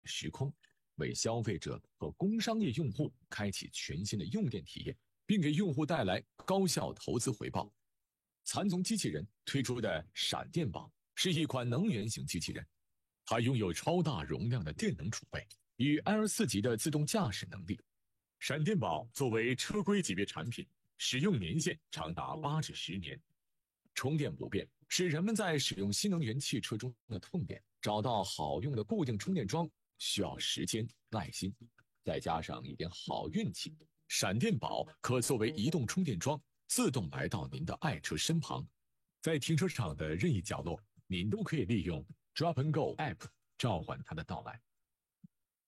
时空，为消费者和工商业用户开启全新的用电体验，并给用户带来高效投资回报。蚕丛机器人推出的闪电宝是一款能源型机器人，它拥有超大容量的电能储备与 L4级的自动驾驶能力。闪电宝作为车规级别产品，使用年限长达8至10年。充电不变是人们在使用新能源汽车中的痛点，找到好用的固定充电桩需要时间、耐心，再加上一点好运气。闪电宝可作为移动充电桩，自动来到您的爱车身旁，在停车场的任意角落，您都可以利用 Drop and Go App 召唤它的到来。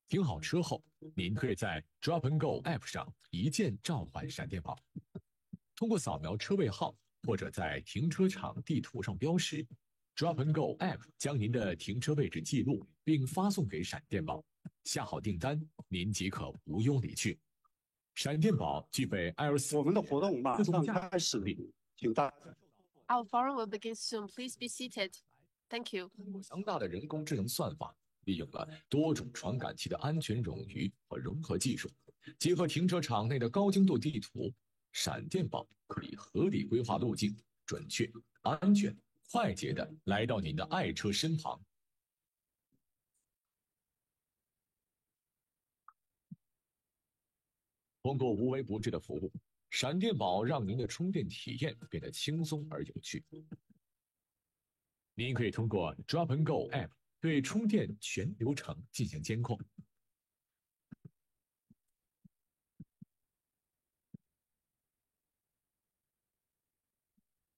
停好车后，您可以在 Drop and Go App 上一键召唤闪电宝，通过扫描车位号或者在停车场地图上标识 Drop and Go App 将您的停车位置记录并发送给闪电宝，下好订单，您即可无忧离去。闪电宝具备 L4 我们的活动马上开始，请大家。Our forum will begin soon. Please be seated. Thank you. 强大的人工智能算法利用了多种传感器的安全冗余和融合技术，结合停车场内的高精度地图，闪电宝可以合理规划路径，准确、安全、快捷地来到您的爱车身旁。通过无微不至的服务，闪电宝让您的充电体验变得轻松而有趣。您可以通过 Drop and Go App 对充电全流程进行监控。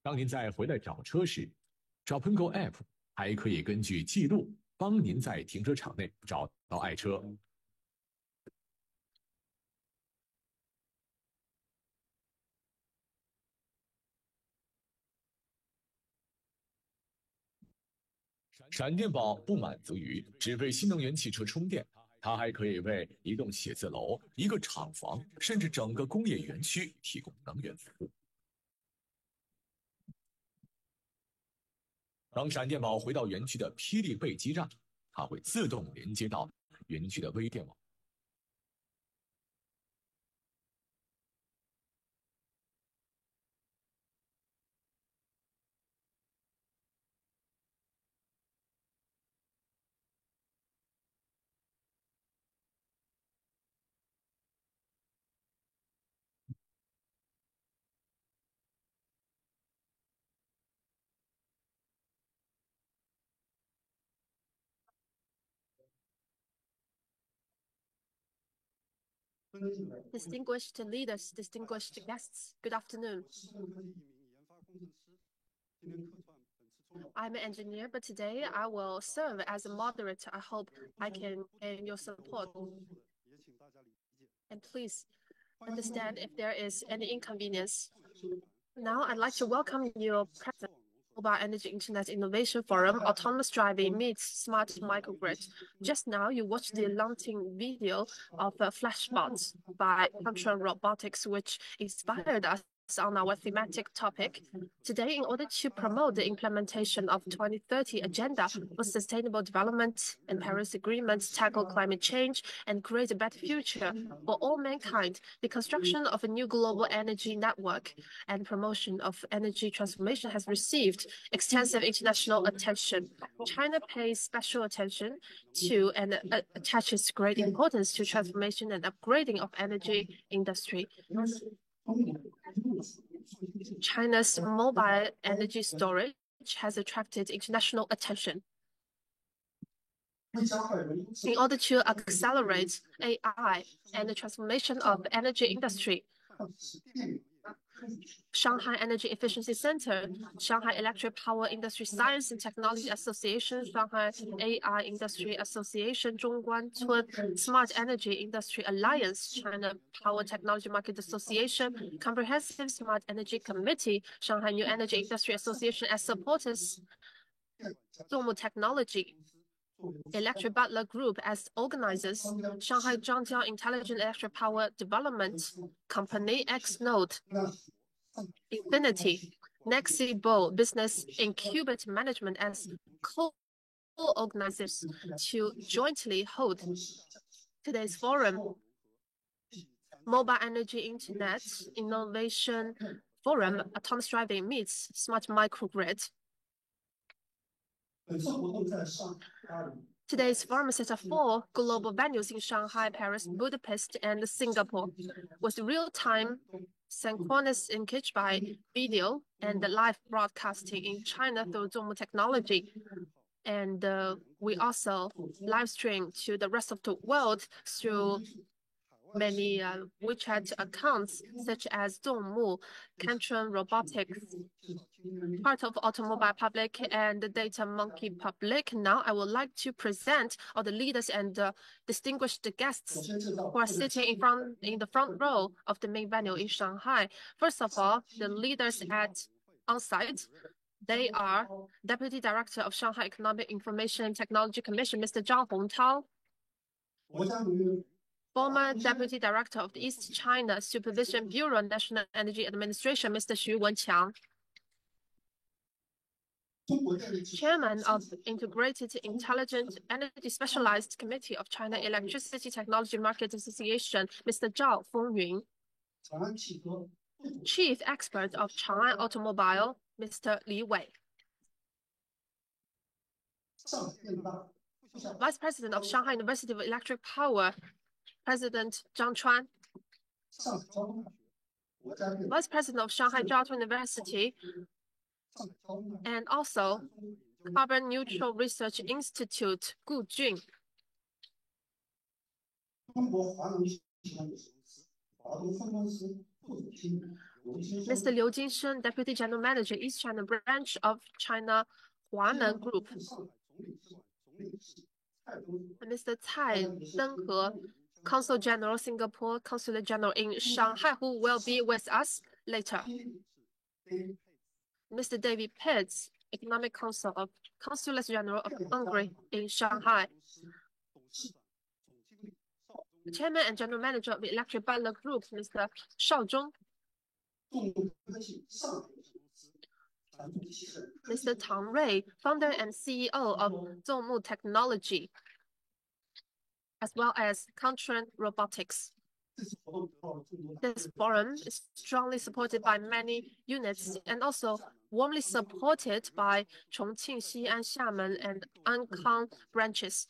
当您再回来找车时 ，Drop and Go App 还可以根据记录帮您在停车场内找到爱车。闪电宝不满足于只为新能源汽车充电，它还可以为一栋写字楼、一个厂房，甚至整个工业园区提供能源服务。当闪电宝回到园区的霹雳贝基站，它会自动连接到园区的微电网。Distinguished leaders, distinguished guests, good afternoon. I'm an engineer, but today I will serve as a moderator. I hope I can gain your support. And please understand if there is any inconvenience. Now I'd like to welcome your present Mobile Energy Internet Innovation Forum, Autonomous Driving Meets Smart Microgrid. Just now, you watched the launching video of Flashbots by Control Robotics, which inspired us on our thematic topic. Today, in order to promote the implementation of 2030 Agenda for Sustainable Development and Paris Agreement, tackle climate change, and create a better future for all mankind, the construction of a new global energy network and promotion of energy transformation has received extensive international attention. China pays special attention to and attaches great importance to transformation and upgrading of energy industry. China's mobile energy storage has attracted international attention. In order to accelerate AI and the transformation of the energy industry, Shanghai Energy Efficiency Center, Shanghai Electric Power Industry Science and Technology Association, Shanghai AI Industry Association, Zhongguancun Smart Energy Industry Alliance, China Power Technology Market Association, Comprehensive Smart Energy Committee, Shanghai New Energy Industry Association as supporters, Dongmu Technology, Electric Butler Group as organizers, Shanghai Zhangjiang Intelligent Electric Power Development Company, X-Node, Infinity, Nexibo Business Incubator Management as co-organizers to jointly hold today's forum, Mobile Energy Internet Innovation Forum, Autonomous Driving Meets Smart Microgrid. Today's forum sets up 4 global venues in Shanghai, Paris, Budapest, and Singapore, with real-time synchronous engaged by video and live broadcasting in China through Zongmu technology. And we also live stream to the rest of the world through many WeChat accounts, such as Zongmu, Cantron Robotics, part of Automobile Public, and the Data Monkey Public. Now I would like to present all the leaders and distinguished guests who are sitting in the front row of the main venue in Shanghai. First of all, the leaders on site. They are Deputy Director of Shanghai Economic Information and Technology Commission, Mr. Zhang Hongtao. Former Deputy Director of the East China Supervision Bureau, National Energy Administration, Mr. Xu Wenqiang. Chairman of Integrated Intelligent Energy Specialized Committee of China Electricity Technology Market Association, Mr. Zhao Fengyun. Chief Expert of Chang'an Automobile, Mr. Li Wei. Vice President of Shanghai University of Electric Power, President Zhang Chuan. Vice President of Shanghai Jiao Tong University, and also Carbon Neutral Research Institute, Gu Jun. Mr. Liu Jinsheng, Deputy General Manager, East China Branch of China Huanan Group. Mr. Cai Denghe, Consul General, Singapore Consulate General in Shanghai, who will be with us later. Mr. David Pitts, Economic Council of Consulate General of Hungary in Shanghai. Chairman and General Manager of the Electric Butler Group, Mr. Shao Zhong. Mr. Tang Rui, founder and CEO of Zongmu Technology, as well as Cantron Robotics. This forum is strongly supported by many units and also warmly supported by Chongqing, Xi'an, Xiamen, and Ankang branches.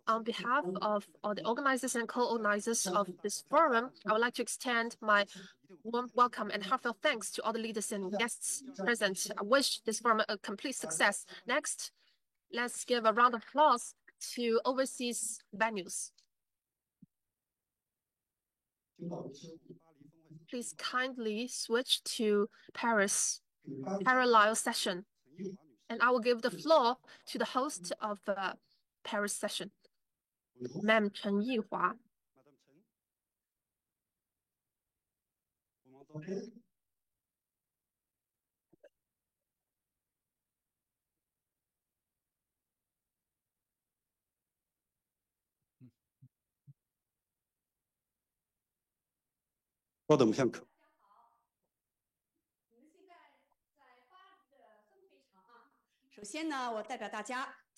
On behalf of all the organizers and co-organizers of this forum, I would like to extend my warm welcome and heartfelt thanks to all the leaders and guests present. I wish this forum a complete success. Next, let's give a round of applause to overseas venues. Please kindly switch to Paris parallel session. And I will give the floor to the host of the Paris session, Ma'am Chen Yihua.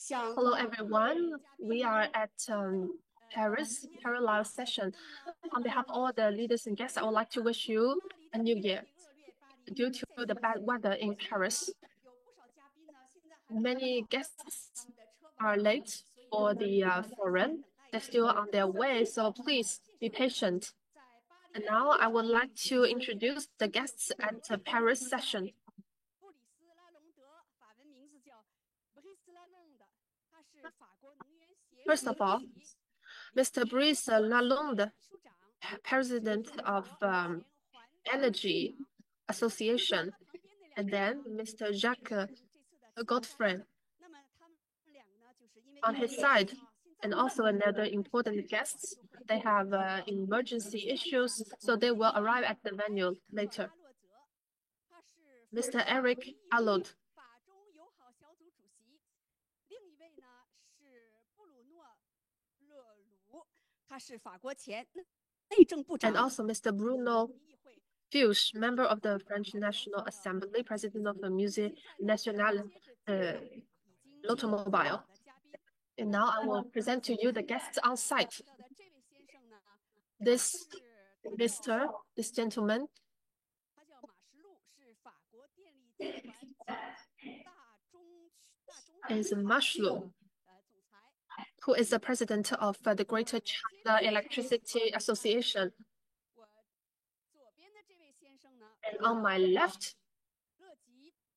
Hello, everyone. We are at Paris parallel session. On behalf of all the leaders and guests, I would like to wish you a new year. Due to the bad weather in Paris, many guests are late for the forum. They're still on their way, so please be patient. And now I would like to introduce the guests at the Paris session. First of all, Mr. Brice Lalonde, President of Energy Association, and then Mr. Jacques Godfrey on his side, and also another important guests. They have emergency issues, so they will arrive at the venue later. Mr. Eric Allot, and also Mr. Bruno Fuchs, member of the French National Assembly, president of the Musée National l'Automobile. And now I will present to you the guests on site. This gentleman is Mashlu, who is the president of the Greater China Electricity Association. And on my left,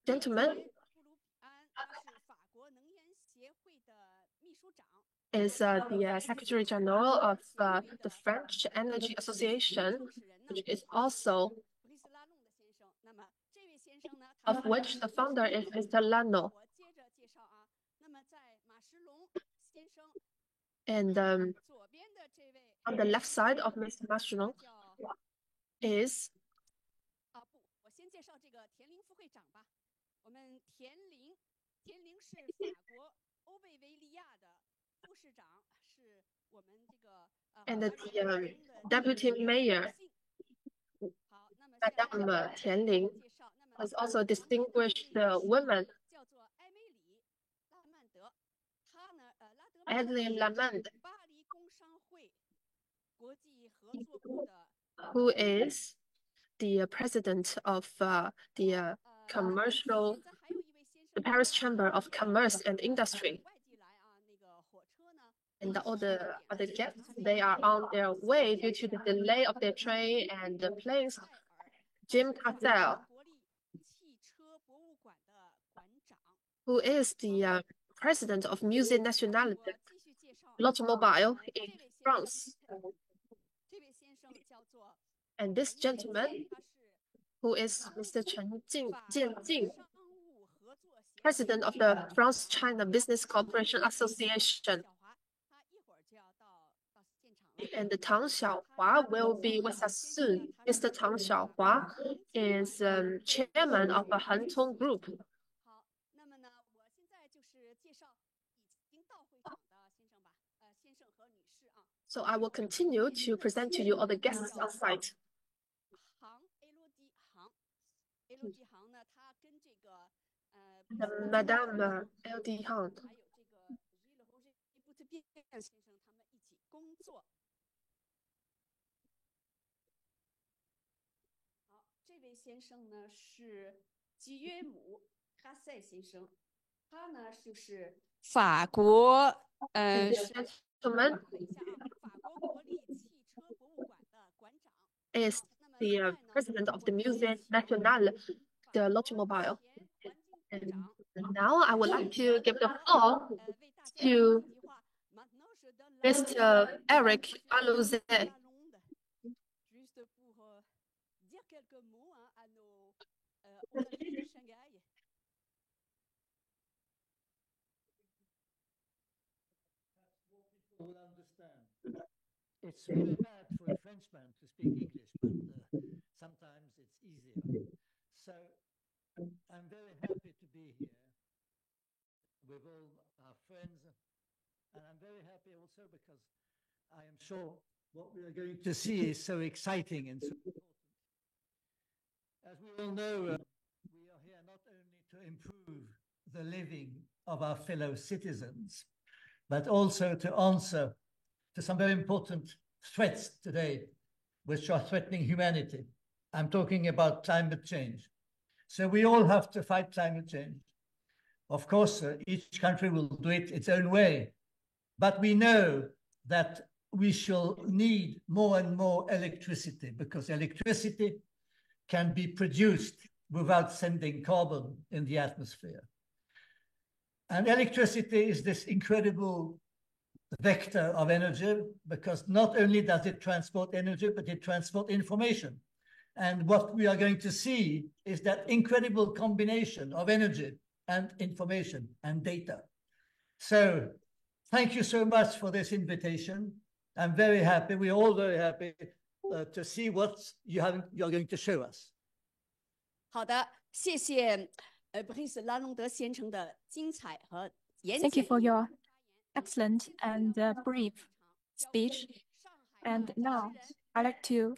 gentleman is the Secretary General of the French Energy Association, which is also of which the founder is Mr. Lano. And on the left side of Mr. Mashlu is and the deputy mayor, Madame Tian Ling, was also a distinguished woman, Adeline Lamande, who is the president of the Paris Chamber of Commerce and Industry. And all the other guests, they are on their way due to the delay of their train and the planes. Jim Cassell, who is the president of Musée National L'Automobile in France. And this gentleman, who is Mr. Chen Jianjing, president of the France-China Business Cooperation Association. And Tang Xiaohua will be with us soon. Mr. Tang Xiaohua is chairman of the Hentong Group. So I will continue to present to you all the guests on site. Madame L.D. Han. Is the president of the Musée National de l'Automobile. And now I would like to give the floor to Mr. Eric Alauzet. Will understand. It's very bad for a Frenchman to speak English, but sometimes it's easier. So I'm very happy to be here with all our friends, and I'm very happy also because I am sure what we are going to see is so exciting and so important. As we all know, we are here not only to improve the living of our fellow citizens, but also to answer to some very important threats today, which are threatening humanity. I'm talking about climate change. So we all have to fight climate change. Of course, each country will do it its own way, but we know that we shall need more and more electricity because electricity can be produced without sending carbon in the atmosphere. And electricity is this incredible vector of energy because not only does it transport energy, but it transports information. And what we are going to see is that incredible combination of energy and information and data. So thank you so much for this invitation. I'm very happy. We're all very happy to see what you're going to show us. 好的，谢谢Brice Lalonde 先生的精彩和演讲。 Thank you for your excellent and brief speech. And now I'd like to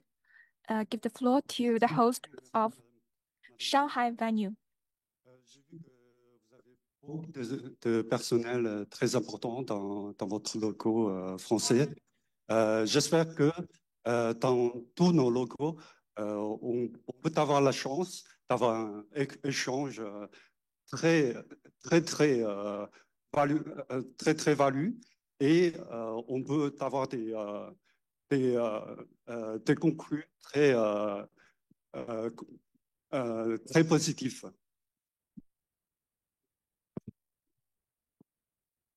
give the floor to the host of Shanghai venue. de personnel très important dans votre logo français. J'espère que dans tous nos logos, on peut avoir la chance d'avoir un échange très, très, très, très value et on peut avoir des conclus euh, très positifs.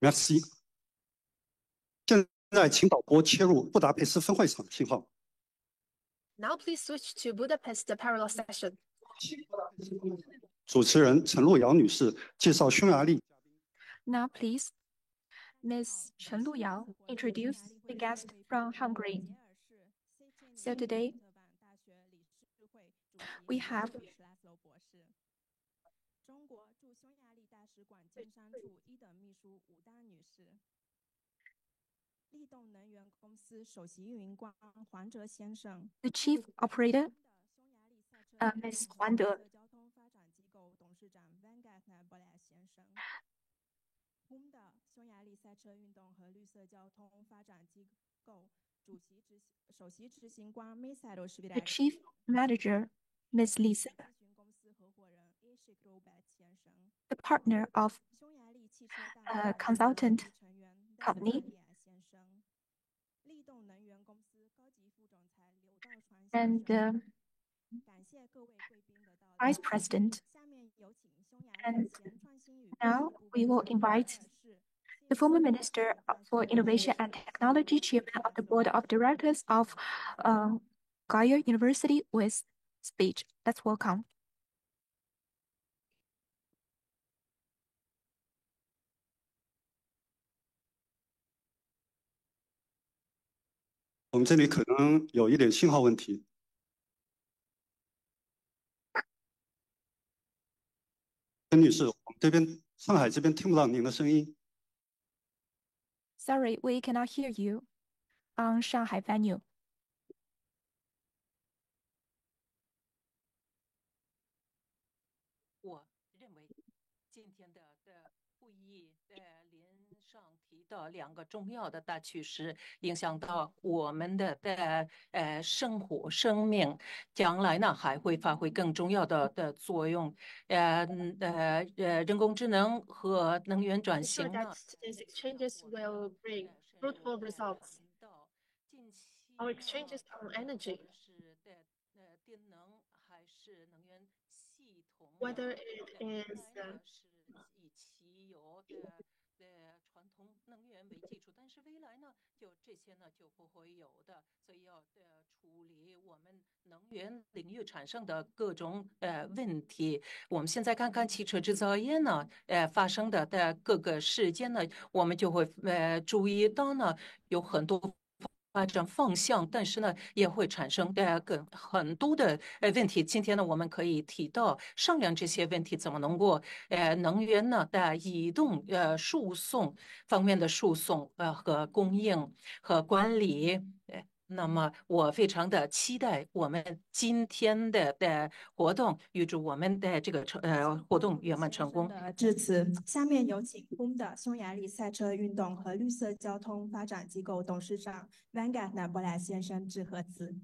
Merci. 现在请导播切入布达佩斯分会场信号。Now please switch to Budapest parallel session. 主持人陈璐瑶女士介绍匈牙利。Now please, Ms. Chen Luyao introduce the guest from Hungary. So today, we have 中国驻匈牙利大使馆经商处一等秘书武大女士，立动能源公司首席运营官黄哲先生 the chief operator, Ms. Huan De, 交通发展机构董事长 Vangatna Bola 先生 ，HUMDA 匈牙利赛车运动和绿色交通发展机构首席执行官 Misael s v i d the a chief manager, Ms. Lisa, 咨询公司合伙人 Ishik Robert 先生， the partner of 匈牙利汽车大 consultant 成员 company, 先生，立动能源公司高级副总裁刘道传 and 先生。感谢各位贵宾的到来。 vice president. 下面有请匈牙利 And 前创新与 now we will invite the former Minister for Innovation and Technology, Chairman of the Board of Directors of Gaia University with speech. Let's welcome. 我们这里可能有一点信号问题。陈女士，我们这边上海这边听不到您的声音。 Sorry, we cannot hear you on Shanghai venue. 我认为今天的会议连上提到2个重要的大趋势，影响到我们的生活、生命，将来呢还会发挥更重要的作用。人工智能和能源转 I'm 型 sure 呢 that today's exchanges will bring fruitful results. Our exchanges on energy, 是电能还是能源系统 whether it is 是以汽油的传统能源为基础，但是未来呢，就这些呢就不会有的，所以要处理我们能源领域产生的各种问题。我们现在看看汽车制造业呢发生的各个事件呢，我们就会注意到呢有很多发展方向，但是呢，也会产生很多的问题。今天呢，我们可以提到商量这些问题怎么能够能源呢的移动输送方面的输送和供应和管理。那么我非常的期待我们今天的活动，预祝我们的这个活动圆满成功。致辞。下面有请 HUMDA 匈牙利赛车运动和绿色交通发展机构董事长 Vangatna Bola 先生致贺词。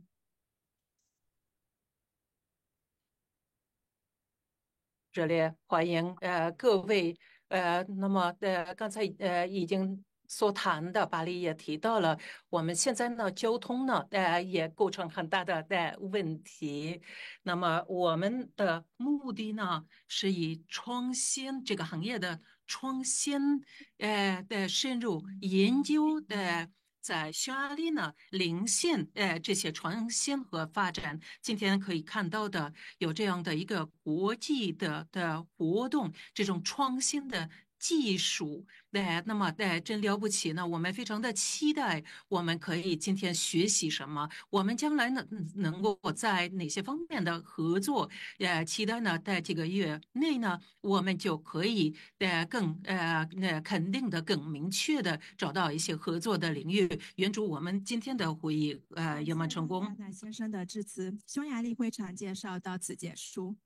热烈欢迎各位那么刚才已经所谈的，巴黎也提到了，我们现在呢交通呢也构成很大的问题。那么我们的目的呢是以创新这个行业的创新的深入研究的。在匈牙利呢，领先这些创新和发展。今天可以看到的有这样的一个国际的活动，这种创新的技术，那么真了不起呢。我们非常的期待，我们可以今天学习什么？我们将来呢能够在哪些方面的合作？期待呢在这个月内呢，我们就可以更肯定的、更明确的找到一些合作的领域。援助我们今天的会议圆满成功。先生的致辞，匈牙利会场介绍到此结束。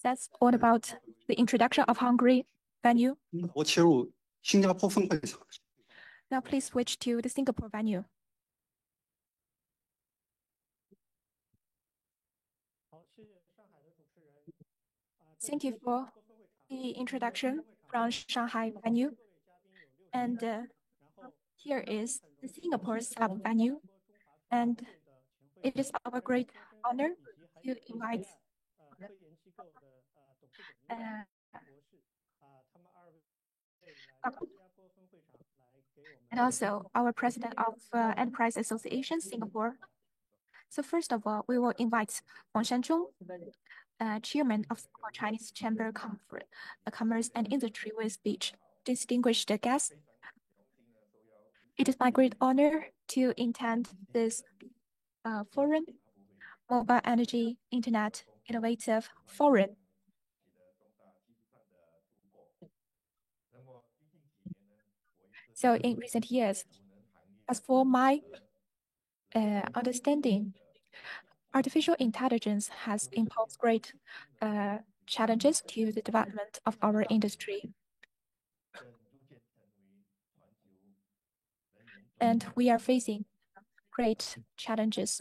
That's all about the introduction of Hungary. venue. 我切入新加坡分会场。Now please switch to the Singapore venue. Thank you for the introduction from Shanghai venue. And here is the Singapore sub venue. And it is our great honor to invite and also our president of Enterprise Association Singapore. So first of all, we will invite Wang Shanzhong, chairman of Singapore Chinese Chamber Commerce and Industry with speech. Distinguished guests, it is my great honor to attend this forum, Mobile Energy Internet Innovative Forum. So in recent years, as for my understanding, artificial intelligence has imposed great challenges to the development of our industry. And we are facing great challenges.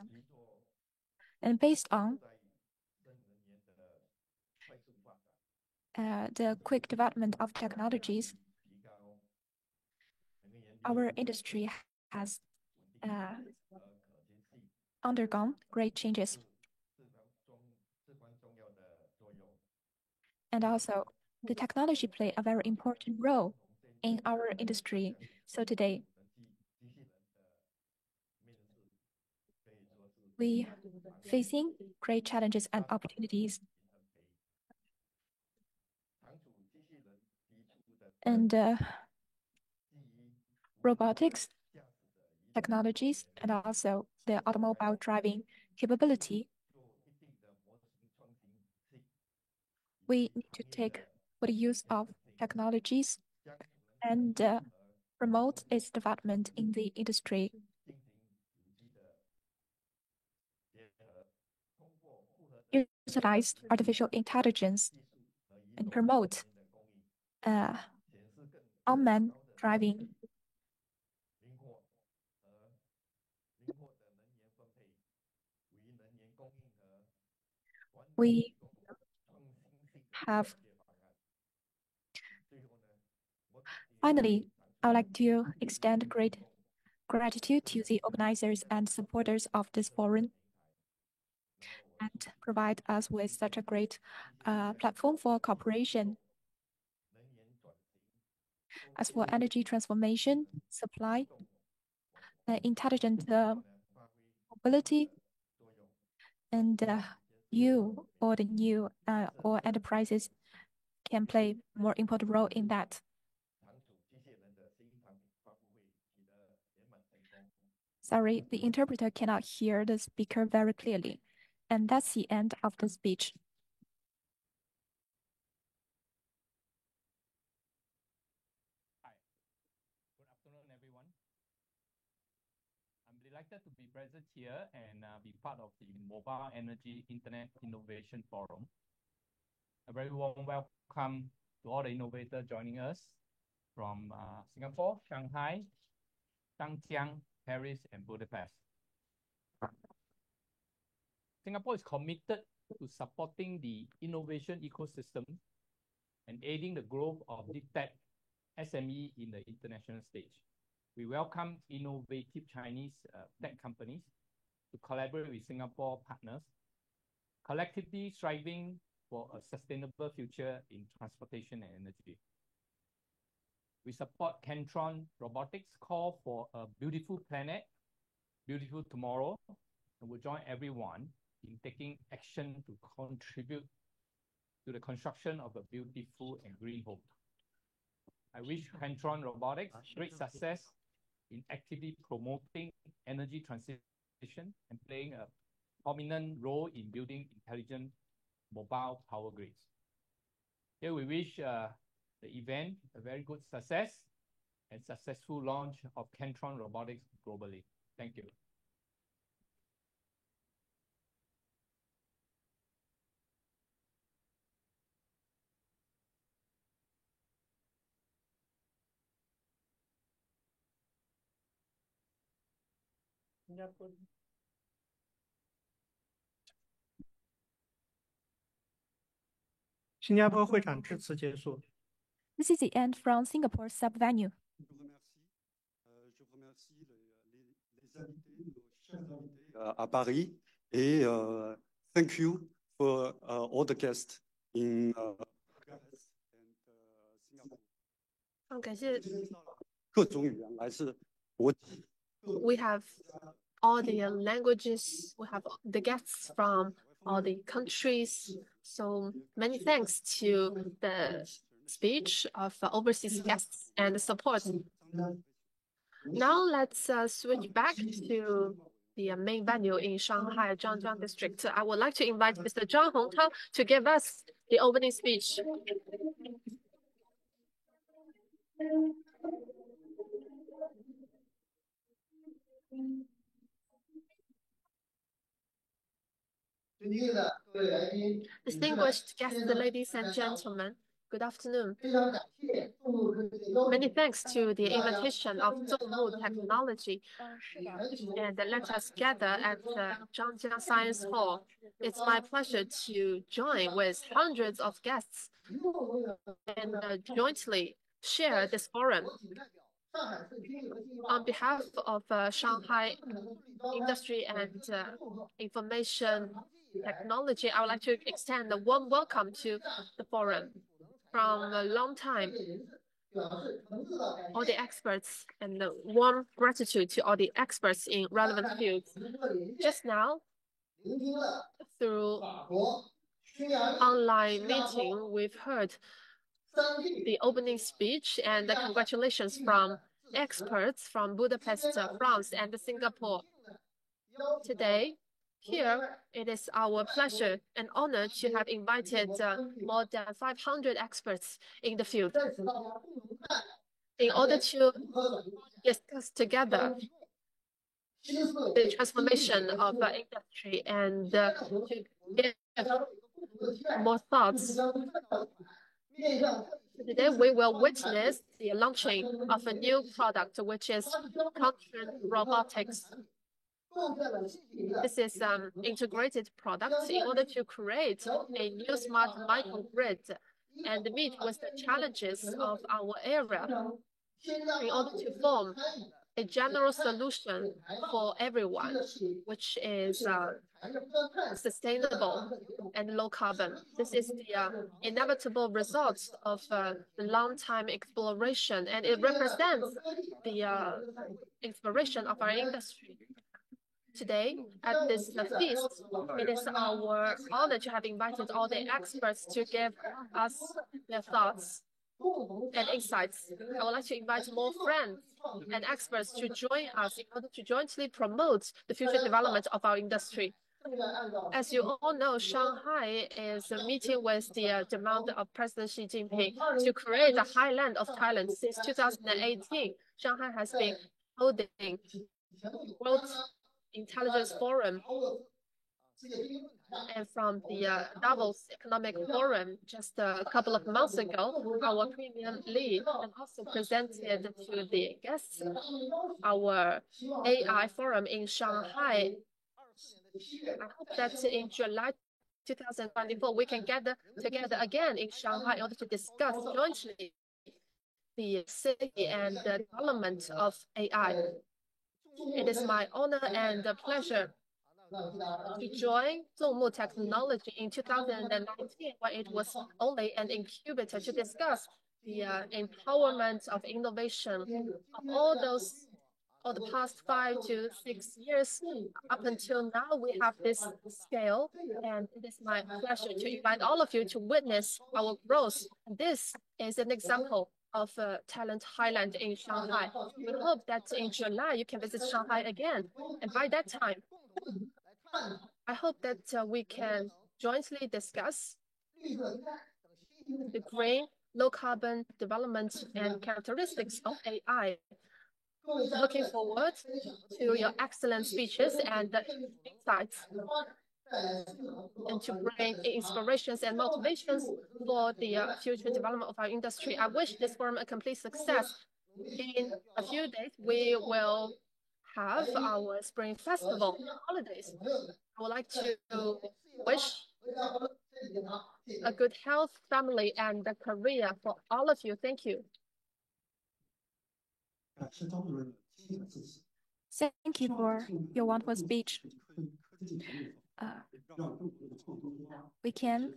And based on the quick development of technologies, our industry has undergone great changes. And also, the technology play a very important role in our industry. So today, we facing great challenges and opportunities. And robotics technologies and also the automobile driving capability, we need to take for the use of technologies and promote its development in the industry. Utilize artificial intelligence and promote unmanned driving. We have finally, I would like to extend great gratitude to the organizers and supporters of this forum and provide us with such a great platform for cooperation. As for energy transformation, supply, intelligent mobility, and you or the new or enterprises can play more important role in that. Sorry, the interpreter cannot hear the speaker very clearly. And that's the end of the speech. Hi, good afternoon, everyone. I'm delighted to be present here and be part of the Mobile Energy Internet Innovation Forum. A very warm welcome to all the innovators joining us from Singapore, Shanghai, Zhangjiang, Paris, and Budapest. Singapore is committed to supporting the innovation ecosystem and aiding the growth of deep tech SME in the international stage. We welcome innovative Chinese tech companies to collaborate with Singapore partners, collectively striving for a sustainable future in transportation and energy. We support Kentron Robotics' call for a beautiful planet, beautiful tomorrow, and will join everyone in taking action to contribute to the construction of a beautiful and green home. I wish Kentron Robotics great success in actively promoting energy transition and playing a prominent role in building intelligent mobile power grids. Here we wish the event a very good success and successful launch of Kentron Robotics globally. Thank you. 新加坡会场至此结束。This is the end from Singapore sub-venue. Je remercie les invités, nos chers invités à Paris, et thank you for all the guests in Paris and Singapore. 感谢各种语言来自国际。We have all the languages. We have the guests from all the countries. So many thanks to the speech of overseas guests and the support. Now let's switch back to the main venue in Shanghai, Zhangjiang District. I would like to invite Mr. Zhang Hongtao to give us the opening speech. Distinguished guests, ladies and gentlemen, good afternoon. Many thanks to the invitation of Zhongmu Technology, and let us gather at the Zhangjiang Science Hall. It's my pleasure to join with hundreds of guests and jointly share this forum. On behalf of Shanghai Industry and Information Technology, I would like to extend a warm welcome to the forum. From a long time, all the experts, and a warm gratitude to all the experts in relevant fields. Just now, through online meeting, we've heard the opening speech and the congratulations from experts from Budapest, France, and Singapore. Today, here, it is our pleasure and honor to have invited more than 500 experts in the field in order to discuss together the transformation of the industry and to give more thoughts. Today, we will witness the launching of a new product, which is Quantum Robotics. This is an integrated product in order to create a new smart microgrid and meet with the challenges of our era in order to form a general solution for everyone, which is sustainable and low carbon. This is the inevitable result of long-time exploration, and it represents the inspiration of our industry. Today, at this feast, it is our honor to have invited all the experts to give us their thoughts and insights. I would like to invite more friends and experts to join us in order to jointly promote the future development of our industry. As you all know, Shanghai is meeting with the demand of President Xi Jinping to create a highland of talent. Since 2018, Shanghai has been holding World Intelligence Forum, and from the Davos Economic Forum just a couple of months ago, our Premier Li and also presented to the guests our AI forum in Shanghai. I hope that in July 2024, we can gather together again in Shanghai in order to discuss jointly the safety and the development of AI. It is my honor and pleasure to join Zhongmu Technology in 2019, where it was only an incubator to discuss the empowerment of innovation of all the past 5 to 6 years. Up until now, we have this scale, and it is my pleasure to invite all of you to witness our growth. This is an example of Talent Highland in Shanghai. We hope that in July you can visit Shanghai again, and by that time, I hope that we can jointly discuss the green, low-carbon development and characteristics of AI. Looking forward to your excellent speeches and insights, and to bring inspirations and motivations for the future development of our industry. I wish this forum a complete success. In a few days, we will have our Spring Festival holidays. I would like to wish a good health, family, and a career for all of you. Thank you. Thank you for your wonderful speech. We can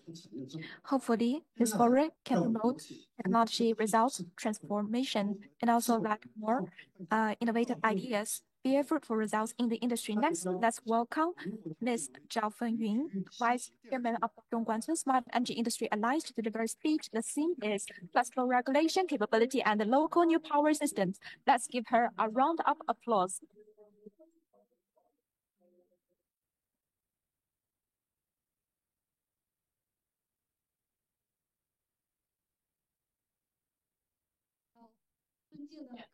hopefully this forum can promote technology results transformation and also like more innovative ideas bear fruitful results in the industry. Next, let's welcome Ms. Zhao Fengyun, Vice Chairman of Dongguan Smart Energy Industry Alliance to deliver a speech. The theme is flexible regulation, capability, and the local new power systems. Let's give her a round of applause.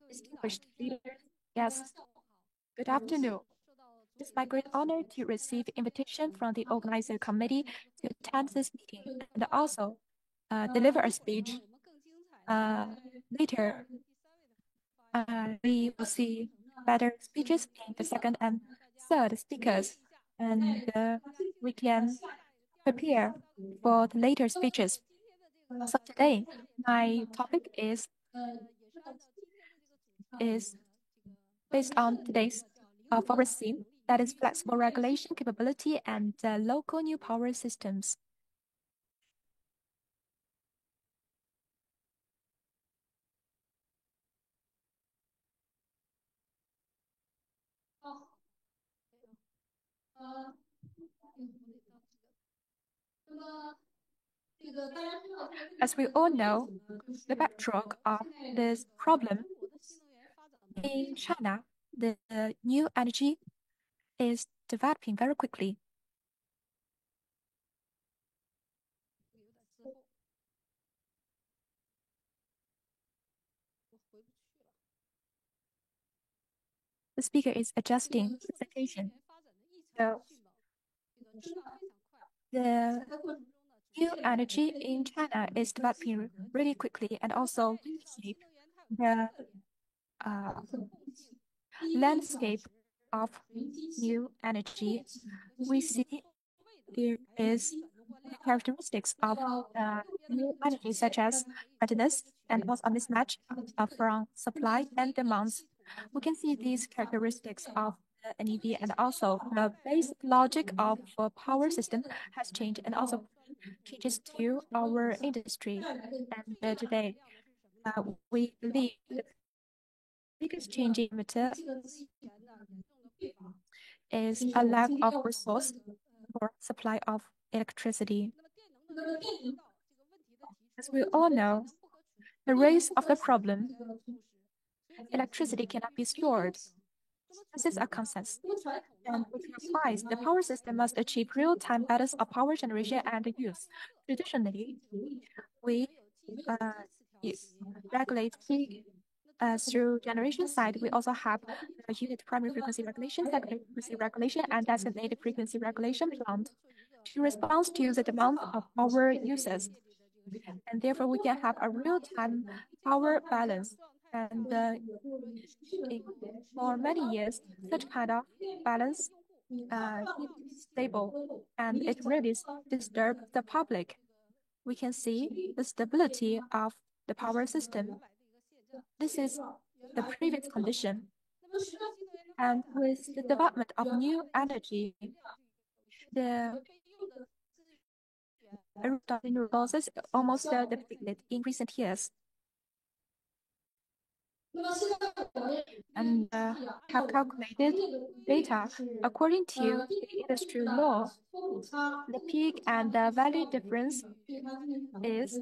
Distinguished leaders, guests, good afternoon. It's my great honor to receive the invitation from the organizer committee to attend this meeting and also deliver a speech. Later, we will see better speeches in the second and third speakers, and we can prepare for the later speeches. So today, my topic is based on today's forward theme, that is flexible regulation capability and local new power systems. As we all know, the backdrop of this problem in China, the new energy is developing very quickly. The speaker is adjusting the presentation. So, the new energy in China is developing really quickly, and also the landscape of new energy. We see there is characteristics of new energy such as readiness and also a mismatch from supply and demands. We can see these characteristics of the NEV, and also the basic logic of power system has changed, and also changes to our industry. And today, we believe the biggest changing matter is a lack of resource for supply of electricity. As we all know, the race of the problem, electricity cannot be stored. This is a consensus. And which implies the power system must achieve real-time balance of power generation and use. Traditionally, we regulate peak through generation side. We also have a unit primary frequency regulation, secondary frequency regulation, and designated frequency regulation plant to respond to the demand of our users. And therefore, we can have a real-time power balance. And for many years, such kind of balance is stable, and it really disturbs the public. We can see the stability of the power system. This is the previous condition. And with the development of new energy, the resources almost depleted in recent years. And have calculated data according to the industry law. The peak and the value difference is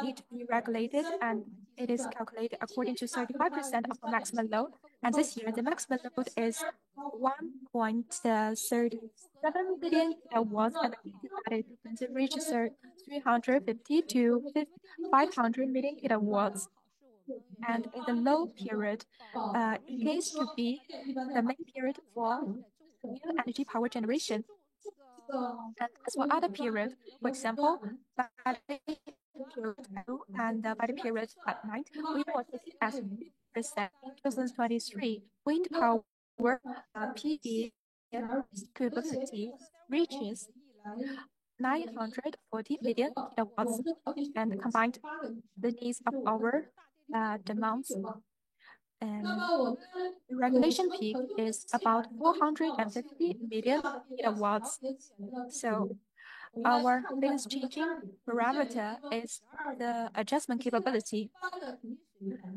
need to be regulated, and it is calculated according to 35% of the maximum load. And this year, the maximum load is 1.37 billion kilowatts, and the frequency reaches 350 to 500 million kilowatts. And in the low period, it needs to be the main period for new energy power generation. And as for other periods, for example, by the period and by the period at night, we will take it as In 2023, wind power PV capability reaches 940 million kilowatts, and combined the needs of our demands. And the regulation peak is about 450 million kilowatts. So our biggest changing parameter is the adjustment capability.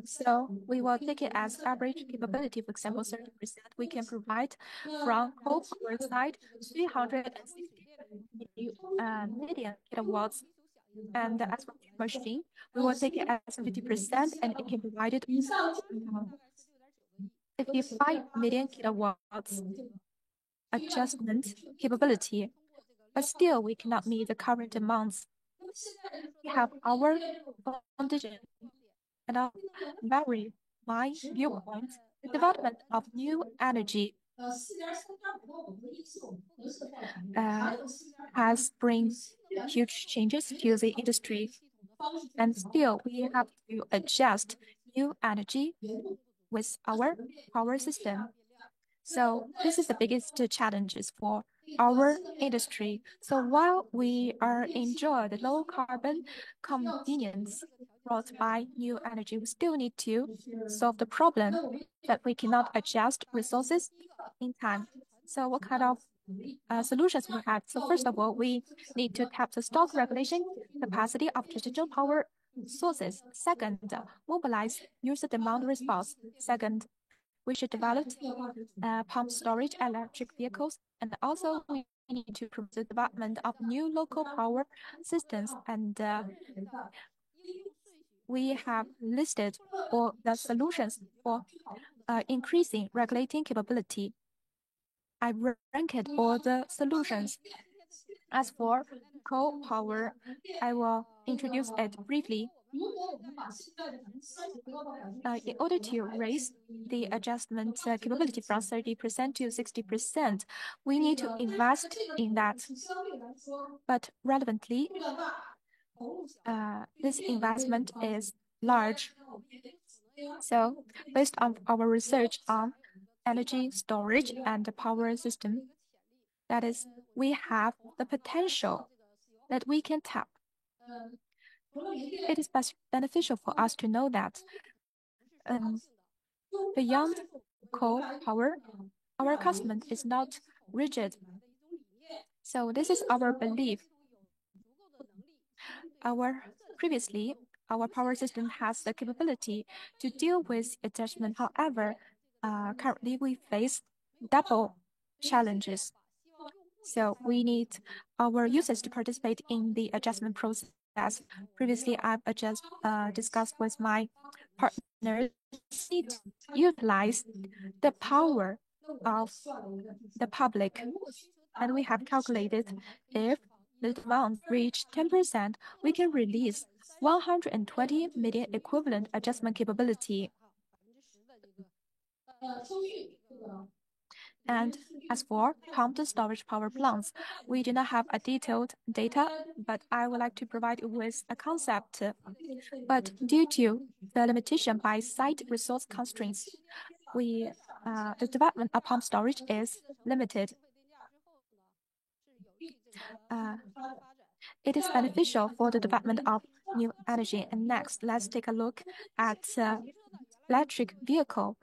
So we will take it as average capability. For example, 30% we can provide from coal power side 360 million kilowatts. And as for the machine, we will take it as 50% and it can provide it 55 million kilowatts adjustment capability. But still, we cannot meet the current demands. We have our foundation and our very my viewpoint. The development of new energy has bring huge changes to the industry, and still we have to adjust new energy with our power system. So this is the biggest challenges for our industry. So while we are enjoy the low carbon convenience brought by new energy, we still need to solve the problem that we cannot adjust resources in time. So what kind of solutions we have? So first of all, we need to tap the stock regulation capacity of traditional power sources. Second, mobilize user demand response. Second, we should develop pump storage electric vehicles, and also we need to promote the development of new local power systems. And we have listed all the solutions for increasing regulating capability. I ranked all the solutions. As for coal power, I will introduce it briefly. In order to raise the adjustment capability from 30% to 60%, we need to invest in that. But relevantly, this investment is large. So based on our research on energy storage and the power system, that is, we have the potential that we can tap. It is beneficial for us to know that beyond coal power, our customer is not rigid. So this is our belief. Previously, our power system has the capability to deal with adjustment. However, currently we face double challenges. So we need our users to participate in the adjustment process. Previously, I've discussed with my partners to utilize the power of the public. And we have calculated if the demand reach 10%, we can release 120 million equivalent adjustment capability. And as for pumped storage power plants, we do not have a detailed data, but I would like to provide you with a concept. But due to the limitation by site resource constraints, the development of pumped storage is limited. It is beneficial for the development of new energy. And next, let's take a look at electric vehicle.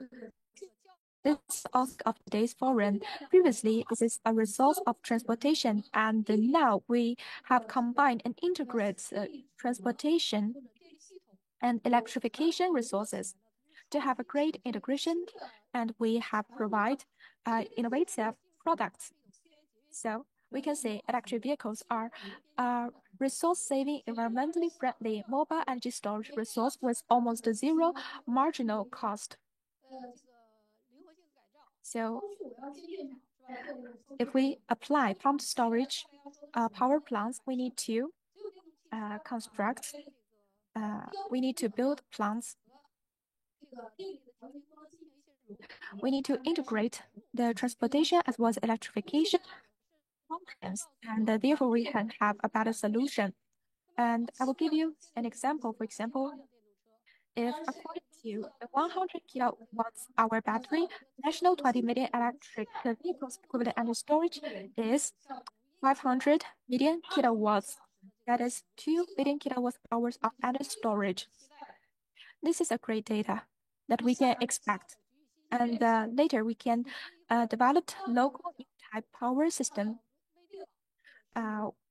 This is also of today's forum. Previously, this is a resource of transportation, and now we have combined and integrated transportation and electrification resources to have a great integration, and we have provide innovative products. So we can say electric vehicles are resource-saving, environmentally friendly mobile energy storage resource with almost zero marginal cost. So if we apply pumped storage power plants, we need to we need to build plants. We need to integrate the transportation as well as electrification, and therefore we can have a better solution. And I will give you an example. For example, if according to the 100 kilowatts hour battery, national 20 million electric vehicles equivalent energy storage is 500 million kilowatts. That is 2 billion kilowatt hours of energy storage. This is a great data that we can expect. And later we can develop local type power system.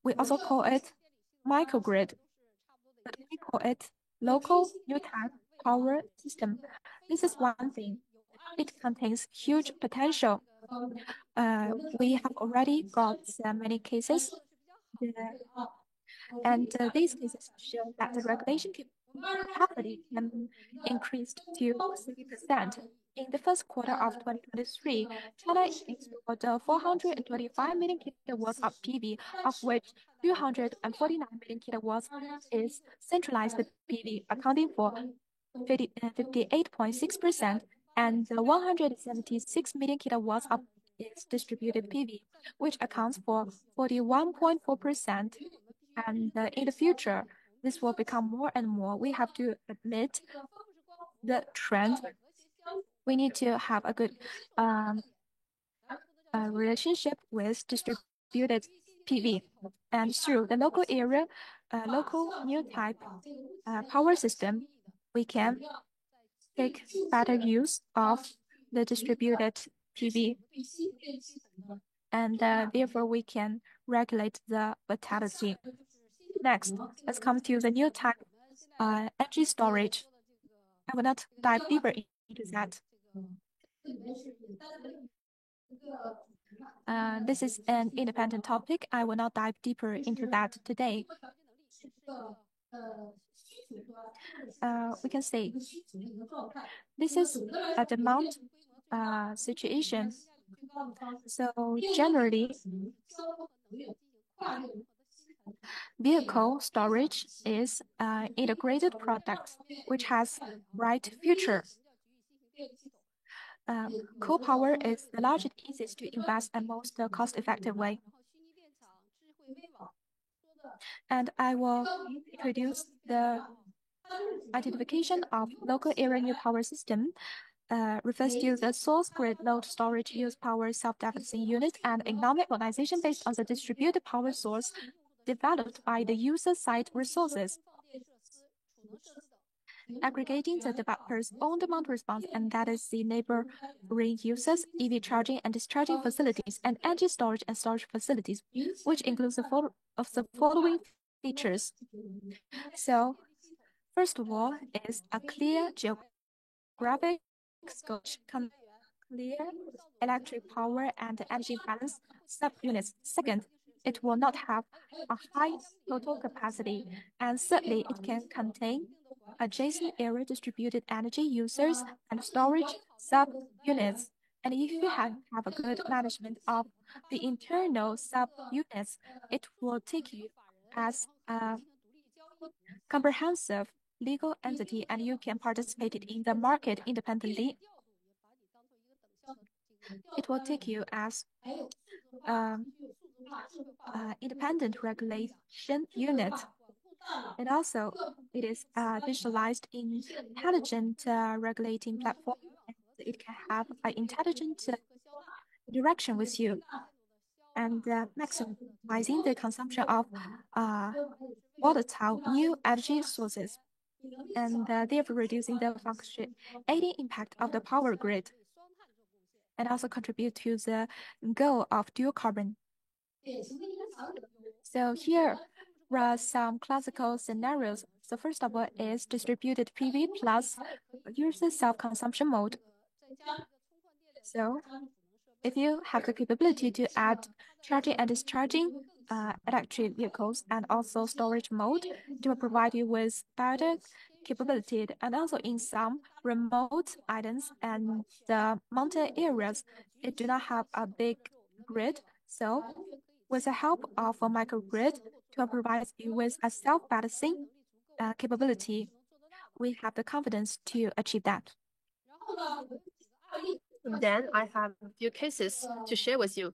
We also call it microgrid, but we call it local new type power system. This is one thing. It contains huge potential. We have already got many cases, and these cases show that the regulation capacity can increase to 30%. In the first quarter of 2023, China installed 425 million kilowatts of PV, of which 249 million kilowatts is centralized PV, accounting for 58.6%, and 176 million kilowatts of is distributed PV, which accounts for 41.4%. And in the future, this will become more and more. We have to admit the trend. We need to have a good relationship with distributed PV. And through the local area, local new type power system, we can take better use of the distributed PV. And therefore, we can regulate the vitality. Next, let's come to the new type energy storage. I will not dive deeper into that. This is an independent topic. I will not dive deeper into that today. We can say this is a demand situation. So generally, vehicle storage is an integrated product which has bright future. Coal power is the largest, easiest to invest and most cost-effective way. And I will introduce the identification of local area new power system. Refers to the source grid load storage use power self-deficing unit and economic organization based on the distributed power source developed by the user side resources, aggregating the developer's own demand response, and that is the neighboring users, EV charging and discharging facilities, and energy storage and storage facilities, which includes the following features. So, first of all, is a clear geographic scope, clear electric power and energy balance subunits. Second, it will not have a high total capacity. And thirdly, it can contain adjacent area distributed energy users and storage subunits. And if you have a good management of the internal subunits, it will take you as a comprehensive legal entity, and you can participate in the market independently. It will take you as independent regulation unit. And also, it is a digitalized intelligent regulating platform. It can have an intelligent interaction with you and maximizing the consumption of volatile new energy sources, and therefore reducing the fluctuating impact of the power grid, and also contribute to the goal of dual carbon. So here are some classical scenarios. So first of all is distributed PV plus user self-consumption mode. So if you have the capability to add charging and discharging electric vehicles and also storage mode, it will provide you with better capability. And also in some remote islands and the mountain areas, it do not have a big grid. So with the help of a microgrid to provide you with a self-balancing capability, we have the confidence to achieve that. Then I have a few cases to share with you.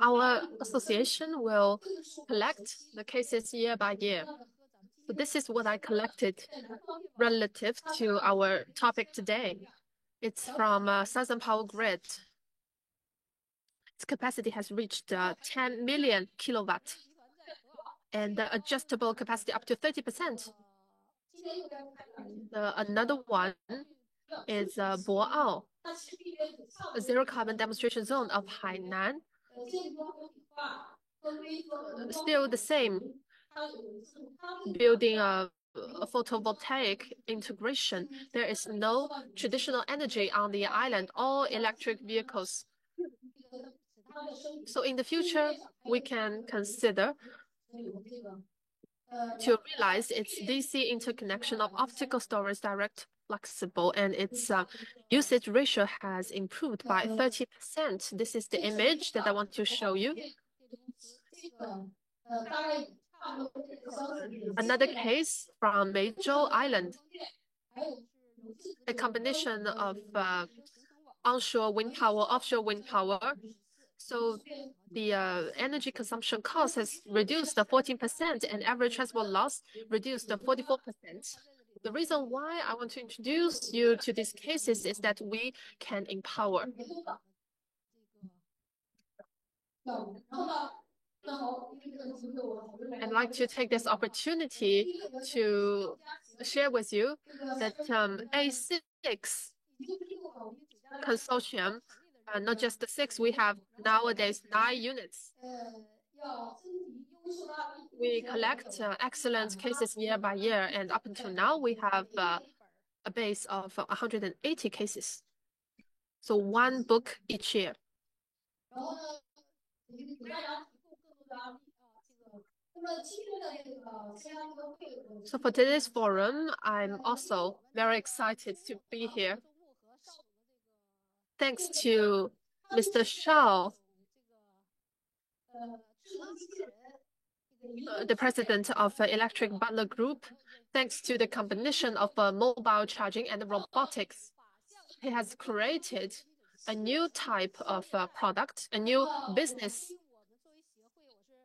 Our association will collect the cases year by year. So this is what I collected relative to our topic today. It's from Southern Power Grid. Its capacity has reached 10 million kilowatt and the adjustable capacity up to 30%. Another one is Boao, a zero carbon demonstration zone of Hainan. Still the same, building a photovoltaic integration. There is no traditional energy on the island, all electric vehicles. So in the future, we can consider to realize its DC interconnection of optical storage direct flexible, and its usage ratio has improved by 30%. This is the image that I want to show you. Another case from Meizhou Island, a combination of onshore wind power, offshore wind power. So the energy consumption cost has reduced to 14% and average transport loss reduced to 44%. The reason why I want to introduce you to these cases is that we can empower. I'd like to take this opportunity to share with you that A6 consortium, not just the 6, we have nowadays 9 units. We collect excellent cases year by year, and up until now, we have a base of 180 cases. So 1 book each year. So for today's forum, I'm also very excited to be here. Thanks to Mr. Shao, the president of Electric Butler Group, thanks to the combination of mobile charging and robotics, he has created a new type of product, a new business.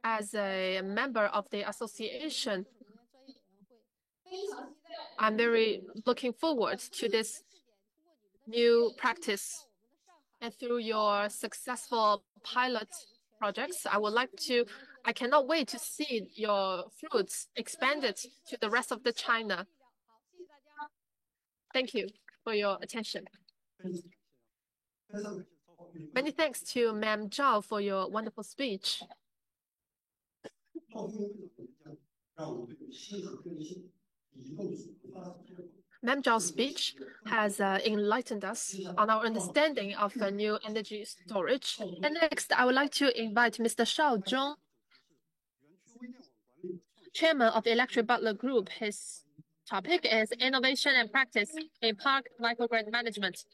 As a member of the association, I'm very looking forward to this new practice. And through your successful pilot projects, I cannot wait to see your fruits expanded to the rest of the China. Thank you for your attention. Many thanks to Ma'am Zhao for your wonderful speech. Ma'am Zhao's speech has enlightened us on our understanding of new energy storage. And next, I would like to invite Mr. Shao Zhong, chairman of the Electric Butler Group. His topic is innovation and practice in park microgrid management.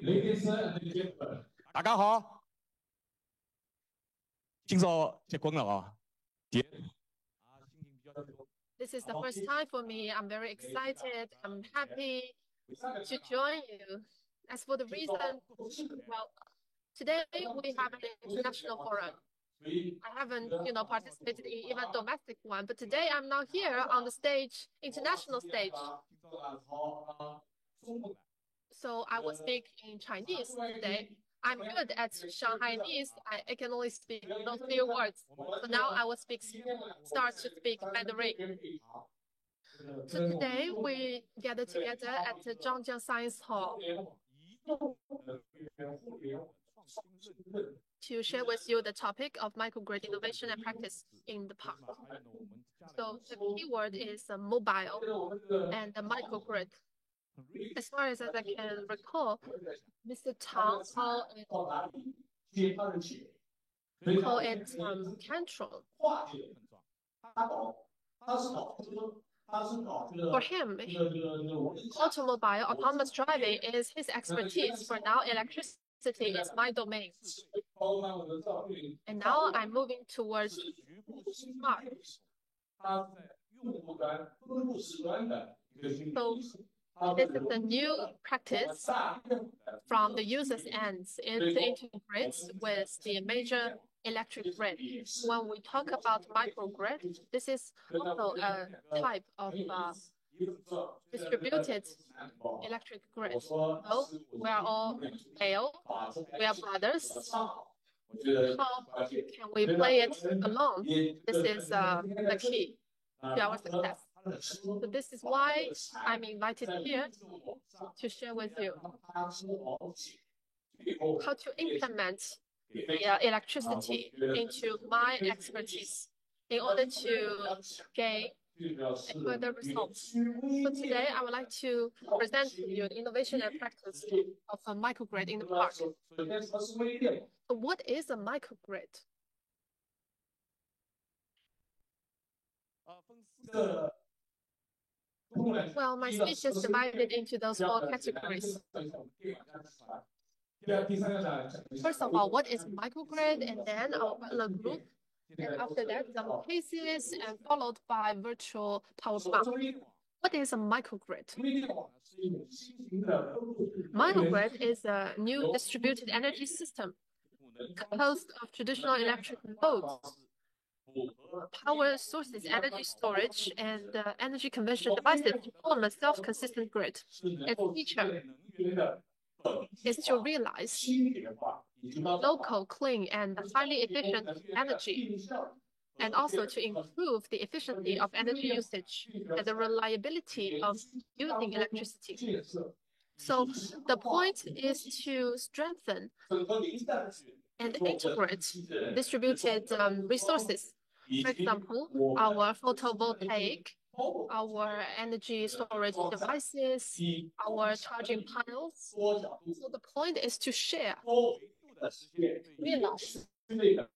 Ladies and gentlemen, 大家好，今早结婚了啊！ This is the first time for me. I'm very excited. I'm happy to join you. As for the reason, well, today we have an international forum. I haven't, participated in even domestic one, but today I'm now here on the stage, international stage. So I will speak in Chinese today. I'm good at Shanghainese. I can only speak those few words. So now I will start to speak Mandarin. So today we gather together at the Zhangjiang Science Hall to share with you the topic of microgrid innovation and practice in the park. So the keyword is mobile and the microgrid. As far as I can recall, Mr. Tang called it Cantron. For him, automobile autonomous driving is his expertise. For now, electricity is my domain. And now I'm moving towards smart. So this is a new practice from the user's ends. It integrates with the major electric grid. When we talk about microgrid, this is also a type of distributed electric grid. So we are all male, we are brothers. How can we play it alone? This is the key to our success. So this is why I'm invited here to share with you how to implement electricity into my expertise in order to gain further results. So today I would like to present to you the innovation and practice of a microgrid in the park. So what is a microgrid? Well, my speech is divided into those 4 categories. First of all, what is microgrid? And then our Butler group. And after that, some cases, and followed by virtual power plant. What is a microgrid? Microgrid is a new distributed energy system composed of traditional electric loads, power sources, energy storage, and energy conversion devices to form a self-consistent grid. Its feature is to realize local, clean, and highly efficient energy, and also to improve the efficiency of energy usage and the reliability of using electricity. So the point is to strengthen and integrate distributed resources. For example, our photovoltaic, our energy storage devices, our charging panels. So the point is to share, realize the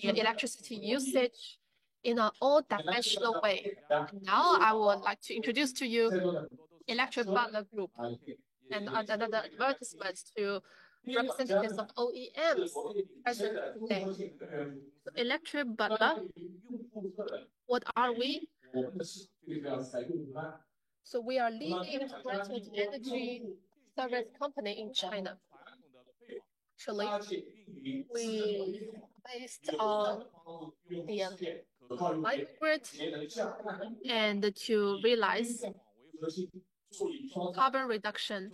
electricity usage in an all-dimensional way. Now I would like to introduce to you Electric Butler Group and another advertisement to representatives of OEMs present today. So Electric Butler, what are we? So we are leading integrated energy service company in China. Actually, we based on the microgrid and to realize carbon reduction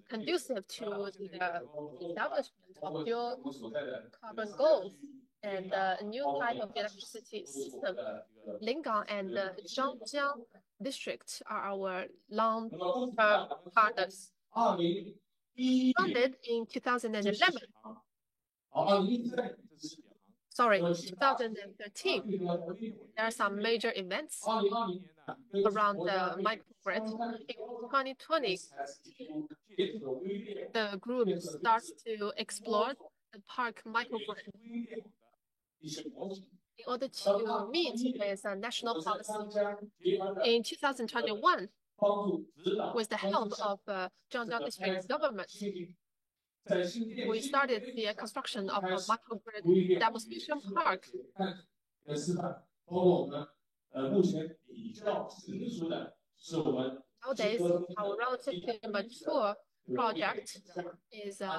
conducive to the establishment of your carbon goals and a new type of electricity system. Lingang and Zhangjiang districts are our long-term partners. Founded in 2011. Sorry, 2013. There are some major events around the microgrid. In 2020, the group starts to explore the park microgrid in order to meet with a national policy. In 2021, with the help of Zhangjiang District government, we started the construction of a microgrid demonstration park. Nowadays, our relatively mature project is the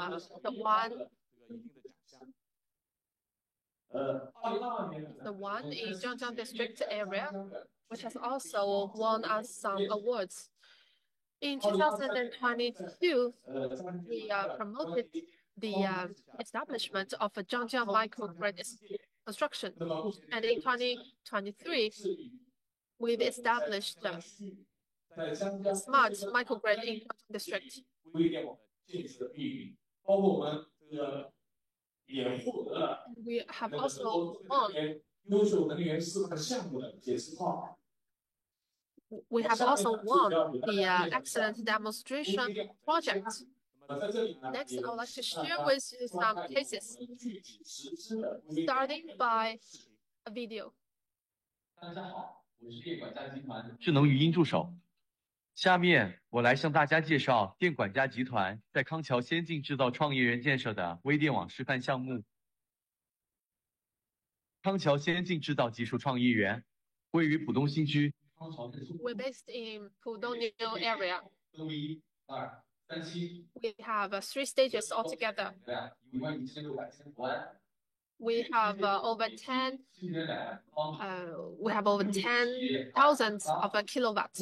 one in Zhangjiang District area, which has also won us some awards. In 2022, we promoted the establishment of a Zhangjiang microgrid construction. And in 2023, we've established a smart microgrid in Zhangjiang District. We have also won. We have also won the excellent demonstration project. Next, I would like to share with you some cases, starting by a video. 智能语音助手。下面我来向大家介绍电管家集团在康桥先进制造创业园建设的微电网示范项目。康桥先进制造技术创意园，位于浦东新区。 We're based in Pudong New area. We have 3 stages altogether. We have over 10,000 of kilowatts.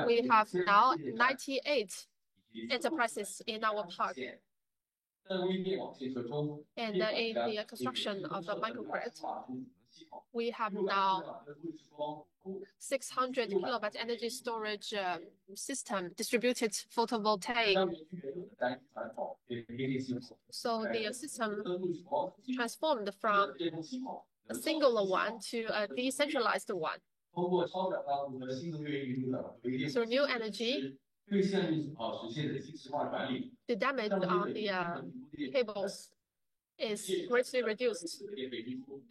We have now 98 enterprises in our park. And in the construction of the microgrid, we have now 600 kilowatt energy storage system distributed photovoltaic. So the system transformed from a singular one to a decentralized one. Through new energy, the damage on the cables is greatly reduced,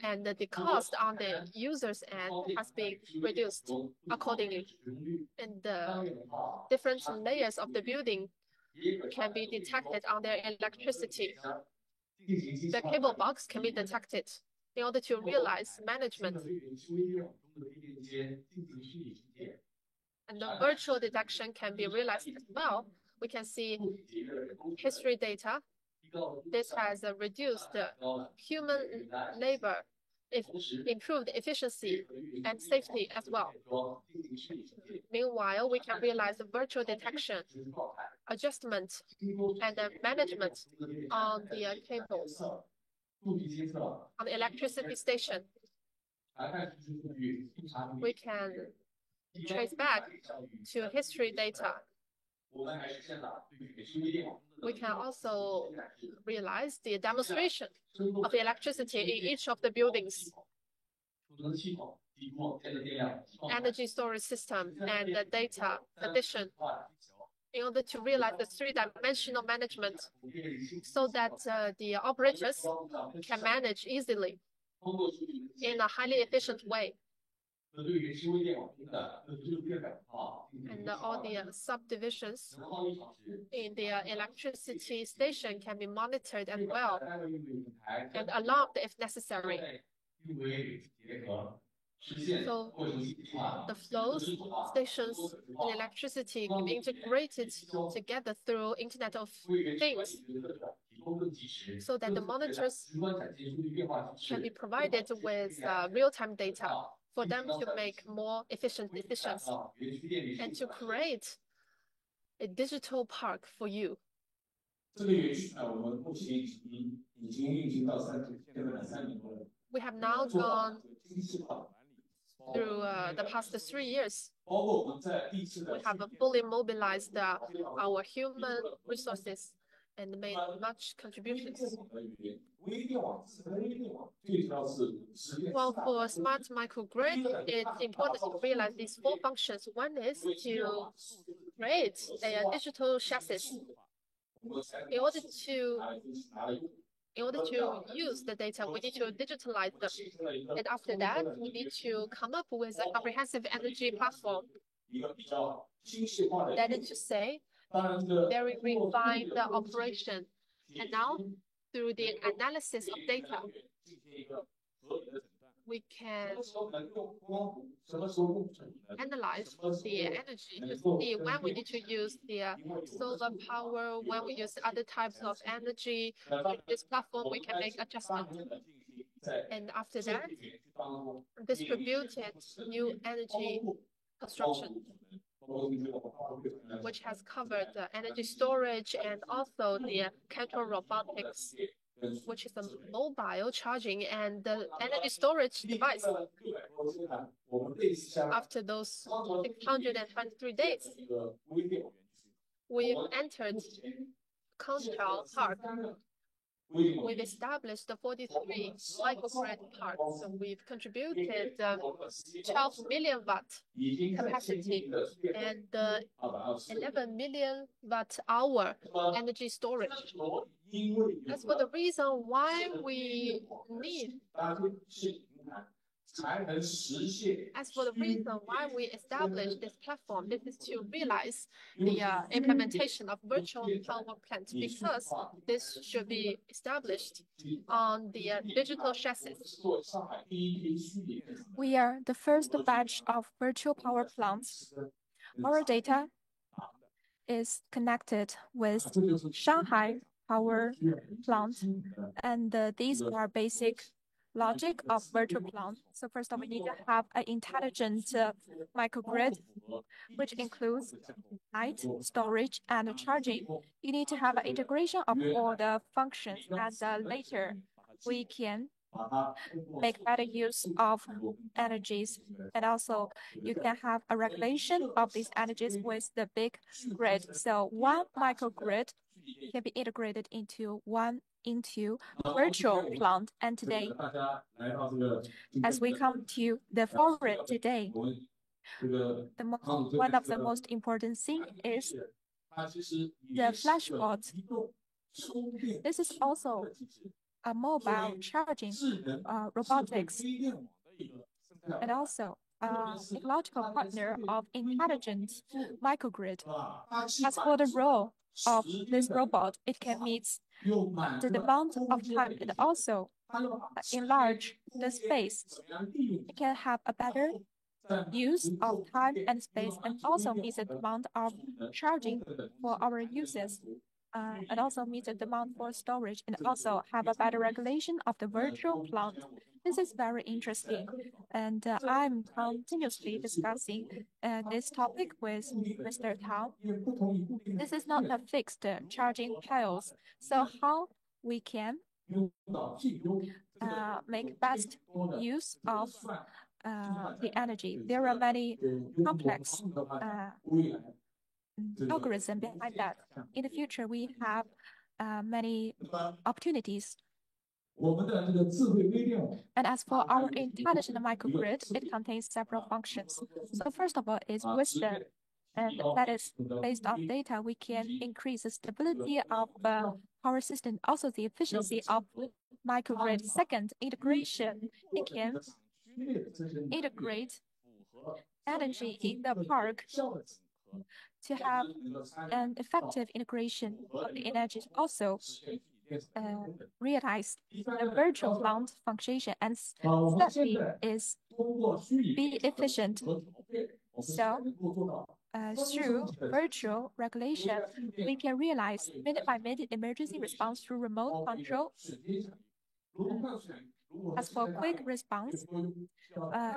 and the cost on the user's end has been reduced accordingly. And the different layers of the building can be detected on their electricity. The cable box can be detected in order to realize management. And the virtual detection can be realized as well. We can see history data. This has reduced human labor, improved efficiency and safety as well. Meanwhile, we can realize the virtual detection, adjustment, and management on the cables, on the electricity station. We can trace back to history data. We can also realize the demonstration of the electricity in each of the buildings, energy storage system, and the data addition, in order to realize the 3-dimensional management, so that the operators can manage easily in a highly efficient way. And all the subdivisions in the electricity station can be monitored as well and alarmed if necessary. So the flows, stations, and electricity can be integrated together through Internet of Things, so that the monitors can be provided with real-time data for them to make more efficient decisions and to create a digital park for you. We have now gone through the past 3 years. We have fully mobilized our human resources and made much contributions. Well, for smart microgrid, it's important to realize these 4 functions. One is to create a digital chassis. In order to use the data, we need to digitalize them. And after that, we need to come up with a comprehensive energy platform. That is to say, very refined operation. And now, through the analysis of data, we can analyze the energy to see when we need to use the solar power, when we use other types of energy. In this platform, we can make adjustments. And after that, distributed new energy construction, which has covered the energy storage and also the control robotics, which is a mobile charging and the energy storage device. After those 623 days, we've entered Control Park. We've established the 43 microgrid parks. So we've contributed 12 million watt capacity and 11 million watt hour energy storage. As for the reason why we need As for the reason why we established this platform, this is to realize the implementation of virtual power plants, because this should be established on the digital chassis. We are the first batch of virtual power plants. Our data is connected with Shanghai power plant, and these are basic logic of virtual plant. So first of all, we need to have an intelligent microgrid, which includes light, storage, and charging. You need to have an integration of all the functions, and later we can make better use of energies. And also, you can have a regulation of these energies with the big grid. So one microgrid can be integrated into virtual plant. And today, as we come to the forum today, one of the most important thing is the flashboard. This is also a mobile charging robotics, and also ecological partner of intelligent microgrid. As for the role of this robot, it can meet the demand of time and also enlarge the space. It can have a better use of time and space, and also meet the demand of charging for our users. And also meet the demand for storage, and also have a better regulation of the virtual plant. This is very interesting, and I'm continuously discussing this topic with Mr. Tao. This is not a fixed charging piles, so how we can make best use of the energy. There are many complex algorithm behind that. In the future, we have many opportunities. And as for our intelligent microgrid, it contains several functions. So first of all is wisdom, and that is based on data. We can increase the stability of the power system, also the efficiency of microgrid. Second, integration. It can integrate energy in the park to have an effective integration of the energy. Also realize the virtual plant function, and thirdly is be efficient. So through virtual regulation, we can realize minute-by-minute emergency response through remote control. As for quick response,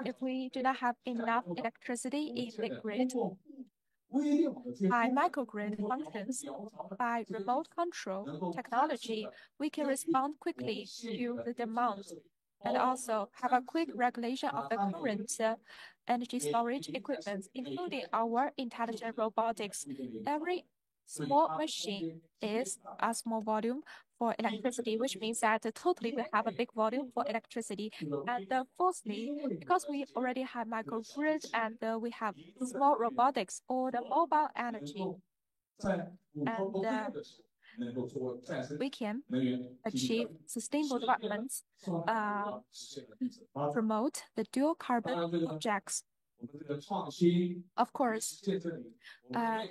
if we do not have enough electricity in the grid, by microgrid functions, by remote control technology, we can respond quickly to the demand, and also have a quick regulation of the current energy storage equipment, including our intelligent robotics. Every small machine is a small volume for electricity, which means that totally we have a big volume for electricity. And fourthly, because we already have microgrid and we have small robotics or the mobile energy, and we can achieve sustainable development, promote the dual carbon objects. Of course,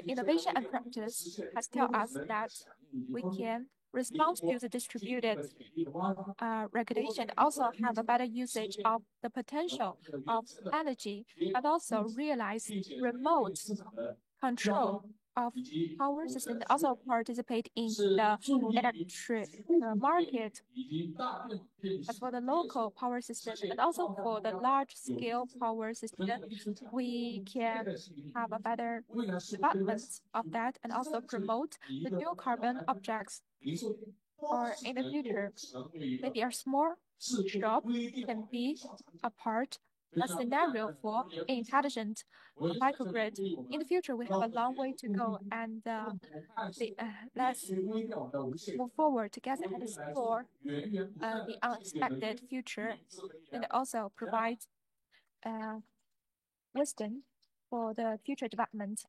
innovation and practice has taught us that we can respond to the distributed regulation, also have a better usage of the potential of energy, and also realize remote control of power system, and also participate in the electric market. As for the local power system, and also for the large-scale power system, we can have a better development of that, and also promote the dual carbon objects. Or in the future, maybe a small shop can be a scenario for intelligent microgrid. In the future, we have a long way to go, and let's move forward together and explore the unexpected future, and also provide wisdom for the future development.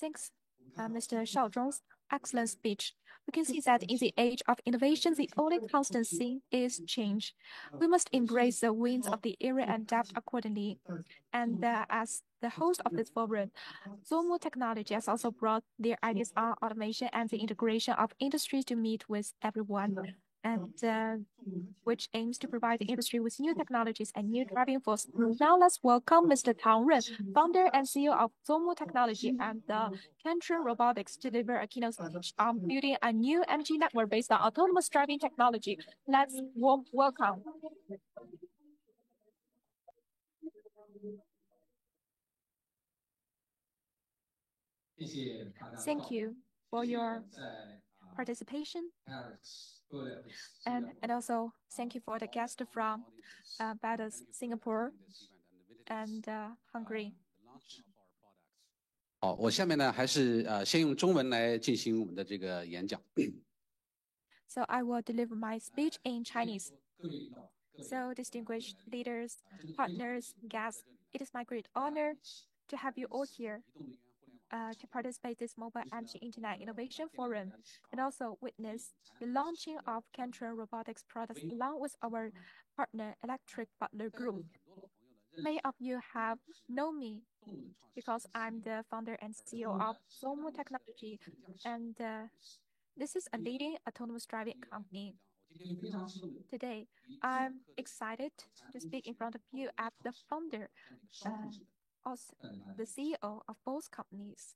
Thanks, Mr. Shaozhong. excellent speech. We can see that in the age of innovation, the only constancy is change. We must embrace the winds of the era and adapt accordingly. And as the host of this forum, Zomo Technology has also brought their ideas on automation and the integration of industries to meet with everyone, and which aims to provide the industry with new technologies and new driving force. Now let's welcome Mr. Tang Ren, founder and CEO of Zomo Technology and Kentron Robotics, to deliver a keynote speech on building a new energy network based on autonomous driving technology. Let's warm welcome. Thank you for your participation. And also thank you for the guests from Badas, Singapore, and Hungary. 好，我下面呢还是先用中文来进行我们的这个演讲。So I will deliver my speech in Chinese. So distinguished leaders, partners, guests, it is my great honor to have you all here to participate in this Mobile Energy Internet Innovation Forum and also witness the launching of Kentron Robotics products along with our partner Electric Butler Group. Many of you have known me because I'm the founder and CEO of Zomo Technology, and this is a leading autonomous driving company. Today, I'm excited to speak in front of you as the founder, also the CEO of both companies,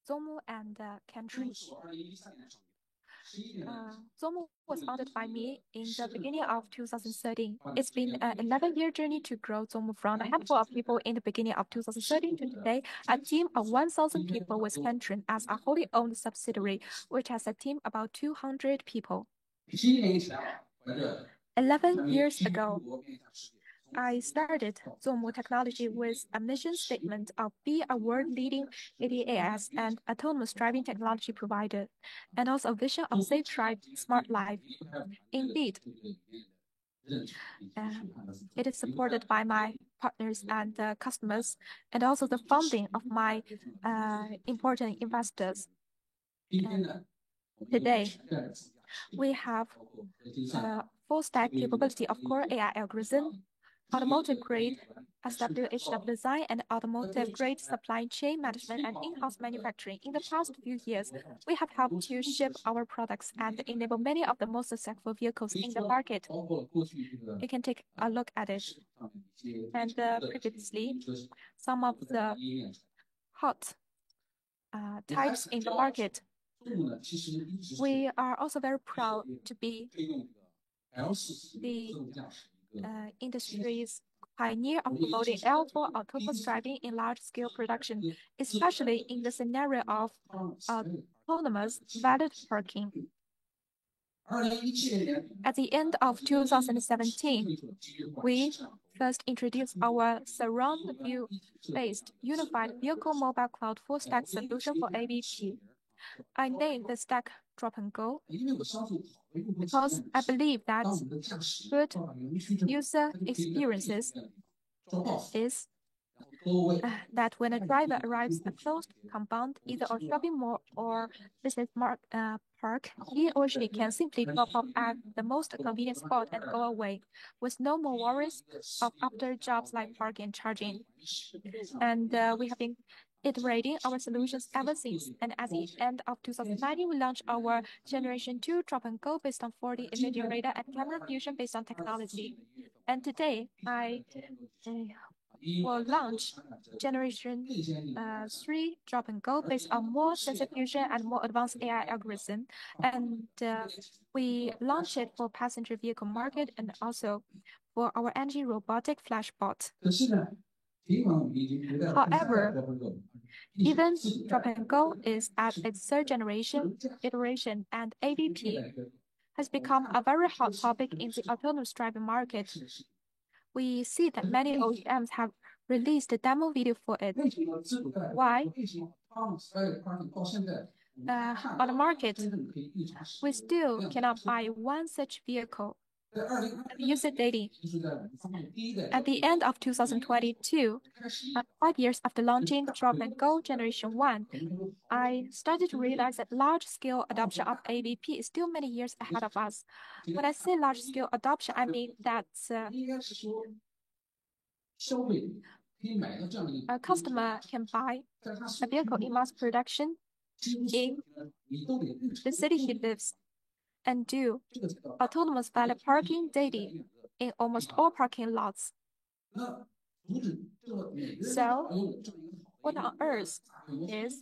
Zomo and Kentron. Zomo was founded by me in the beginning of 2013. It's been an 11-year journey to grow Zomo from a handful of people in the beginning of 2013 to today, a team of 1,000 people with Kentron as a wholly owned subsidiary, which has a team about 200 people. 11 years ago, I started Zomo Technology with a mission statement of be a world-leading ADAS and autonomous driving technology provider, and also a vision of safe drive, smart life. Indeed, it is supported by my partners and customers, and also the funding of my important investors. Today, we have full-stack capability of core AI algorithm, automotive-grade SWHW design, and automotive-grade supply chain management and in-house manufacturing. In the past few years, we have helped to ship our products and enable many of the most successful vehicles in the market. You can take a look at it. And previously, some of the hot types in the market. We are also very proud to be the industry's pioneer of promoting L4 autonomous driving in large-scale production, especially in the scenario of autonomous valet parking. At the end of 2017, we first introduced our surround view-based unified vehicle mobile cloud full-stack solution for AVP. I named the stack Drop and Go because I believe that good user experiences is that when a driver arrives at a closed compound, either a shopping mall or business park, he or she can simply drop off at the most convenient spot and go away, with no more worries of after jobs like parking and charging. And we have been iterating our solutions ever since. And at the end of 2019, we launched our Generation 2 Drop and Go based on 4D imaging radar and camera fusion based on technology. And today, I will launch Generation 3 Drop and Go based on more sensor fusion and more advanced AI algorithm. And we launched it for passenger vehicle market and also for our energy robotic flashbot. However, even Drop and Go is at its third generation iteration, and AVP has become a very hot topic in the autonomous driving market. We see that many OEMs have released a demo video for it. Why? On the market, we still cannot buy one such vehicle user dating. At the end of 2022, 5 years after launching Drop and Go Generation 1, I started to realize that large-scale adoption of AVP is still many years ahead of us. When I say large-scale adoption, I mean that a customer can buy a vehicle in mass production in the city he lives and do autonomous valet parking daily in almost all parking lots. So, what on earth is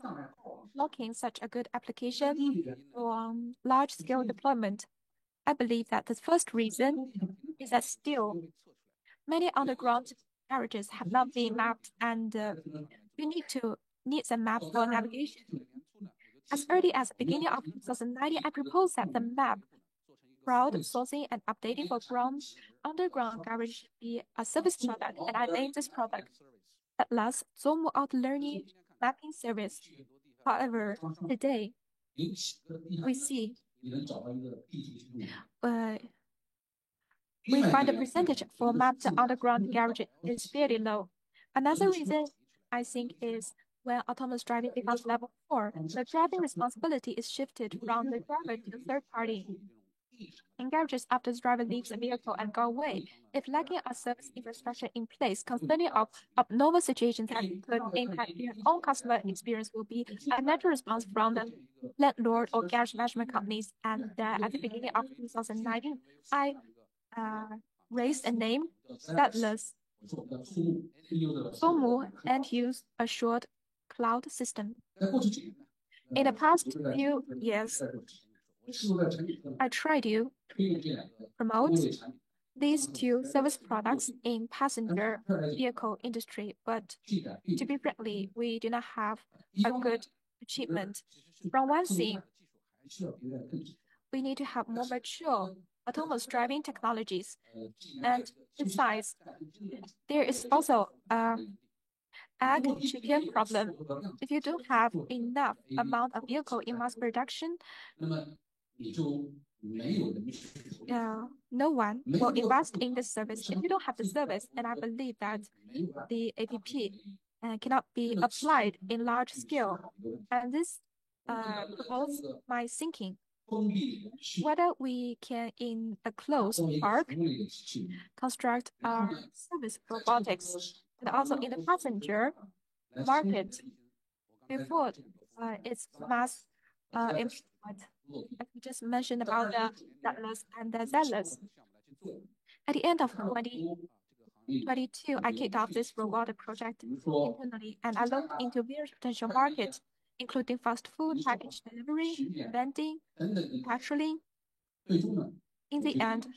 blocking such a good application for large-scale deployment? I believe that the first reason is that still many underground garages have not been mapped, and you need a map for navigation. As early as the beginning of 2019, I proposed that the map, crowdsourcing and updating for underground garage should be a service product, and I named this product at last Zoom Out Learning Mapping Service. However, today we see we find the percentage for mapped underground garage is very low. Another reason I think is when autonomous driving becomes level 4, the driving responsibility is shifted from the driver to the third party. In garages, after the driver leaves the vehicle and go away, if lacking a service infrastructure in place, concerning of abnormal situations that could impact their own customer experience will be a natural response from the landlord or garage management companies. And at the beginning of 2019, I raised a name, Stateless Zomu, and used a short cloud system. In the past few years, I tried to promote these two service products in passenger vehicle industry, but to be frankly, we do not have a good achievement. From one thing, we need to have more mature autonomous driving technologies, and besides, there is also egg chicken problem. If you don't have enough amount of vehicle in mass production, no one will invest in this service. If you don't have the service, and I believe that the APP cannot be applied in large scale, and this promotes my thinking. Whether we can, in a closed park, construct service robotics, and also in the passenger market before its mass employment. As we just mentioned about the Stateless and the Zealous. At the end of 2022, I kicked off this robotic project internally, and I looked into various potential markets, including fast food, package delivery, vending, patrolling. In the end,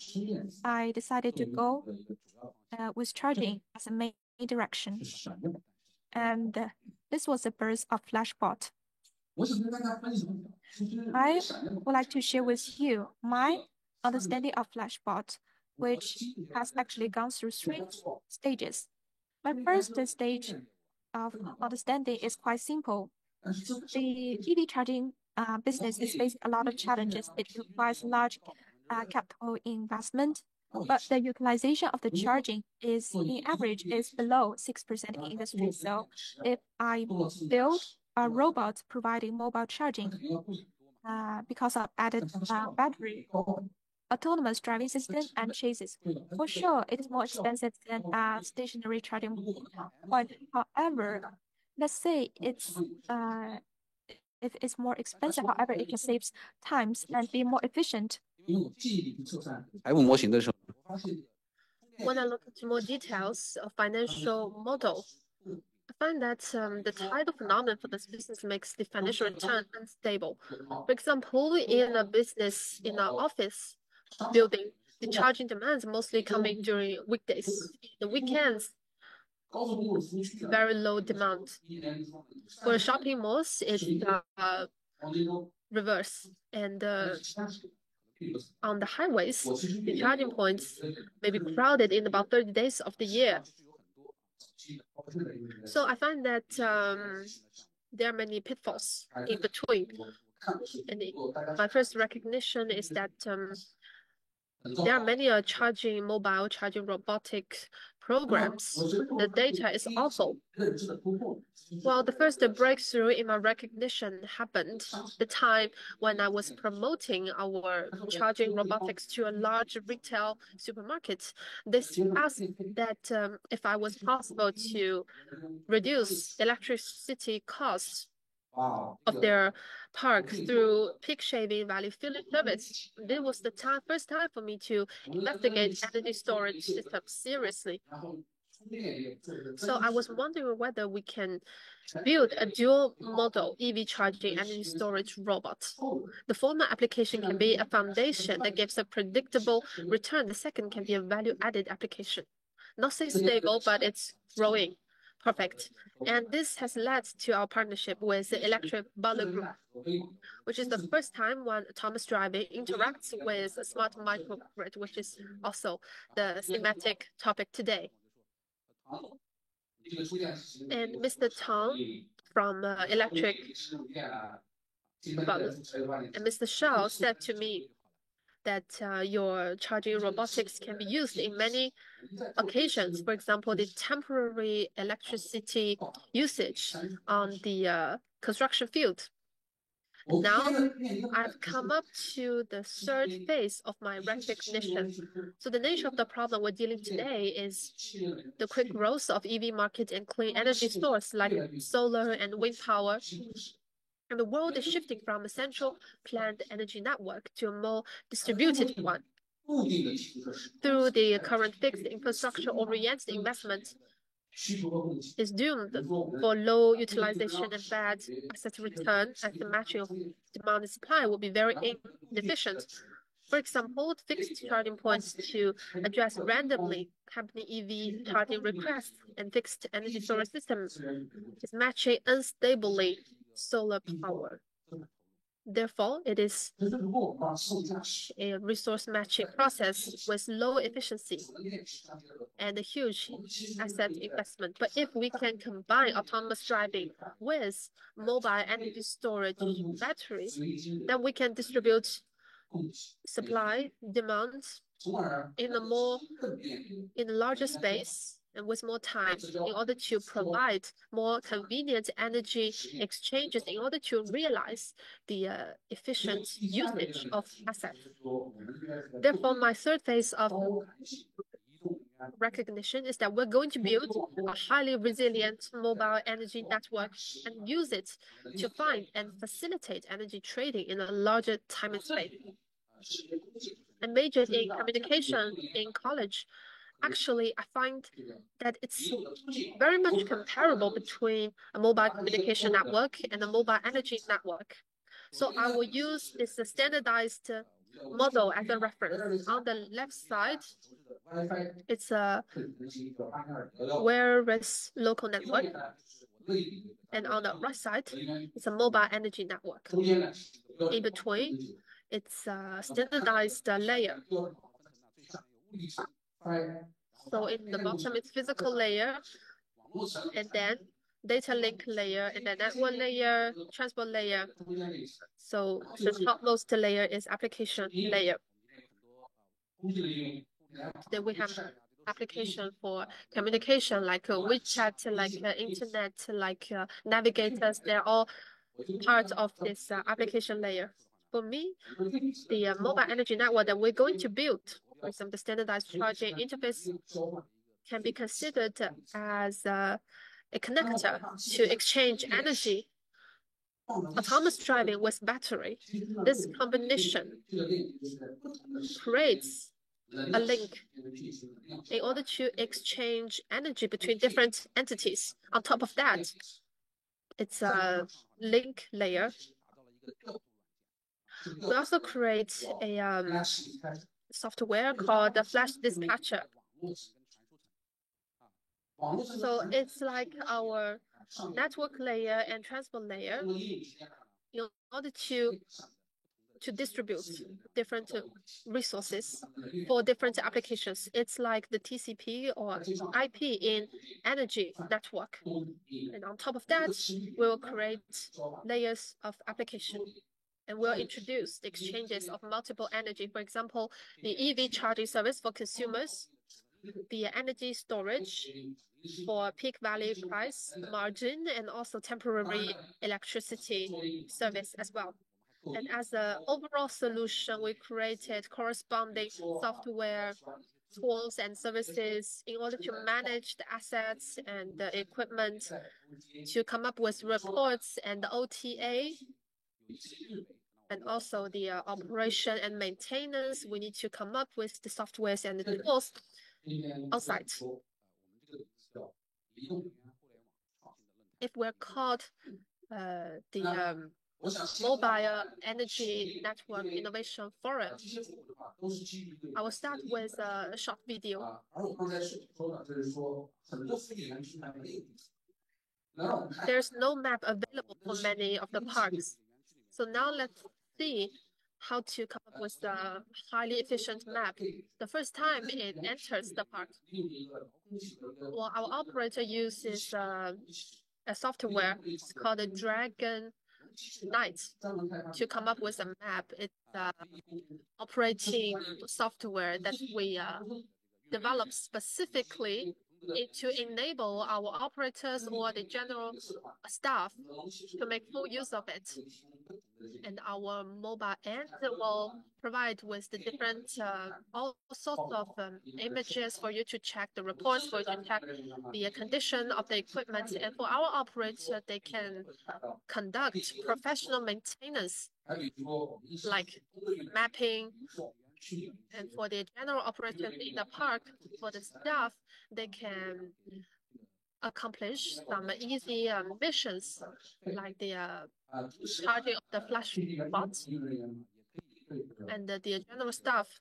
I decided to go with charging as a main direction. And this was the birth of Flashbot. I would like to share with you my understanding of Flashbot, which has actually gone through 3 stages. My first stage of understanding is quite simple. The EV charging business is facing a lot of challenges. It requires large capital investment, but the utilization of the charging is, in average, is below 6% in industry. So if I build a robot providing mobile charging because of added battery, autonomous driving system and chassis, for sure it is more expensive than a stationary charging point. However, let's say it's if it's more expensive, however, it can save times and be more efficient. When I look into more details of financial model, I find that the tidal phenomenon for this business makes the financial return unstable. For example, in a business, in an office building, the charging demands mostly coming during weekdays. The weekends, very low demand. For shopping malls, it's reverse. And on the highways, the charging points may be crowded in about 30 days of the year. So I find that there are many pitfalls in between. And my first recognition is that There are many mobile charging robotics programs. The data is awful. Well, the first breakthrough in my recognition happened the time when I was promoting our charging robotics to a large retail supermarket. This asked that if I was possible to reduce electricity costs of their park through peak shaving value filling service. This was the first time for me to investigate energy storage systems seriously. So I was wondering whether we can build a dual model EV charging energy storage robot. The former application can be a foundation that gives a predictable return. The second can be a value-added application. Not so stable, but it's growing. Perfect. And this has led to our partnership with the Electric Butler Group, which is the first time when autonomous driving interacts with a smart microgrid, which is also the thematic topic today. And Mr. Tang from Electric Butler and Mr. Shao said to me that your charging robotics can be used in many occasions. For example, the temporary electricity usage on the construction field. Now, I've come up to the third phase of my recognition. So the nature of the problem we're dealing today is the quick growth of EV market and clean energy sources like solar and wind power. And the world is shifting from a central planned energy network to a more distributed one. Through the current fixed infrastructure-oriented investment is doomed for low utilization and bad asset return, as the matching of demand and supply will be very inefficient. For example, fixed charging points to address randomly company EV charging requests and fixed energy storage systems is matching unstably solar power. Therefore, it is a resource matching process with low efficiency and a huge asset investment. But if we can combine autonomous driving with mobile energy storage batteries, then we can distribute supply, demand in a larger space and with more time in order to provide more convenient energy exchanges in order to realize the efficient usage of assets. Therefore, my third phase of recognition is that we're going to build a highly resilient mobile energy network and use it to find and facilitate energy trading in a larger time and space. I majored in communication in college. Actually, I find that it's very much comparable between a mobile communication network and a mobile energy network. So I will use this standardized model as a reference. On the left side, it's a wireless local network. And on the right side, it's a mobile energy network. In between, it's a standardized layer. So in the bottom, it's physical layer, and then data link layer, and then network layer, transport layer. So the topmost layer is application layer. Then we have application for communication, like WeChat, like internet, like navigators. They're all part of this application layer. For me, the mobile energy network that we're going to build, for example, the standardized charging interface, can be considered as a connector to exchange energy. Autonomous driving with battery. This combination creates a link in order to exchange energy between different entities. On top of that, it's a link layer. We also create a software called the Flash Dispatcher. So it's like our network layer and transport layer in order to distribute different resources for different applications. It's like the TCP or IP in energy network. And on top of that, we will create layers of application. and will introduce the exchanges of multiple energy. For example, the EV charging service for consumers, the energy storage for peak value price margin, and also temporary electricity service as well. And as an overall solution, we created corresponding software tools and services in order to manage the assets and the equipment, to come up with reports and the OTA, and also the operation and maintenance. We need to come up with the softwares and the tools outside. If we're called the Mobile Energy Network Innovation Forum, I will start with a short video. There's no map available for many of the parks. So now let's see how to come up with a highly efficient map. The first time it enters the park, well, our operator uses a software. It's called a Dragon Knight to come up with a map. It's operating software that we developed specifically to enable our operators or the general staff to make full use of it. And our mobile end will provide with the different all sorts of images for you to check the reports, for you to check the condition of the equipment. And for our operator, they can conduct professional maintenance like mapping. And for the general operators in the park, for the staff, they can accomplish some easy missions like the charging of the flash bots, and the general staff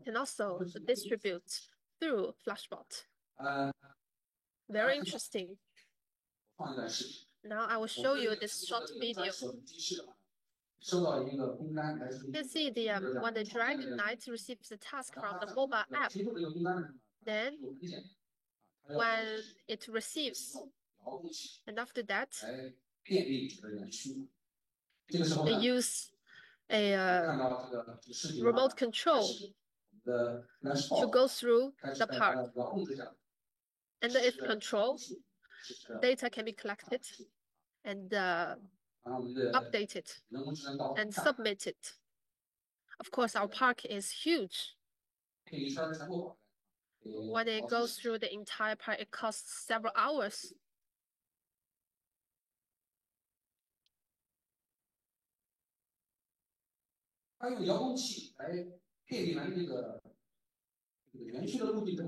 can also distribute through Flashbot. Very interesting. Now I will show you this short video. You can see when the Dragon Knight receives the task from the mobile app, then when it receives, and after that, they use a remote control to go through the park. And if controlled, data can be collected and updated and submitted. Of course, our park is huge. When it goes through the entire park, it costs several hours.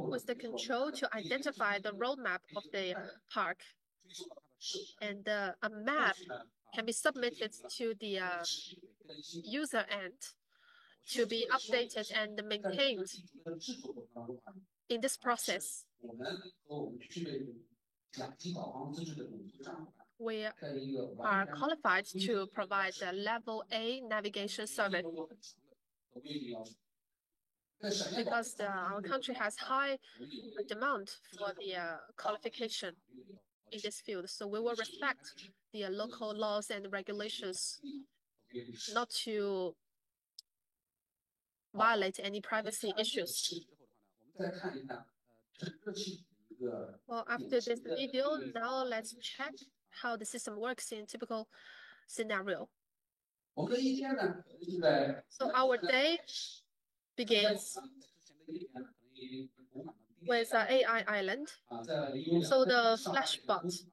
With the control to identify the roadmap of the park, and a map can be submitted to the user end to be updated and maintained. In this process, we are qualified to provide the level A navigation service because our country has high demand for the qualification in this field. So we will respect the local laws and regulations not to violate any privacy issues. Well, after this video, now let's check how the system works in typical scenario. So our day begins with AI Island. So the Flashbot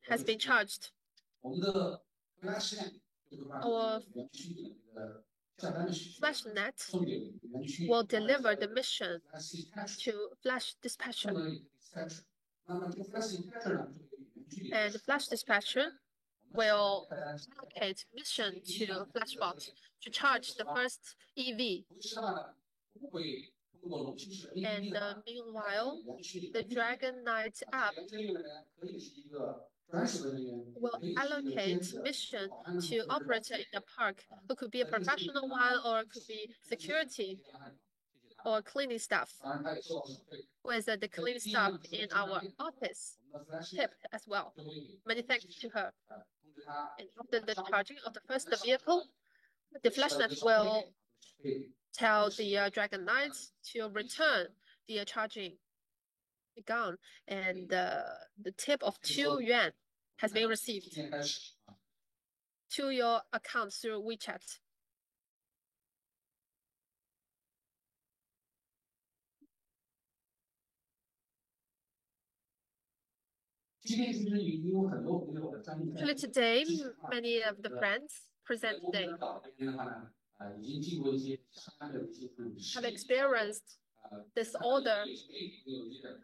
has been charged. Our FlashNet will deliver the mission to Flash Dispatcher. And Flash Dispatcher will allocate mission to Flashbot to charge the first EV. And meanwhile, the Dragon Knight app will allocate mission to operator in the park, who could be a professional one or could be security. or cleaning staff with the cleaning staff in our office tip as well. Many thanks to her. And after the charging of the first vehicle, the flashlight will tell the Dragon Knight to return the charging gun, and the tip of 2 yuan has been received to your account through WeChat. Actually, today, many of the friends present today have experienced disorder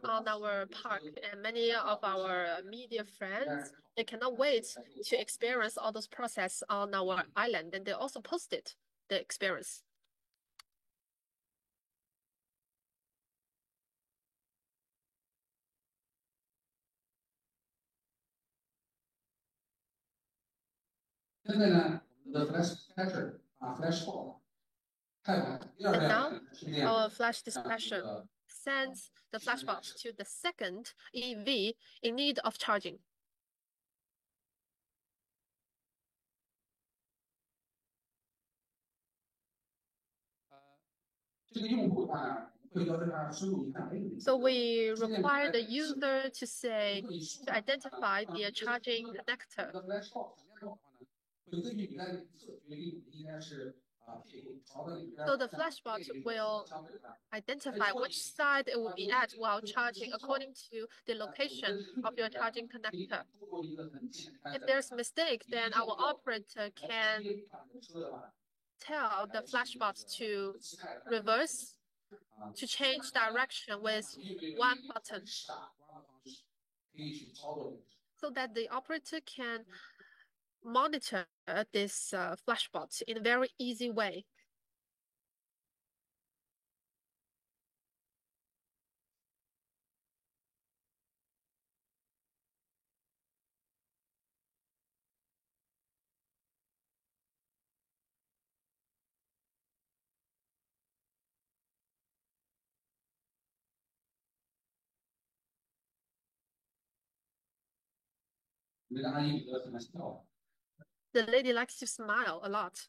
on our park, and many of our media friends, they cannot wait to experience all those processes on our island, and they also posted the experience. And now our flash dispatcher sends the flashbox to the second EV in need of charging. So we require the user to identify the charging connector. So the flashbox will identify which side it will be at while charging according to the location of your charging connector. If there's a mistake, then our operator can tell the flashbox to reverse, to change direction with one button, so that the operator can monitor this flashbox in a very easy way. The lady likes to smile a lot.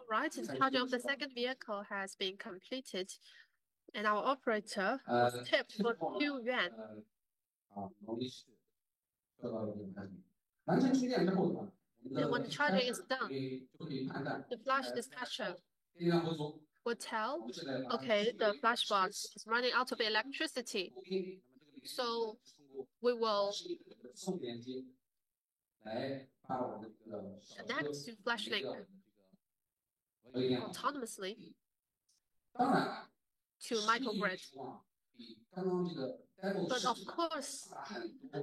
Right, the charging of the second vehicle has been completed, and our operator was tipped for 2 yuan. And when the charging is done, the flash dispatcher will tell, okay, the flashbox is running out of electricity, so we will connect to FlashLink autonomously to microgrid. But of course,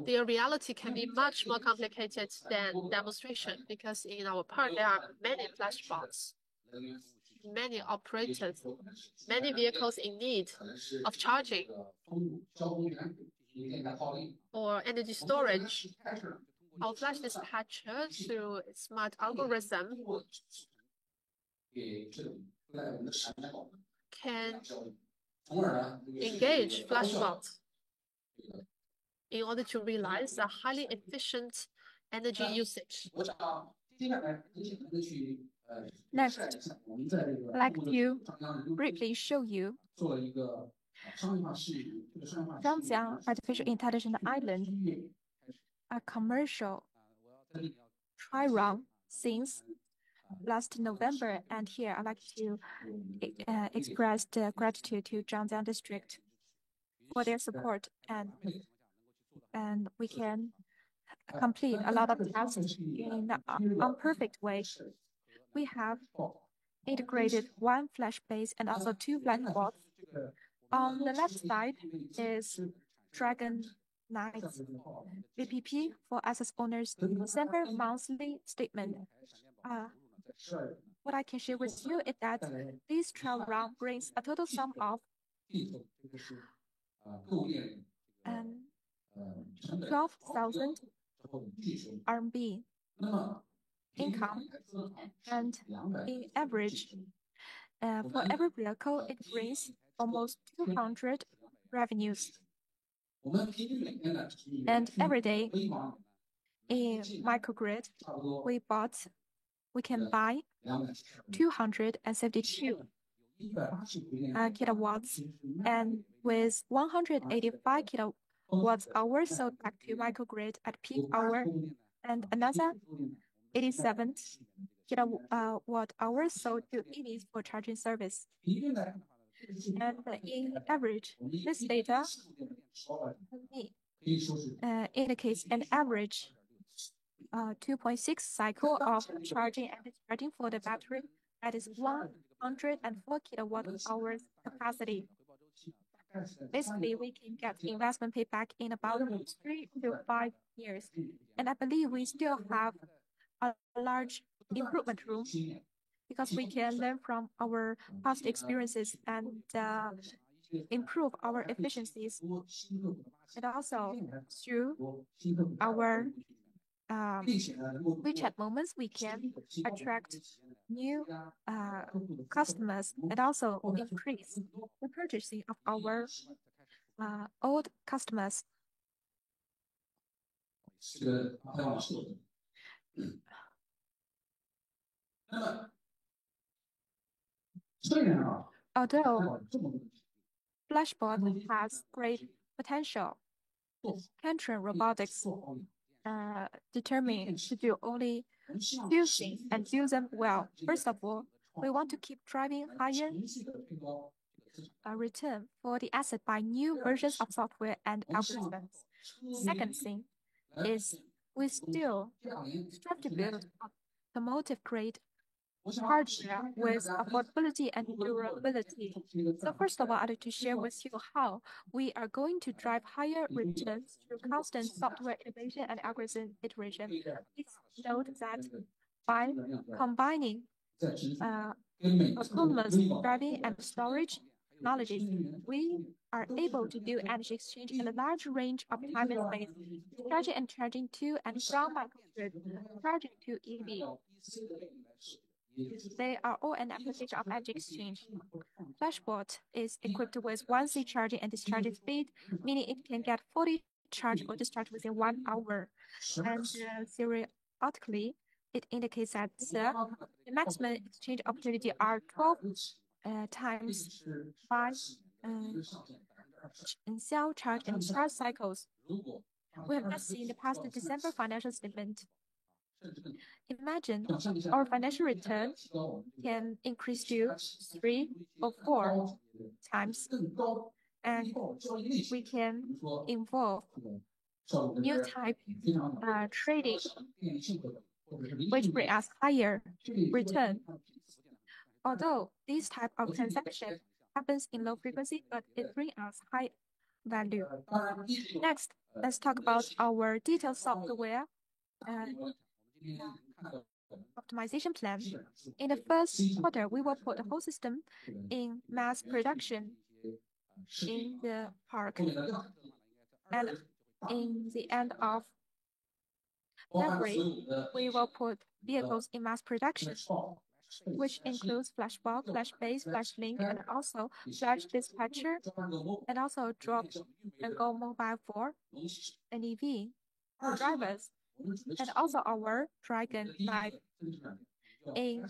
the reality can be much more complicated than demonstration, because in our park there are many flashbots, many operators, many vehicles in need of charging or energy storage. Our flash dispatcher, through its smart algorithm, can engage flashbots in order to realize a highly efficient energy usage. Next, I'd like to briefly show you Zhangjiang Artificial Intelligence Island, a commercial trial run since last November, and here I'd like to express the gratitude to Zhangjiang District for their support, and we can complete a lot of tasks in an imperfect way. We have integrated one flash base and also 2 flashbots. On the left side is Dragon nights. VPP for asset owners December monthly statement. What I can share with you is that this trial round brings a total sum of 12,000 RMB income, and in average, for every vehicle, it brings almost 200 revenues. And every day in microgrid, we can buy 272 kilowatts, and with 185 kilowatts hours sold back to microgrid at peak hour, and another 87 kilowatt hours sold to EVs for charging service. And in average, this data indicates an average 2.6 cycle of charging and discharging for the battery. That is 104 kilowatt hours capacity. Basically, we can get investment payback in about 3 to 5 years. And I believe we still have a large improvement room because we can learn from our past experiences and improve our efficiencies. And also through our WeChat moments, we can attract new customers and also increase the purchasing of our old customers. Although Flashbot has great potential, Kentron Robotics determined to do only few things and do them well. First of all, we want to keep driving higher return for the asset by new versions of software and algorithms. Second thing is we still strive to build automotive grade hardware with affordability and durability. So first of all, I'd like to share with you how we are going to drive higher returns through constant software innovation and algorithm iteration. Please note that by combining autonomous driving and storage technologies, we are able to do energy exchange in a large range of time and space, charging and charging to and from microgrid, charging to EV. They are all an application of energy exchange. Flashbot is equipped with 1C charging and discharging speed, meaning it can get 40 charge or discharge within 1 hour. And theoretically, it indicates that the maximum exchange opportunity are 12 times by cell charge and discharge cycles. We have not seen the past December financial statement. Imagine our financial return can increase to 3 or 4 times, and we can involve new type trading, which bring us higher return. Although this type of transaction happens in low frequency, but it brings us high value. Next, let's talk about our detailed software optimization plan. In the first quarter, we will put the whole system in mass production in the park. And in the end of February, we will put vehicles in mass production, which includes Flashbot, Flashbase, Flashlink, and also Flash Dispatcher, and also Drop and Go Mobile for NEV drivers, and also our Dragon Knife. In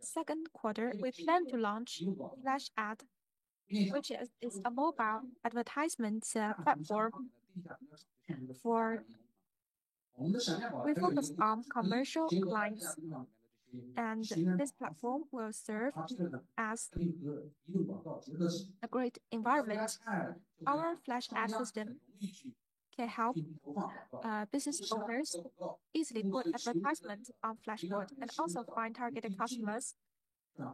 second quarter, we plan to launch Flash Ad, which is a mobile advertisement platform we focus on commercial clients, and this platform will serve as a great environment. Our Flash Ad system can help business owners easily put advertisements on Flashbot and also find targeted customers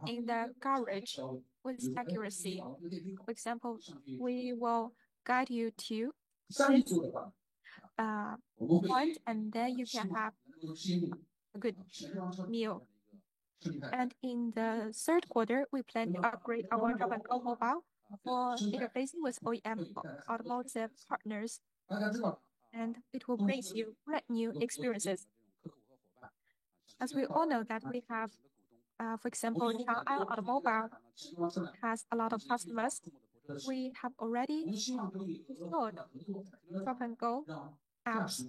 in the garage with accuracy. For example, we will guide you to point, and then you can have a good meal. And in the third quarter, we plan to upgrade our Drop and Go mobile for interfacing with OEM automotive partners, and it will bring you brand new experiences. As we all know that we have, for example, Chang'an Automobile has a lot of customers. We have already installed Drop and Go apps,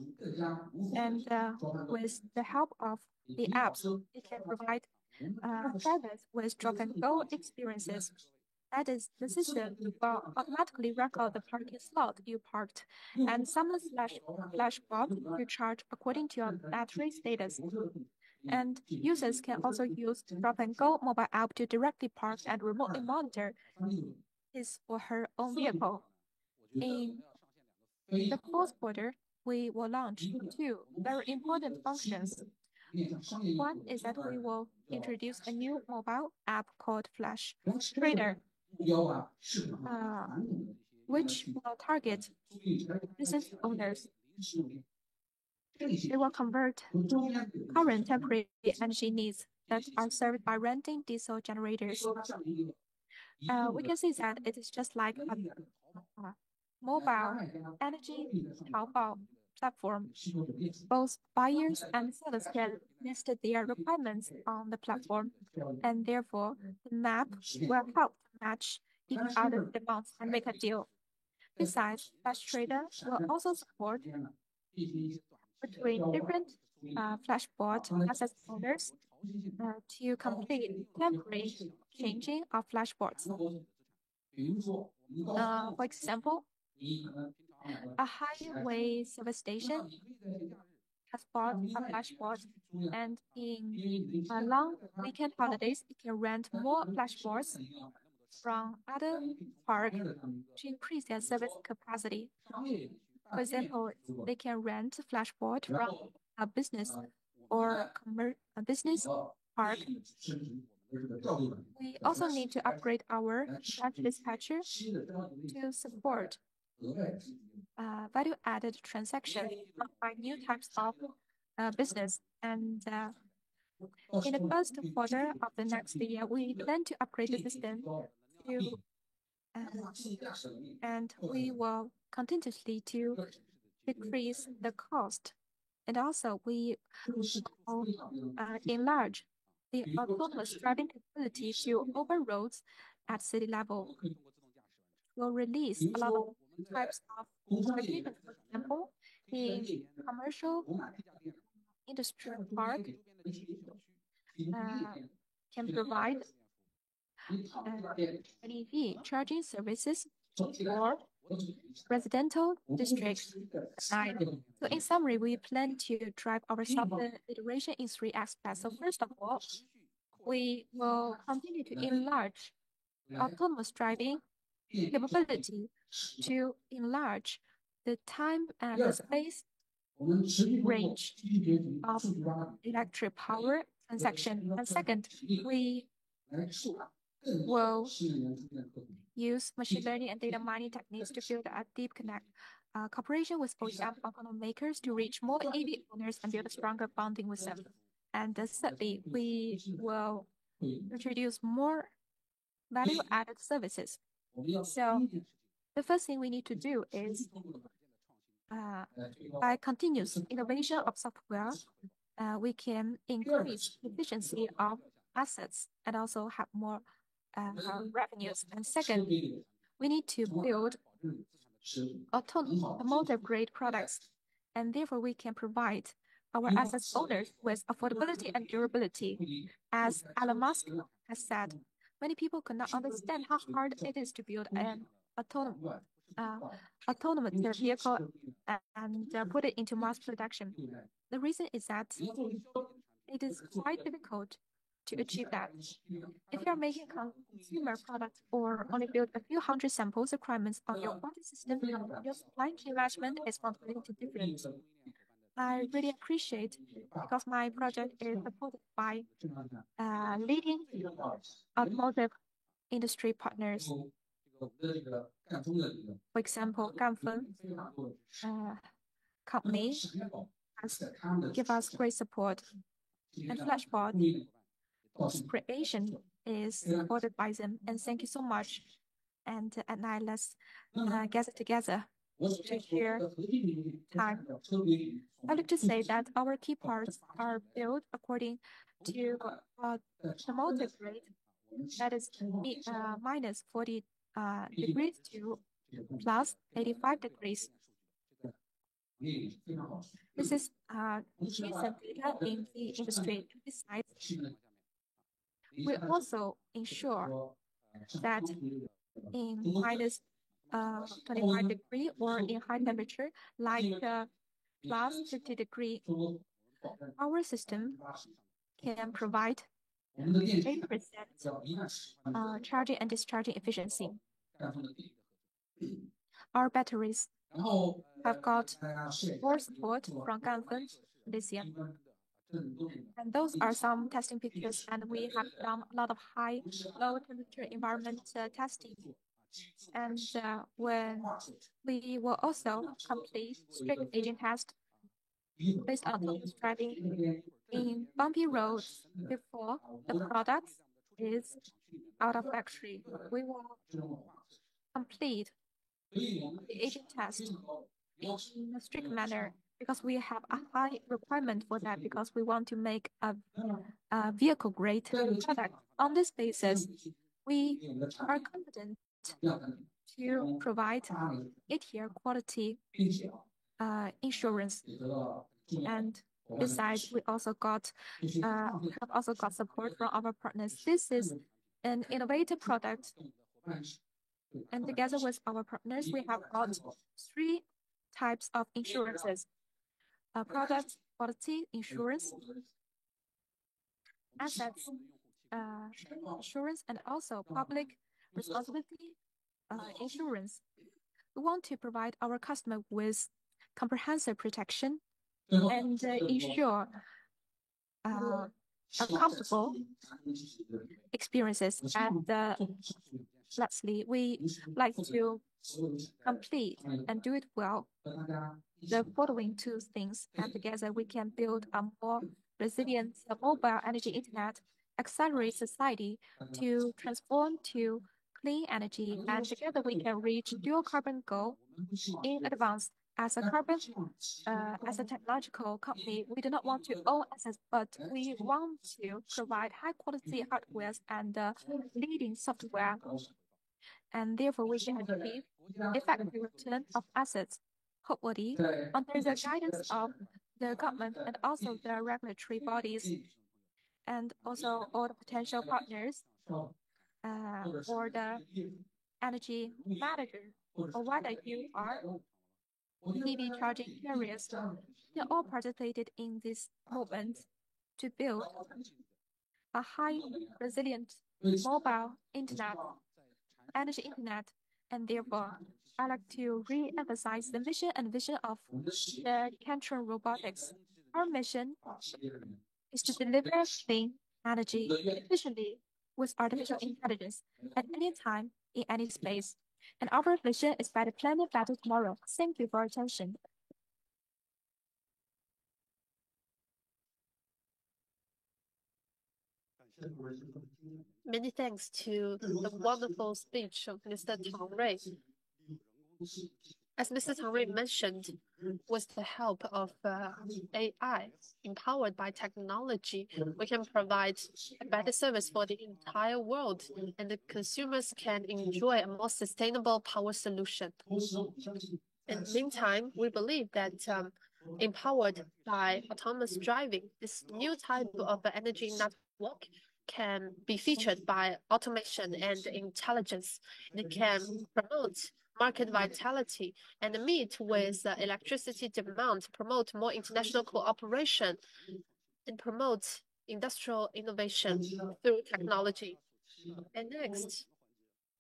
and with the help of the apps, we can provide drivers with Drop and Go experiences. That is, the system will automatically record the parking slot you parked and summon flashbulb you charge according to your battery status. And users can also use Drop and Go mobile app to directly park and remotely monitor his or her own vehicle. In the fourth quarter, we will launch two very important functions. One is that we will introduce a new mobile app called Flash Trader, which will target business owners. They will convert current temporary energy needs that are served by renting diesel generators. We can see that it is just like a mobile energy Taobao platform. Both buyers and sellers can list their requirements on the platform, and therefore the map will help match each other's demands and make a deal. Besides, Flash Trader will also support between different flashboard asset owners to complete temporary changing of flashboards. For example, a highway service station has bought a flashboard, and in long weekend holidays, it can rent more flashboards from other parks to increase their service capacity. For example, they can rent a flashboard from a business or a business park. We also need to upgrade our flash dispatcher to support value-added transaction by new types of business. And in the first quarter of the next year, we plan to upgrade the system to, and we will continuously to decrease the cost. And also, we will enlarge the autonomous driving capability to open roads at city level. We'll release a lot of types of agreements. For example, in commercial industry park can provide EV charging services for residential districts. So in summary, we plan to drive our software iteration in three aspects. So first of all, we will continue to enlarge autonomous driving capability to enlarge the time and the space range of electric power transaction. And second, we will use machine learning and data mining techniques to build a deep cooperation with OEM automakers to reach more EV owners and build a stronger bonding with them. And thirdly, we will introduce more value-added services. So the first thing we need to do is by continuous innovation of software, we can increase efficiency of assets and also have more revenues. And second, we need to build automotive-grade products, and therefore we can provide our asset owners with affordability and durability. As Elon Musk has said, many people cannot understand how hard it is to build an autonomous vehicle and put it into mass production. The reason is that it is quite difficult to achieve that. If you're making consumer products or only build a few hundred samples requirements on your quality system, your supply chain management is completely different. I really appreciate because my project is supported by leading automotive industry partners. For example, Ganfeng company has give us great support, and Flashbot creation is supported by them. And thank you so much. And at night, let's gather together to share time. I'd like to say that our key parts are built according to the motor grade, that is minus 40 degrees to plus 85 degrees. This is recent data in the industry. Besides, we also ensure that in minus 25 degree or in high temperature, like plus 50 degree, our system can provide 80% charging and discharging efficiency. Our batteries have got more support from Ganfeng this year. And those are some testing pictures, and we have done a lot of low temperature environment testing. And when we will also complete strict agent test based on autonomous driving in bumpy roads before the product is out of factory, we will complete the agent test in a strict manner, because we have a high requirement for that, because we want to make a vehicle grade product. On this basis, we are confident to provide 8-year quality insurance. And besides, we also have also got support from our partners. This is an innovative product, and together with our partners, we have got 3 types of insurances: product quality insurance, assets insurance, and also public responsibility insurance. We want to provide our customer with comprehensive protection and ensure comfortable experiences. And lastly, we like to complete and do it well the following 2 things, and together we can build a more resilient mobile energy internet, accelerate society to transform to clean energy, and together we can reach dual carbon goal in advance. As a technological company, we do not want to own assets, but we want to provide high quality hardware and leading software. And therefore, we can achieve effective return of assets, hopefully, under the guidance of the government and also the regulatory bodies, and also all the potential partners or the energy manager, or whether you are EV charging carriers. They all participated in this movement to build a high resilient mobile internet, energy internet, and therefore I like to re-emphasize the mission and vision of the Cantron Robotics. Our mission is to deliver clean energy efficiently with artificial intelligence at any time, in any space. And our mission is by the planet better tomorrow. Thank you for your attention. Many thanks to the wonderful speech of Mr. Tang Rui. As Mr. Tang Rui mentioned, with the help of AI, empowered by technology, we can provide a better service for the entire world, and the consumers can enjoy a more sustainable power solution. In the meantime, we believe that empowered by autonomous driving, this new type of energy network can be featured by automation and intelligence. It can promote market vitality and meet with electricity demand, promote more international cooperation, and promote industrial innovation through technology. And next,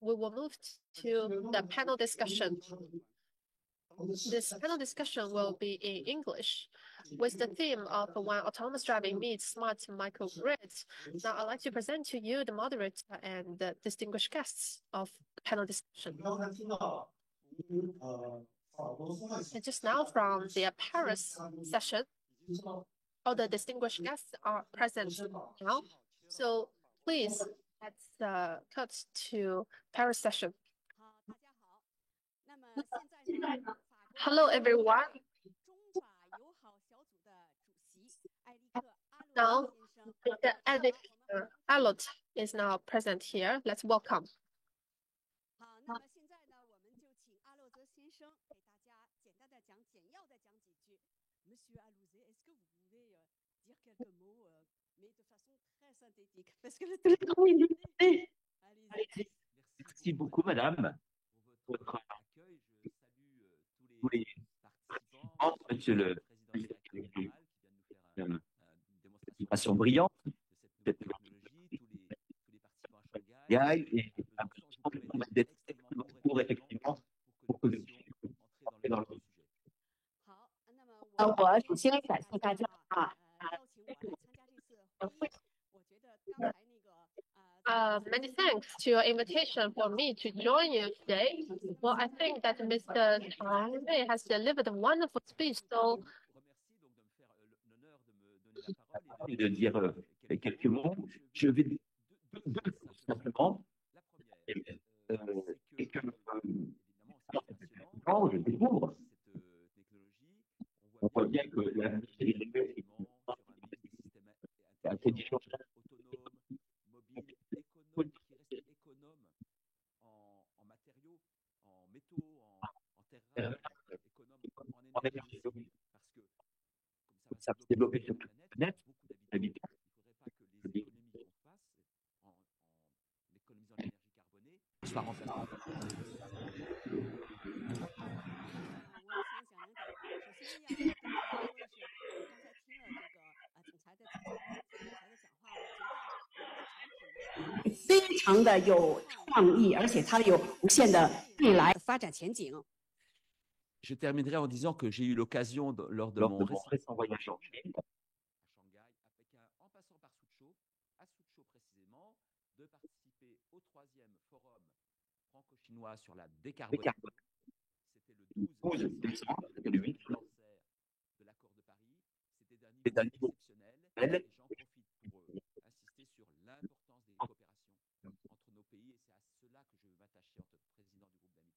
we will move to the panel discussion. This panel discussion will be in English. with the theme of when autonomous driving meets smart microgrids. Now, I'd like to present to you the moderator and the distinguished guests of panel discussion. And just now from the Paris session, all the distinguished guests are present now. So please, let's cut to Paris session. Hello, everyone. Now, Mr. Eric Allot is now present here. Let's welcome. Merci beaucoup, madame, pour votre accueil. Je salue tous les participants, monsieur le président qui vient de nous faire une démonstration brillante de cette technologie, tous les participants à Shanghai, et un peu d'être extrêmement court, effectivement, pour que nous puissions entrer dans le sujet. 我首先感谢大家啊。 Many thanks to your invitation for me to join you today. Well, I think that Mr. Tang Rui has delivered a wonderful speech, so Et de dire quelques mots. Je vais simplement je découvre. On voit bien que la intelligence en matériaux, en métaux, en terres rares, économe en énergie, parce que comme ça va se développer sur toute la planète, beaucoup d'habitants, il ne faudrait pas que les économies qu'on fasse en économisant l'énergie carbonée soient remplacées. Je terminerai en disant que j'ai eu l'occasion, lors de mon récent voyage en Chine, à Shanghai, à Pékin, en passant par Suzhou, à Suzhou précisément, de participer au 3e forum franco-chinois sur la décarbonation. C'était le 12 décembre, c'était le 8 de l'accord de Paris. C'était un niveau exceptionnel. Et j'en profite pour insister sur l'importance des coopérations entre nos pays. Et c'est à cela que je veux m'attacher en tant que président du groupe d'amitié,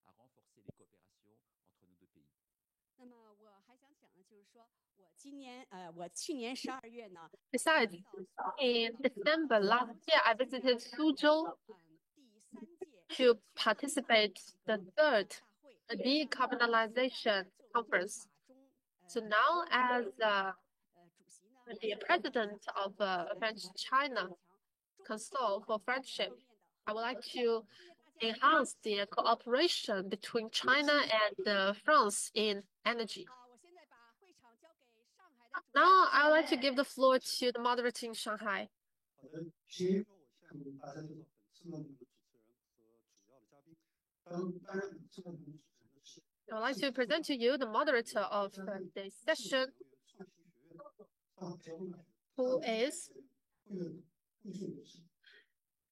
à renforcer les coopérations entre nos deux pays. Besides, in December last year, I visited Suzhou to participate in the 3rd decarbonization conference. So now, as the president of French China Council for Friendship, I would like to enhance the cooperation between China and France in energy. Now, I would like to give the floor to the moderator in Shanghai. I would like to present to you the moderator of the session, who is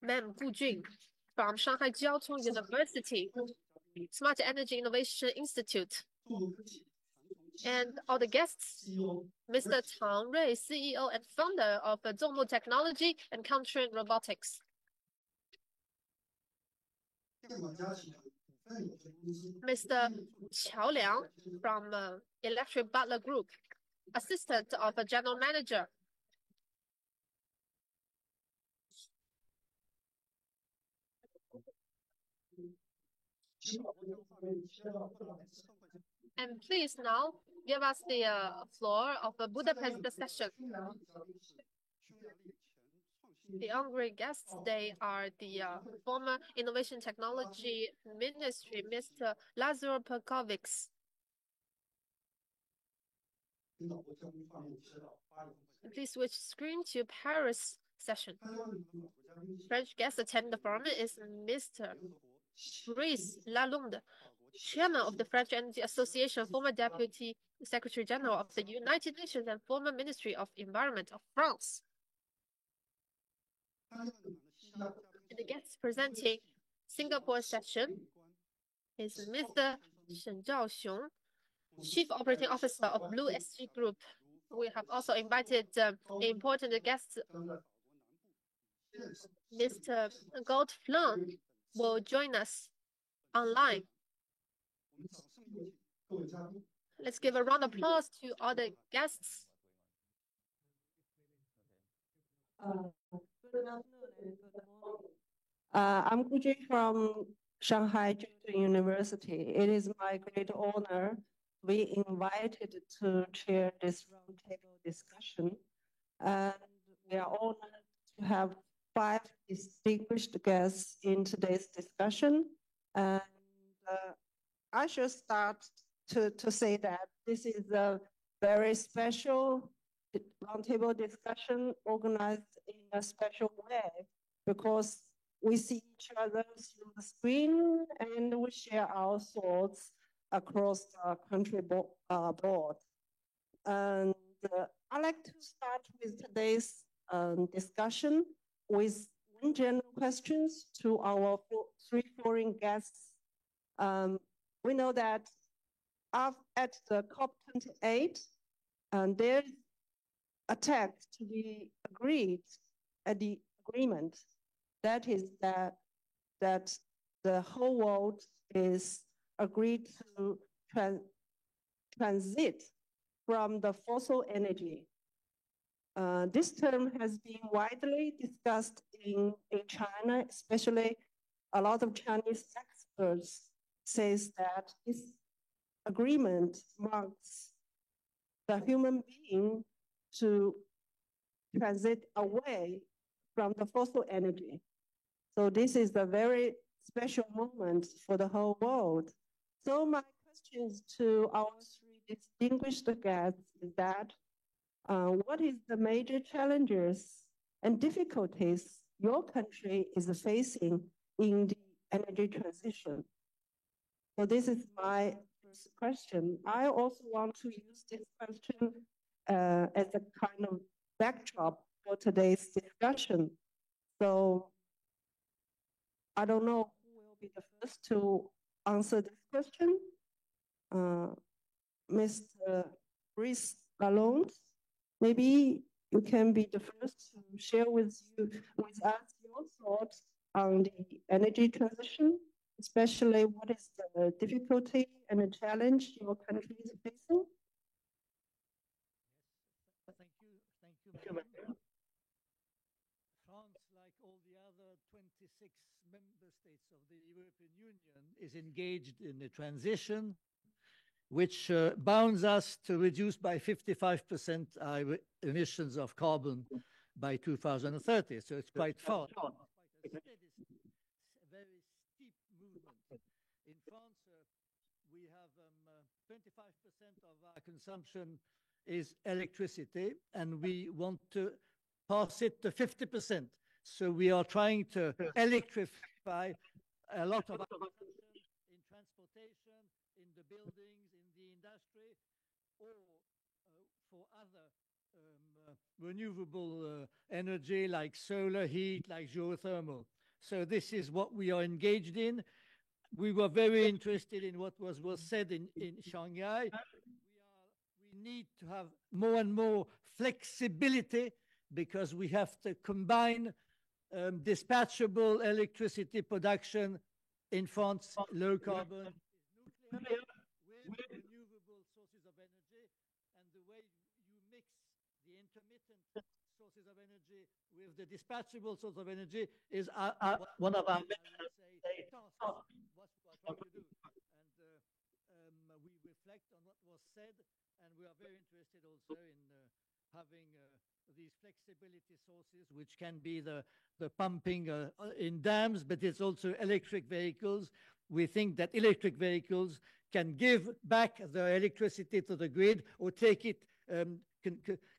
Ma'am Gu Jun from Shanghai Jiaotong University Smart Energy Innovation Institute. And all the guests, Mr. Tang Rui, CEO and founder of Zhongmu Technology and Country Robotics. Mr. Qiao Liang from Electric Butler Group, assistant of a general manager. And please now give us the floor of the Budapest session. The honorary guests, they are the former Innovation Technology Ministry, Mr. Lazar Perkovics. Please switch screen to Paris session. French guest attending the forum is Mr. Brice Lalonde, chairman of the French Energy Association, former deputy Secretary General of the United Nations and former Ministry of Environment of France. And the guest presenting Singapore session is Mr. Shen Zhaoxiong, Chief Operating Officer of Blue SG Group. We have also invited important guests. Mr. Gault Flan will join us online. Let's give a round of applause to all the guests. Good afternoon and good morning. I'm Gu Jing from Shanghai Jiao University. It is my great honor to be invited to chair this roundtable discussion. And we are honored to have 5 distinguished guests in today's discussion. And I should start to say that this is a very special roundtable discussion organized in a special way because we see each other through the screen and we share our thoughts across the country board. And I'd like to start with today's discussion with one general question to our 3 foreign guests. We know that at the COP28, there's a text to be agreed at the agreement. That is that the whole world is agreed to transit from the fossil energy. This term has been widely discussed in China, especially a lot of Chinese experts says that this agreement marks the human being to transit away from the fossil energy. So this is a very special moment for the whole world. So my questions to our 3 distinguished guests is that what is the major challenges and difficulties your country is facing in the energy transition? So this is my first question. I also want to use this question as a kind of backdrop for today's discussion. So I don't know who will be the first to answer this question. Mr. Brice Lalonde, maybe you can be the first to share with us your thoughts on the energy transition, especially what is the difficulty and the challenge your country is facing. Thank you. France, like all the other 26 member states of the European Union, is engaged in a transition which bounds us to reduce by 55% our emissions of carbon by 2030. So it's quite far. It's quite a very steep movement. In France, we have 25% of our consumption is electricity, and we want to pass it to 50%. So we are trying to electrify a lot of our consumption in transportation, in the buildings, in the industry, or for other renewable energy like solar heat, like geothermal. So this is what we are engaged in. We were very interested in what was said in Shanghai. We need to have more and more flexibility because we have to combine dispatchable electricity production in France, low carbon, nuclear, with renewable sources of energy. And the way you mix the intermittent sources of energy with the dispatchable source of energy is one of our tasks, what we are trying to do. And we reflect on what was said, and we are very interested also in having these flexibility sources, which can be the pumping in dams, but it's also electric vehicles. We think that electric vehicles can give back the electricity to the grid or take it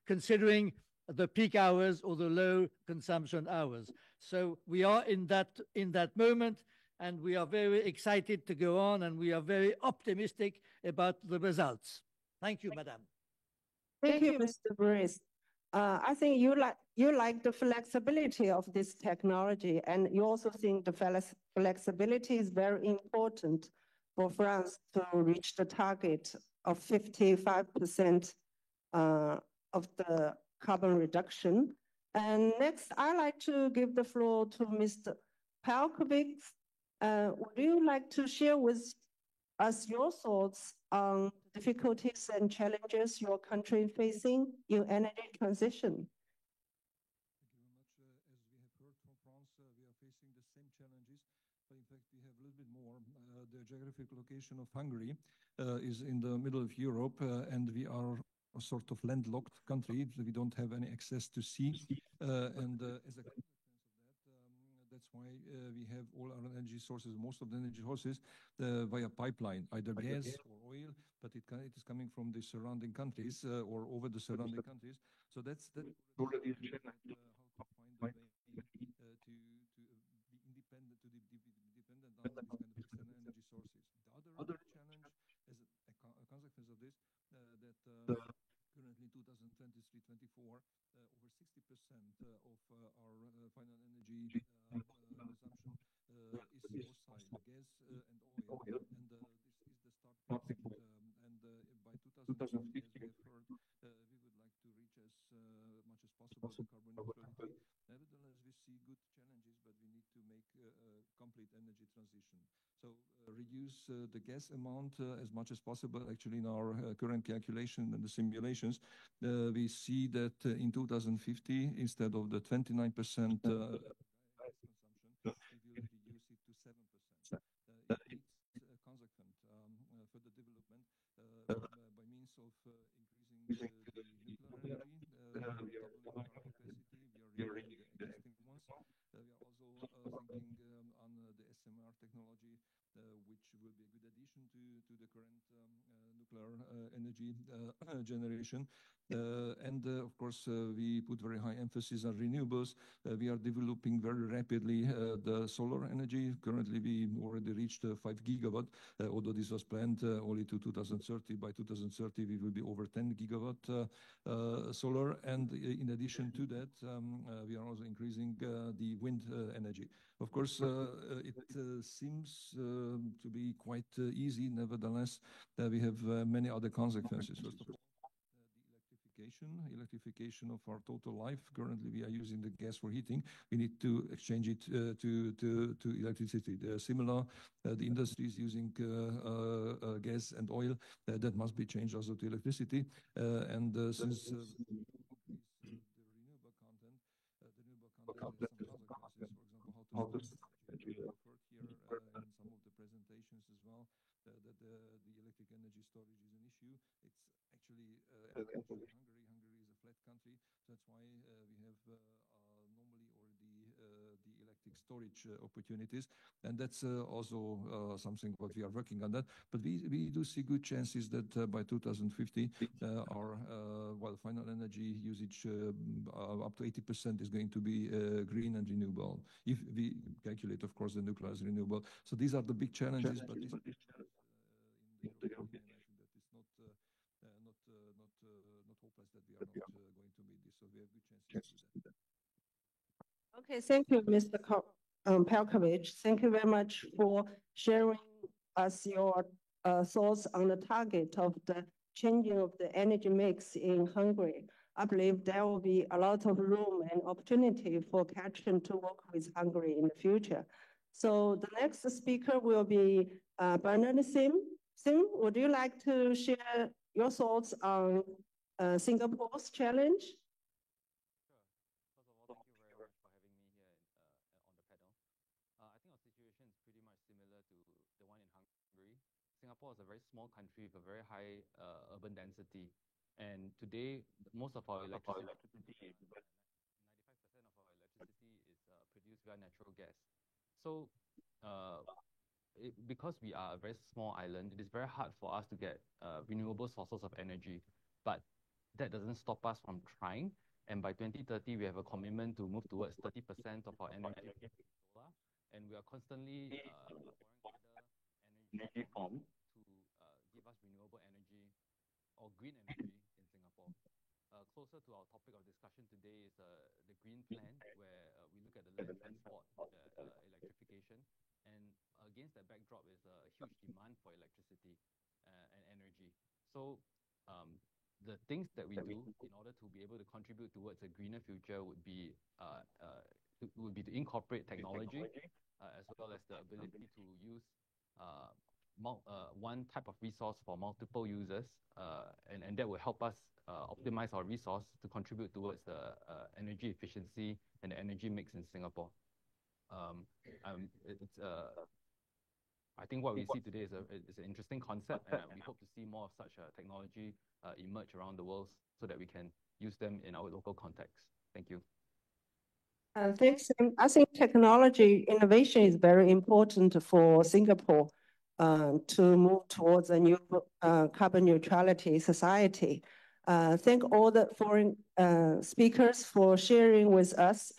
considering the peak hours or the low consumption hours. So we are in that moment, and we are very excited to go on, and we are very optimistic about the results. Thank you, Madam. Thank you, Mr. Brice. I think you like the flexibility of this technology, and you also think the flexibility is very important for France to reach the target of 55% of the carbon reduction. And next, I'd like to give the floor to Mr. Palkovic. Would you like to share with us your thoughts on difficulties and challenges your country facing in energy transition? The geographic location of Hungary is in the middle of Europe, and we are a sort of landlocked country. We don't have any access to sea, and as a that's why we have all our energy sources, most of the energy sources, via pipeline, either gas or oil, but it is coming from the surrounding countries or over the surrounding countries. So that's already a challenge. How to find a way to be independent, to be dependent on these kind of external energy sources. The other challenge, as a consequence of this, that currently 2023-24, over 60% of our final energy consumption is fossil gas and oil, and this is the starting point. And by 2050, as we have heard, we would like to reach as much as possible the carbon neutrality. Nevertheless, we see good challenges, but we need to make a complete energy transition. So reduce the gas amount as much as possible. Actually, in our current calculation and the simulations, we see that in 2050, instead of the 29% consumption, we will reduce it to 7%. It's consequent for the development by means of increasing the nuclear energy. We are doubling our capacity. We are renewing the existing ones. We are also thinking on the SMR technology, which will be a good addition to the current nuclear energy generation. And of course, we put very high emphasis on renewables. We are developing very rapidly the solar energy. Currently, we already reached 5 gigawatt, although this was planned only to 2030. By 2030, we will be over 10 gigawatt solar. And in addition to that, we are also increasing the wind energy. Of course, it seems to be quite easy. Nevertheless, we have many other consequences. First of all, the electrification of our total life. Currently, we are using the gas for heating. We need to exchange it to electricity. Similar, the industry is using gas and oil. That must be changed also to electricity. And since the renewable content has some consequences, for example, how to store energy. We have heard here in some of the presentations as well that the electric energy storage is an issue. It's actually Hungary is a flat country. So that's why we have normally already the electric storage opportunities. And that's also something what we are working on that. But we do see good chances that by 2050, our final energy usage up to 80% is going to be green and renewable. If we calculate, of course, the nuclear is renewable. So these are the big challenges, but this in the European Union, that is not hopeless that we are not going to meet this. So we have good chances to do that. Okay, thank you, Mr. Palkovic. Thank you very much for sharing us your thoughts on the target of the changing of the energy mix in Hungary. I believe there will be a lot of room and opportunity for Katrin to work with Hungary in the future. So the next speaker will be Bernard Sim. Sim, would you like to share your thoughts on Singapore's challenge? Sure. First of all, thank you very much for having me here on the panel. I think our situation is pretty much similar to the one in Hungary. Singapore is a very small country with a very high urban density. And today, most of our electricity, 95% of our electricity is produced via natural gas. So because we are a very small island, it is very hard for us to get renewable sources of energy. But that doesn't stop us from trying. And by 2030, we have a commitment to move towards 30% of our energy solar. And we are constantly exploring other energy forms to give us renewable energy or green energy in Singapore. Closer to our topic of discussion today is the Green Plan, where we look at the land transport electrification, and against that backdrop is a huge demand for electricity and energy. So the things that we do in order to be able to contribute towards a greener future would be to incorporate technology as well as the ability to use one type of resource for multiple users, and that will help us optimize our resource to contribute towards the energy efficiency and the energy mix in Singapore. I think what we see today is an interesting concept, and we hope to see more of such technology emerge around the world so that we can use them in our local context. Thank you. Thanks. I think technology innovation is very important for Singapore to move towards a new carbon neutrality society. Thank all the foreign speakers for sharing with us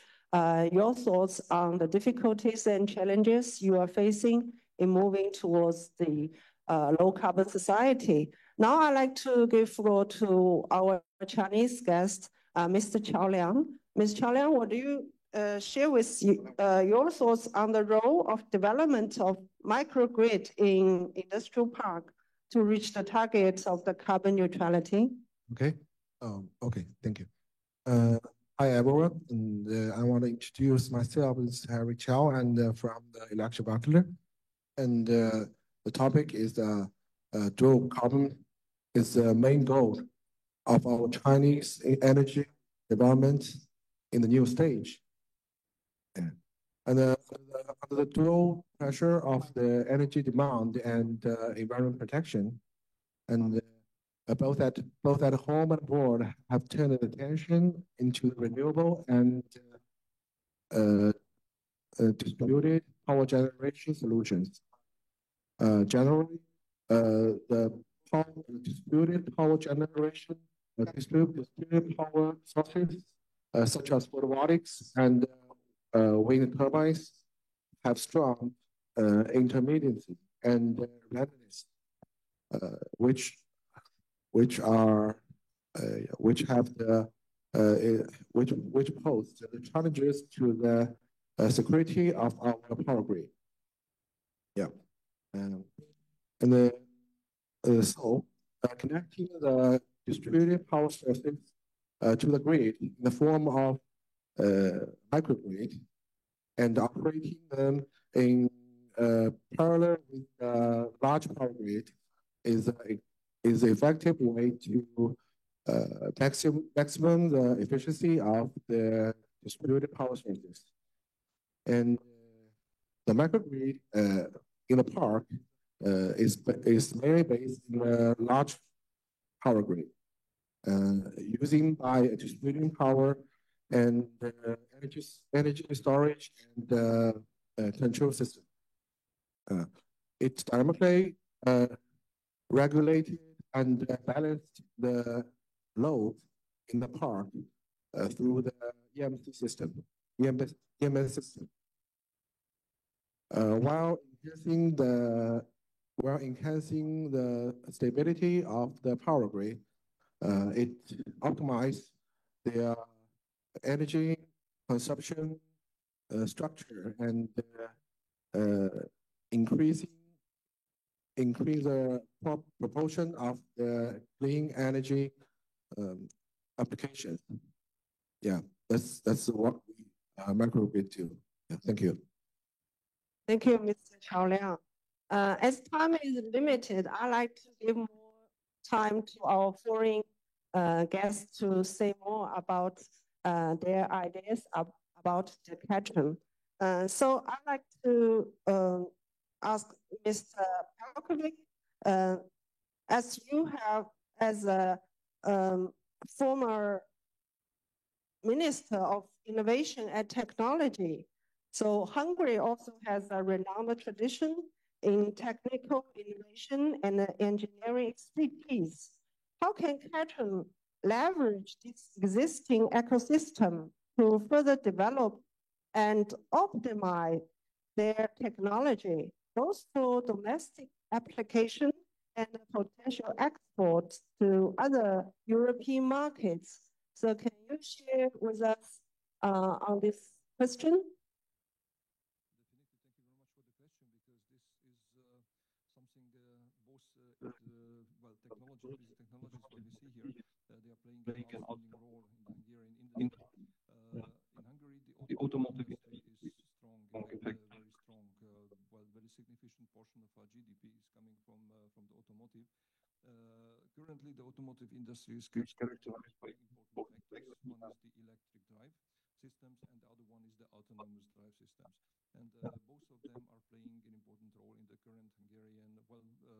your thoughts on the difficulties and challenges you are facing in moving towards the low carbon society. Now I'd like to give floor to our Chinese guest, Mr. Chao Liang. Ms. Chao Liang, would you share with your thoughts on the role of development of microgrid in industrial park to reach the targets of the carbon neutrality? Okay. Okay. Thank you. Hi everyone. And I want to introduce myself as Harry Chao and from the Electric Butler. And the topic is dual carbon is the main goal of our Chinese energy development in the new stage. And under the dual pressure of the energy demand and environment protection, and both at home and abroad have turned attention into renewable and distributed power generation solutions. Generally, the distributed power generation, distributed power sources such as photovoltaics and wind turbines have strong intermittency and readiness, which pose the challenges to the security of our power grid. Yeah. So connecting the distributed power sources to the grid in the form of microgrid and operating them in parallel with the large power grid is an effective way to maximum the efficiency of the distributed power sources. And the microgrid in the park is mainly based in a large power grid, using by distributing power and energy storage and control system. It's dynamically regulated and balanced the load in the park through the EMS system. While enhancing the stability of the power grid, it optimizes the energy consumption structure and increase the proportion of the clean energy applications. Yeah, that's what microgrid do. Yeah, thank you. Thank you, Mr. Chao Liang. As time is limited, I'd like to give more time to our foreign guests to say more about their ideas about the catchment. So I'd like to ask Mr. Palkovic, as you have as a former Minister of Innovation and Technology, so Hungary also has a renowned tradition in technical innovation and engineering expertise. How can Catron leverage this existing ecosystem to further develop and optimize their technology, both for domestic application and potential exports to other European markets. So can you share with us on this question? Technologies, what we see here, they are playing an outstanding role in the Hungarian industry. In Hungary, the automotive industry is strong, in fact, very strong. Very significant portion of our GDP is coming from the automotive. Currently, the automotive industry is characterized by important factors. One is the electric drive systems, and the other one is the autonomous drive systems. And both of them are playing an important role in the current Hungarian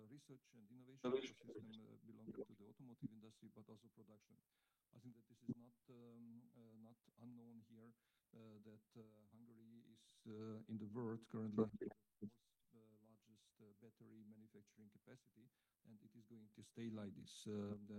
research and innovation ecosystem belonging to the automotive industry, but also production. I think that this is not unknown here. That Hungary is in the world currently the largest battery manufacturing capacity, and it is going to stay like this.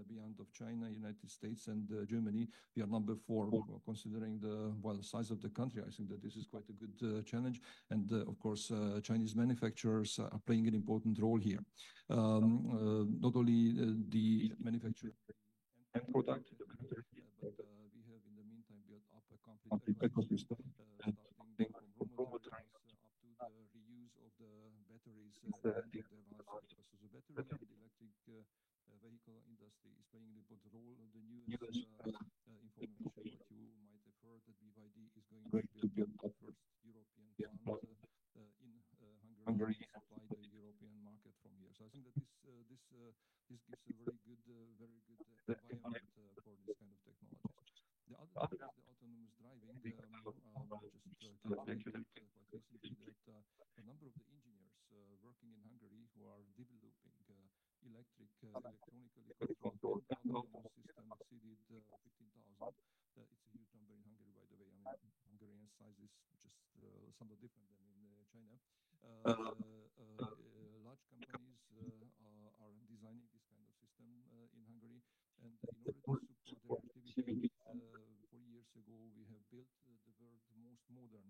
Beyond of China, United States, and Germany, we are number 4. Considering the size of the country, I think that this is quite a good challenge. And of course, Chinese manufacturers are playing an important role here. Not only the manufacturing and product, but we have in the meantime built up a complete ecosystem, starting from raw materials up to the reuse of the batteries and their life cycle. So the battery and electric vehicle industry is playing an important role. The newest information what you might have heard that BYD is going to build the first European plant in Hungary to supply the European market from here. So I think that this gives a very good environment for this kind of technologies. The other is the autonomous driving. Just calculated quite recently that the number of the engineers working in Hungary who are developing electronically controlled and autonomous system exceeded 15,000. It's a huge number in Hungary, by the way. I mean, Hungarian size is just somewhat different than in China. Large companies are designing this kind of system in Hungary, and in order to support their activity, 4 years ago we have built the world's most modern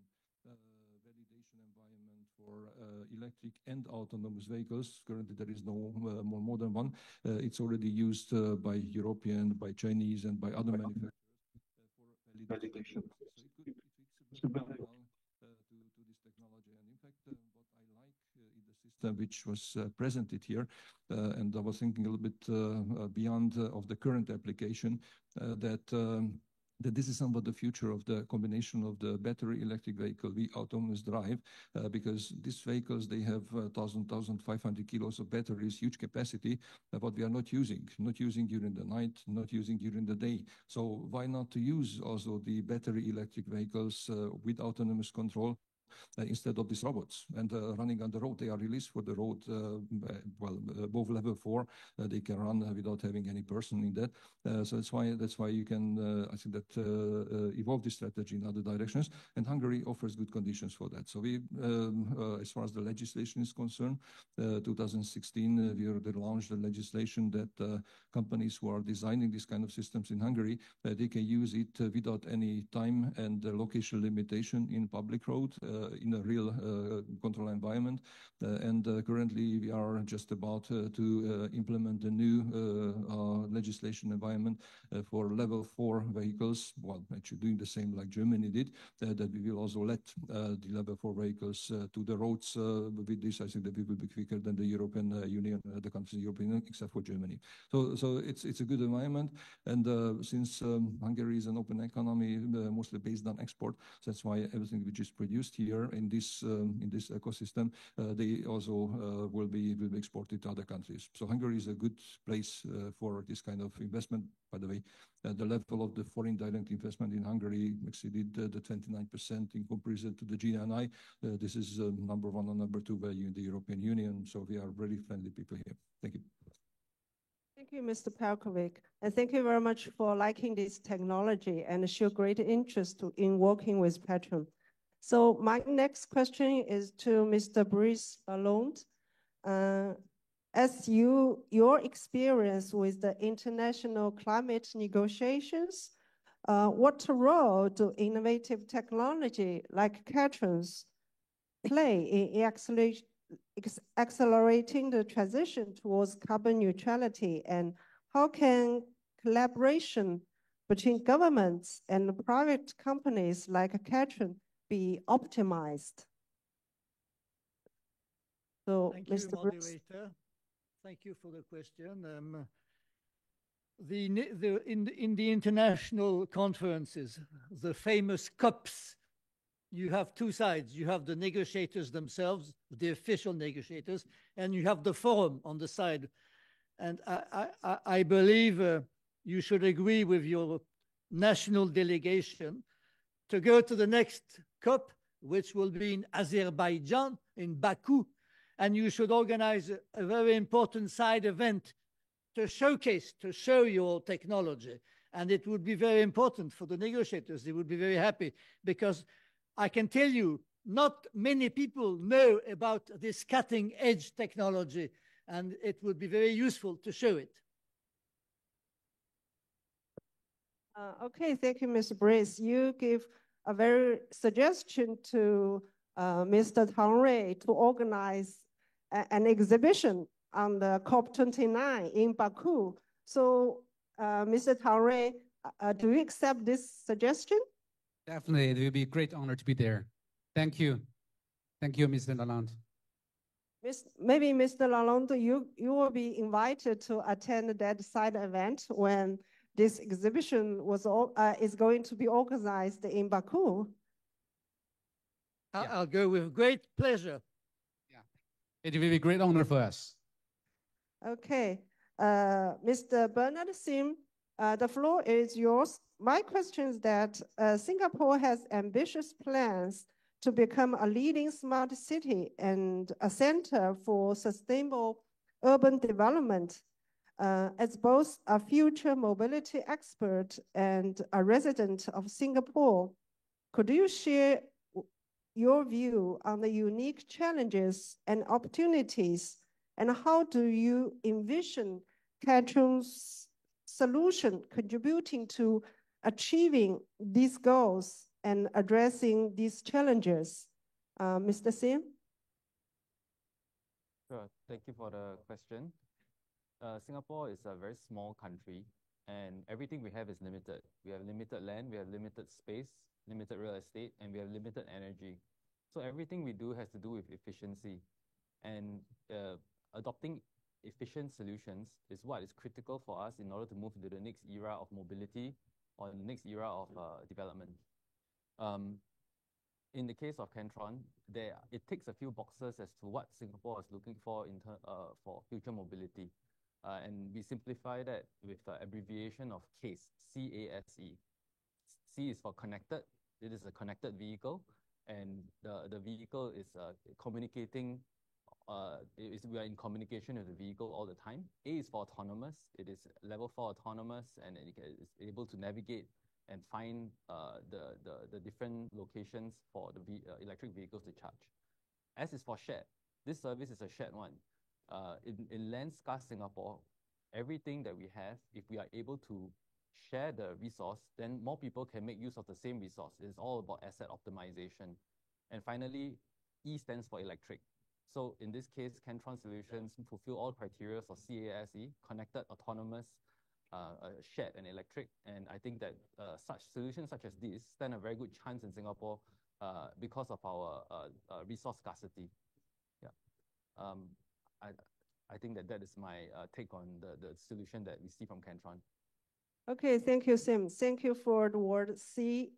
validation environment for electric and autonomous vehicles. Currently, there is no more modern one. It's already used by European, by Chinese, and by other manufacturers for validation. So it fits well to this technology. And in fact, what I like in the system which was presented here, and I was thinking a little bit beyond of the current application, that this is somewhat the future of the combination of the battery electric vehicle with autonomous drive, because these vehicles, they have 1,500 kilos of batteries, huge capacity, but we are not using during the night, not using during the day. So why not to use also the battery electric vehicles with autonomous control instead of these robots and running on the road? They are released for the road, above level 4, they can run without having any person in that. So that's why you can, I think that evolve this strategy in other directions. And Hungary offers good conditions for that. So we, as far as the legislation is concerned, 2016 we already launched the legislation that companies who are designing these kind of systems in Hungary, they can use it without any time and location limitation in public road. In a real control environment. And currently we are just about to implement a new legislation environment for level 4 vehicles. Well, actually doing the same like Germany did, that we will also let the level 4 vehicles to the roads. With this, I think that we will be quicker than the European Union, the countries in the European Union, except for Germany. So it's a good environment. And since Hungary is an open economy, mostly based on export, so that's why everything which is produced here in this ecosystem, they also will be exported to other countries. So Hungary is a good place for this kind of investment. By the way, the level of the foreign direct investment in Hungary exceeded the 29% in comparison to the GNI. This is number 1 and number 2 value in the European Union. So we are very friendly people here. Thank you. Thank you, Mr. Pelkovic. And thank you very much for liking this technology and show great interest in working with Petrom. So my next question is to Mr. Brice Lalonde. As your experience with the international climate negotiations, what role do innovative technology like Petrom's play in accelerating the transition towards carbon neutrality, and how can collaboration between governments and private companies like Ketron be optimized? So, Thank you, Mr. Bruce. moderator. Thank you for the question. In the international conferences, the famous COPs, you have two sides. You have the negotiators themselves, the official negotiators, and you have the forum on the side. And I believe you should agree with your national delegation to go to the next COP, which will be in Azerbaijan, in Baku, and you should organize a very important side event to showcase, to show your technology. And it would be very important for the negotiators. They would be very happy because I can tell you, not many people know about this cutting edge technology, and it would be very useful to show it. Okay, thank you, Mr. Brice. You give a very suggestion to Mr. Tang Rui to organize an exhibition on the COP29 in Baku. So, Mr. Tang Rui, do you accept this suggestion? Definitely, it will be a great honor to be there. Thank you. Thank you, Mr. Lalonde. Maybe Mr. Lalonde, you will be invited to attend that side event when this exhibition is going to be organized in Baku. I'll go with great pleasure. Yeah, it will be a great honor for us. Okay, Mr. Bernard Sim, the floor is yours. My question is that Singapore has ambitious plans to become a leading smart city and a center for sustainable urban development. As both a future mobility expert and a resident of Singapore, could you share your view on the unique challenges and opportunities, and how do you envision Ketron's solution contributing to achieving these goals and addressing these challenges? Mr. Sim? Sure, thank you for the question. Singapore is a very small country, and everything we have is limited. We have limited land, we have limited space, limited real estate, and we have limited energy. So everything we do has to do with efficiency. And adopting efficient solutions is what is critical for us in order to move into the next era of mobility or the next era of development. In the case of Ketron, it ticks a few boxes as to what Singapore is looking for for future mobility. And we simplify that with the abbreviation of CASE, C-A-S-E. C is for connected. It is a connected vehicle, and the vehicle is communicating. We are in communication with the vehicle all the time. A is for autonomous. It is level 4 autonomous, and it is able to navigate and find the different locations for the electric vehicles to charge. S is for shared. This service is a shared one. In land-scarce Singapore, everything that we have, if we are able to share the resource, then more people can make use of the same resource. It's all about asset optimization. And finally, E stands for electric. So in this case, Ketron Solutions fulfill all criteria for CASE, connected, autonomous, shared, and electric. And I think that such solutions such as these stand a very good chance in Singapore because of our resource scarcity. Yeah. I think that is my take on the solution that we see from Ketron. Okay, thank you, Sim. Thank you for the word CASE.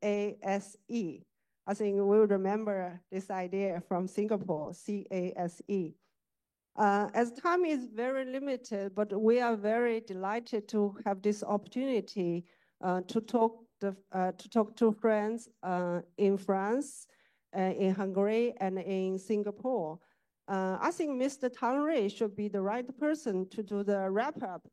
I think we'll remember this idea from Singapore, CASE. As time is very limited, but we are very delighted to have this opportunity to talk to friends in France, in Hungary, and in Singapore. I think Mr. Tang Rui should be the right person to do the wrap-up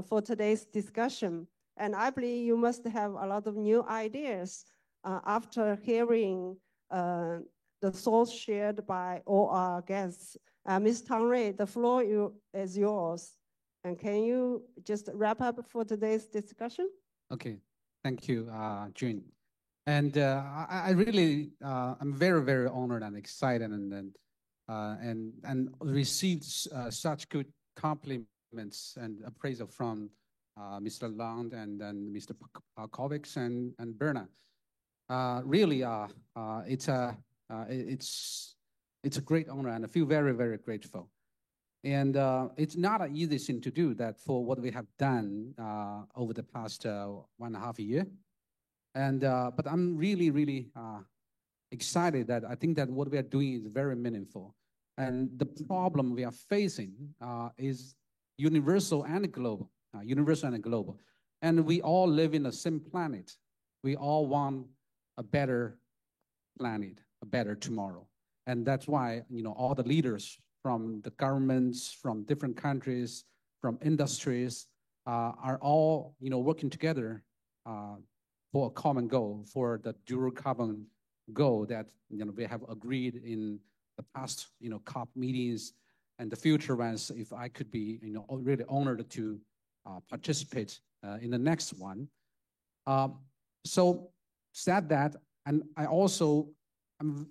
for today's discussion. And I believe you must have a lot of new ideas after hearing the thoughts shared by all our guests. Ms. Tang Rui, the floor is yours. And can you just wrap up for today's discussion? Okay, thank you, June. And I really, I'm very, very honored and excited and and received such good compliments and appraisal from Mr. Lalonde and then Mr. Kovacs and Bernard. Really, it's a great honor, and I feel very, very grateful. And it's not an easy thing to do that for what we have done over the past 1.5 years. And but I'm really, really excited that I think that what we are doing is very meaningful. And the problem we are facing is universal and global, And we all live in the same planet. We all want a better planet, a better tomorrow. And that's why, all the leaders from the governments, from different countries, from industries, are all, working together for a common goal, for the zero carbon goal that, we have agreed in the past, COP meetings and the future ones. If I could be, really honored to participate in the next one. So said that, and I also,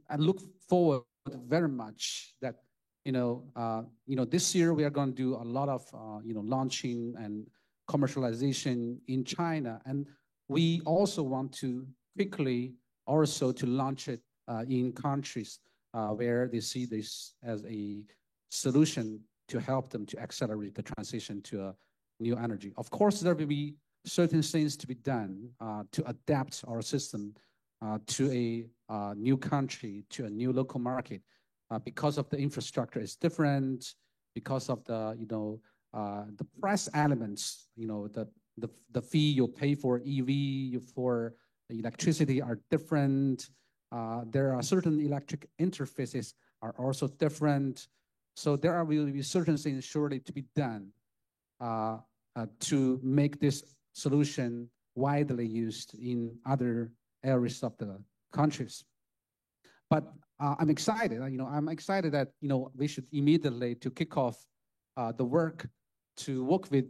I look forward very much that, this year we are going to do a lot of, launching and commercialization in China. And we also want to quickly also to launch it in countries where they see this as a solution to help them to accelerate the transition to a new energy. Of course, there will be certain things to be done to adapt our system to a new country, to a new local market, because of the infrastructure is different, because of the the price elements, the fee you pay for EV, for electricity are different. There are certain electric interfaces are also different. So there will be certain things surely to be done to make this solution widely used in other areas of the countries. But I'm excited, I'm excited that, we should immediately to kick off the work to work with,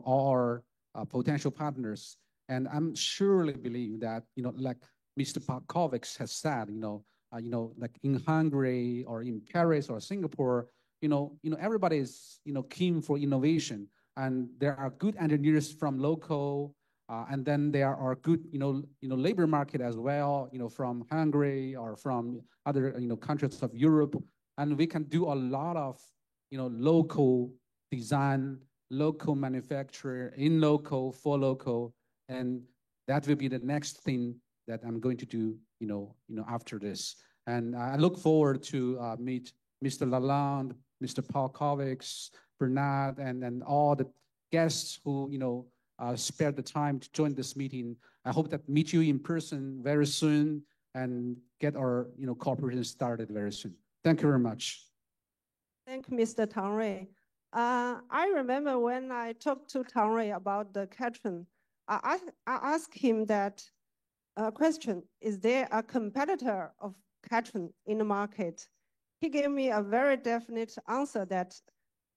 all our potential partners. And I'm surely believe that, like Mr. Kovacs has said, like in Hungary or in Paris or Singapore, everybody is, keen for innovation. And there are good engineers from local, and then there are good, labor market as well, from Hungary or from other, countries of Europe. And we can do a lot of, local design, local manufacturer, in local, for local. And that will be the next thing that I'm going to do, after this. And I look forward to meet Mr. Lalonde, Mr. Paul Kovacs, Bernard, and all the guests who, spared the time to join this meeting. I hope that meet you in person very soon and get our, cooperation started very soon. Thank you very much. Thank you, Mr. Tang Rui. I remember when I talked to Tang Rui about the Catron, I asked him that question, is there a competitor of Catron in the market? He gave me a very definite answer that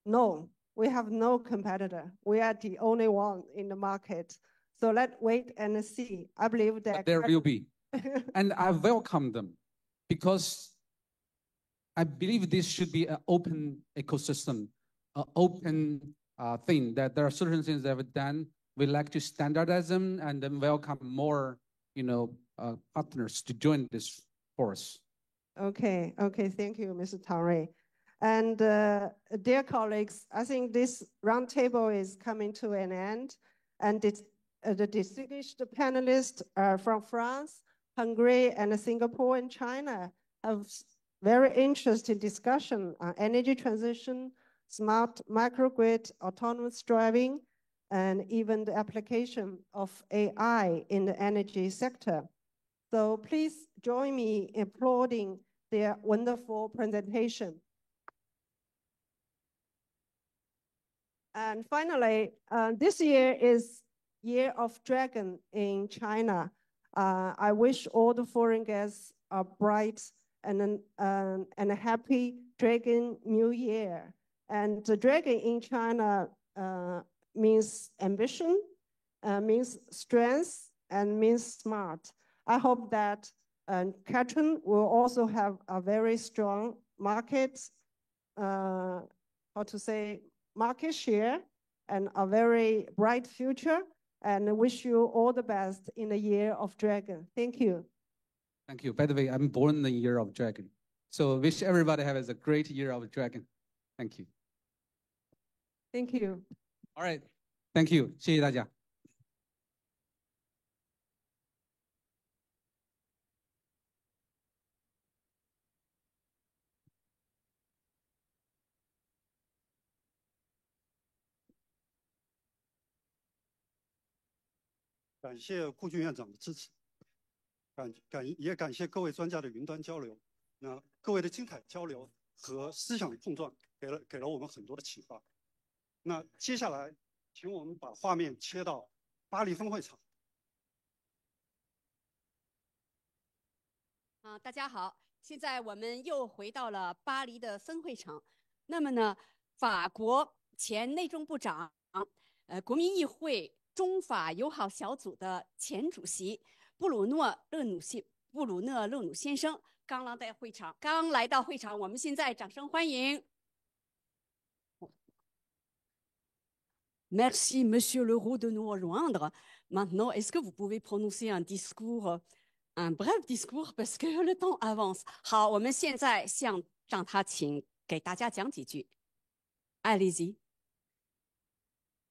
no, we have no competitor. We are the only one in the market. So let's wait and see. I believe that there will be. And I welcome them because I believe this should be an open ecosystem, an open thing, that there are certain things that we've done. We like to standardize them and then welcome more, partners to join this force. Okay, thank you, Mr. Tang Rui. And dear colleagues, I think this roundtable is coming to an end. And the distinguished panelists from France, Hungary, and Singapore and China have very interesting discussion on energy transition, smart microgrid, autonomous driving, and even the application of AI in the energy sector. So please join me in applauding their wonderful presentation. And finally, this year is Year of Dragon in China. I wish all the foreign guests a bright and a happy Dragon New Year. And the dragon in China means ambition, means strength, and means smart. I hope that Catron will also have a very strong market, how to say, market share and a very bright future. And I wish you all the best in the year of dragon. Thank you. Thank you. By the way, I'm born in the year of dragon. So wish everybody has a great year of dragon. Thank you. Thank you. All right. Thank you. 谢谢大家。感谢顾军院长的支持，也感谢各位专家的云端交流。那各位的精彩交流和思想碰撞，给了我们很多的启发。那接下来，请我们把画面切到巴黎分会场。大家好，现在我们又回到了巴黎的分会场。那么呢，法国前内政部长，国民议会中法友好小组的前主席布鲁诺勒努先生刚来到会场，我们现在掌声欢迎。Merci, Monsieur Leroux, de nous rejoindre. Maintenant, est-ce que vous pouvez prononcer un bref discours parce que le temps avance. 好，我们现在让他给大家讲几句。Allez-y.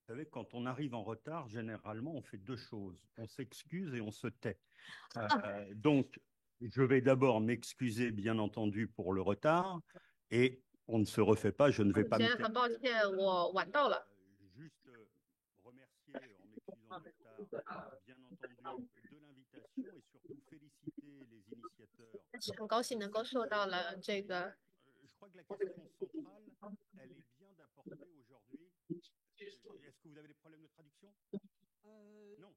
Vous savez, quand on arrive en retard, généralement, on fait deux choses. On s'excuse et on se tait. Donc, je vais d'abord m'excuser, bien entendu, pour le retard. Et on ne se refait pas, je ne vais pas me taire. Juste remercier, en m'excusant du retard, bien entendu, de l'invitation et surtout féliciter les initiateurs. Je crois que la question centrale, elle est bien d'apporter aujourd'hui. Est-ce que vous avez des problèmes de traduction? Non.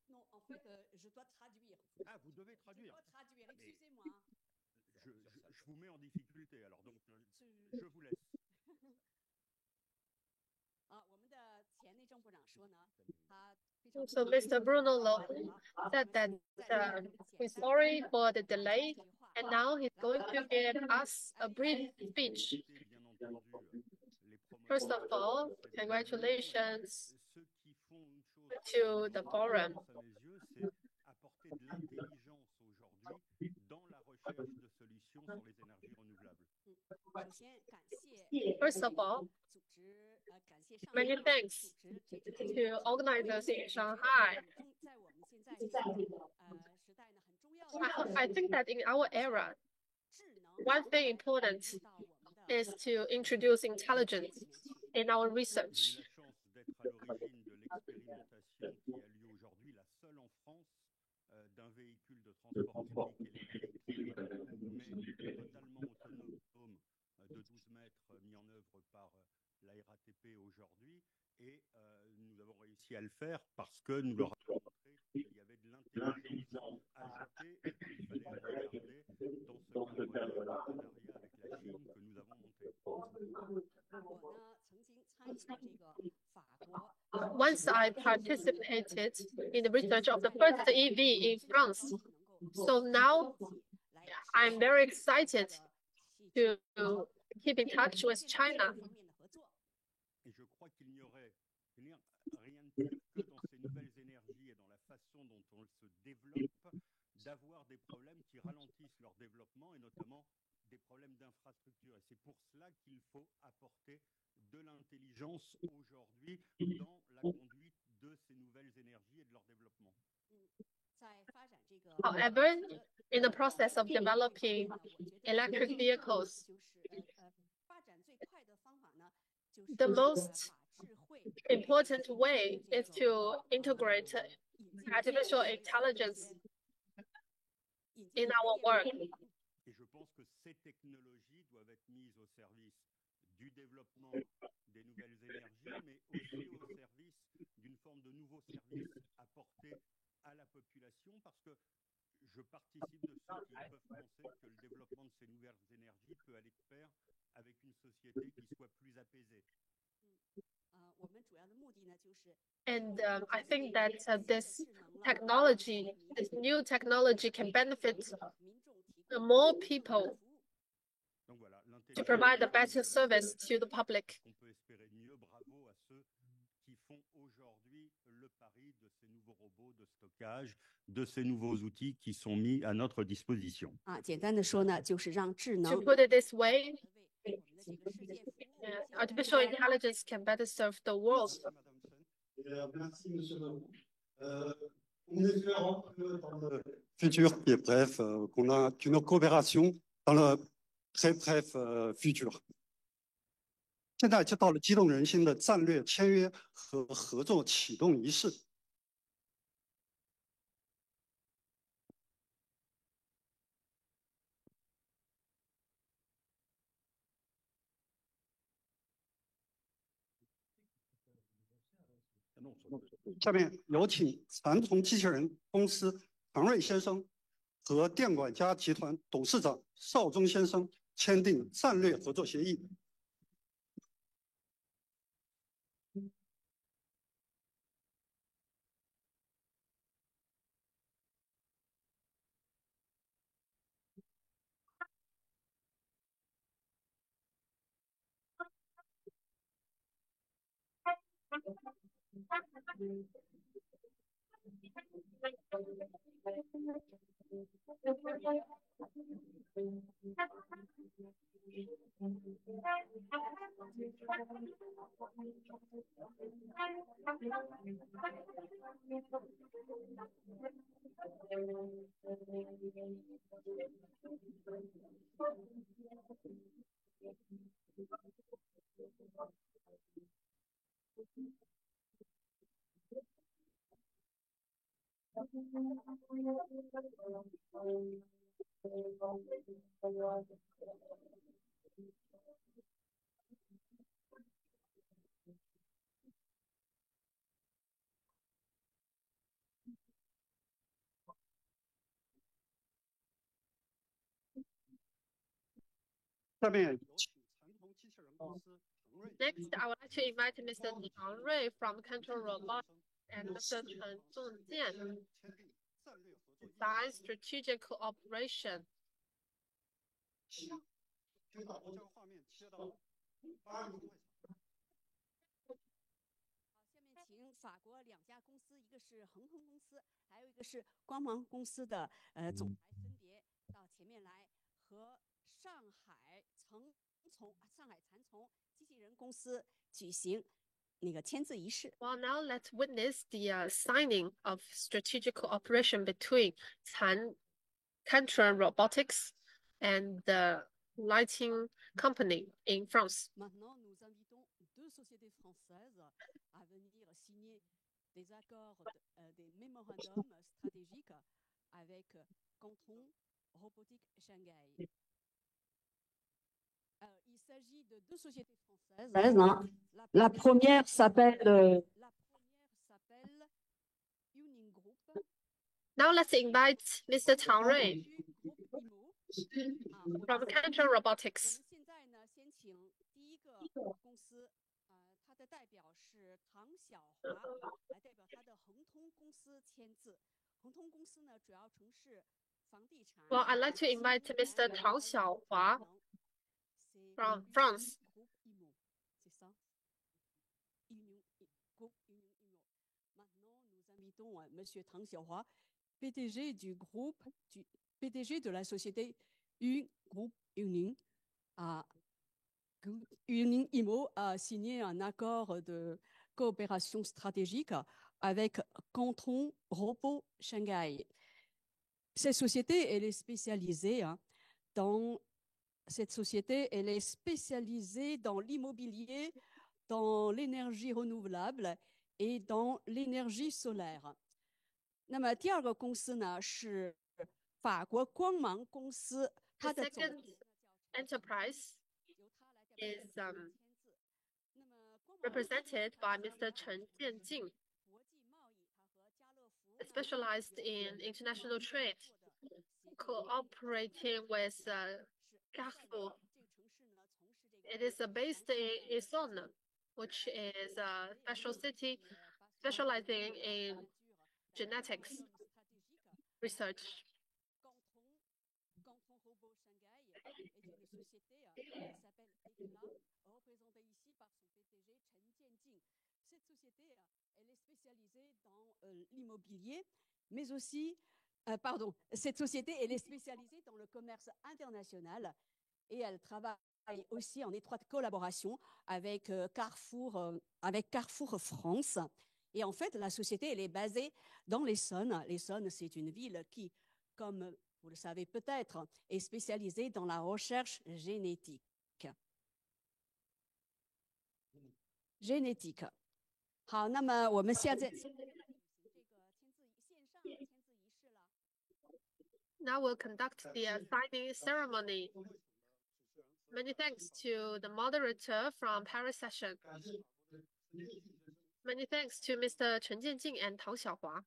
Non, en fait, je dois traduire. Ah, vous devez traduire. Je dois traduire, excusez-moi. Je vous mets en difficulté, alors donc je vous laisse. 我们的前内政部长说呢，他 So Mr. Bruno Lo said that he's sorry for the delay, and now he's going to give us a brief speech. First of all, congratulations to the forum. Apporter de l'intelligence aujourd'hui dans la recherche de solutions sur les énergies renouvelables. First of all, many thanks to organizers in Shanghai. I think that in our era, one thing important is to introduce intelligence in our research. D'un véhicule de transport public électrique, mais totalement autonome, de 12 mètres, mis en œuvre par la RATP aujourd'hui. Et nous avons réussi à le faire parce que nous leur avons montré qu'il y avait de l'intelligence ajoutée et qu'il fallait regarder dans ce cadre de partenariat avec la Chine que nous avons monté. Once I participated in the research of the first EV in France. So now I'm very excited to keep in touch with China. Et je crois qu'il n'y aurait rien de pire que dans ces nouvelles énergies et dans la façon dont on se développe, d'avoir des problèmes qui ralentissent leur développement et notamment des problèmes d'infrastructure. Et c'est pour cela qu'il faut apporter de l'intelligence aujourd'hui dans la conduite de ces nouvelles énergies et de leur développement. However, in the process of developing electric vehicles, the most important way is to integrate artificial intelligence in our work. Et je pense que ces technologies doivent être mises au service du développement des nouvelles énergies, mais aussi au service d'une forme de nouveau service apporté à la population, parce que je participe de ceux qui peuvent penser que le développement de ces nouvelles énergies peut aller de pair avec une société qui soit plus apaisée. And I think that this new technology can benefit more people to provide a better service to the public. On peut espérer mieux. Bravo à ceux qui font aujourd'hui le pari de ces nouveaux robots de stockage, de ces nouveaux outils qui sont mis à notre disposition. 简单的说呢，就是让智 To 能 put it this way, artificial intelligence can better serve the world. Merci, Monsieur le on espère que dans le futur qui est bref, qu'on a une coopération dans le très bref futur. 现在就到了激动人心的战略签约和合作启动仪式。下面有请蚕丛机器人公司唐瑞先生和电管家集团董事长邵忠先生签订战略合作协议。下面有请蚕丛机器人公司唐瑞。Next, I would like to invite Mr. Tang Rui from Control Robotics and Mr. Chen Zhongjian design strategic cooperation. 可以把这个画面切到巴黎会场。下面请法国2家公司，一个是恒通公司，还有一个是光芒公司的总裁分别到前面来，和上海蚕丛机器人公司举行那个签字仪式。Well, now let's witness the signing of strategic cooperation between Cantron Robotics and the lighting company in France. Maintenant, nous invitons 2 sociétés françaises à venir signer des accords, des mémorandums stratégiques avec Cantron Robotics Shanghai. Il s'agit de 2 sociétés françaises. La première s'appelle Yuning Group. Now let's invite Mr. Tang Rui from Cantron Robotics. 现在呢，先请第一个公司，它的代表是唐小华，来代表它的恒通公司签字。恒通公司呢，主要从事房地产。Well, I'd like to invite Mr. Tang Xiaohua from France. Maintenant, nous invitons Monsieur Tang Xiaohua, PDG du groupe, PDG de la société Groupe Yuning, Yuning Immo a signé un accord de coopération stratégique avec Cantron Robot Shanghai. Cette société, elle est spécialisée dans l'immobilier, dans l'énergie renouvelable et dans l'énergie solaire. 那么第二个公司呢是法国光芒公司， The second enterprise is represented by Mr. Chen Jianjing, specialized in international trade, cooperating with Carrefour. It is based in Essonne, which is a special city specializing in genetics research. Canton Robot Shanghai est une société qui s'appelle Eclat, représentée ici par son PDG Chen Jianjing. Cette société, elle est spécialisée dans l'immobilier, mais aussi, cette société, elle est spécialisée dans le commerce international et elle travaille aussi en étroite collaboration avec Carrefour France. Et en fait, la société, elle est basée dans l'Essonne. L'Essonne, c'est une ville qui, comme vous le savez peut-être, est spécialisée dans la recherche génétique. Génétique. 好，那么我们现在这个签字线上签字仪式了。Now we'll conduct the signing ceremony. Many thanks to the moderator from Paris session. Many thanks to Mr. Chen Jianjing and Tang Xiaohua.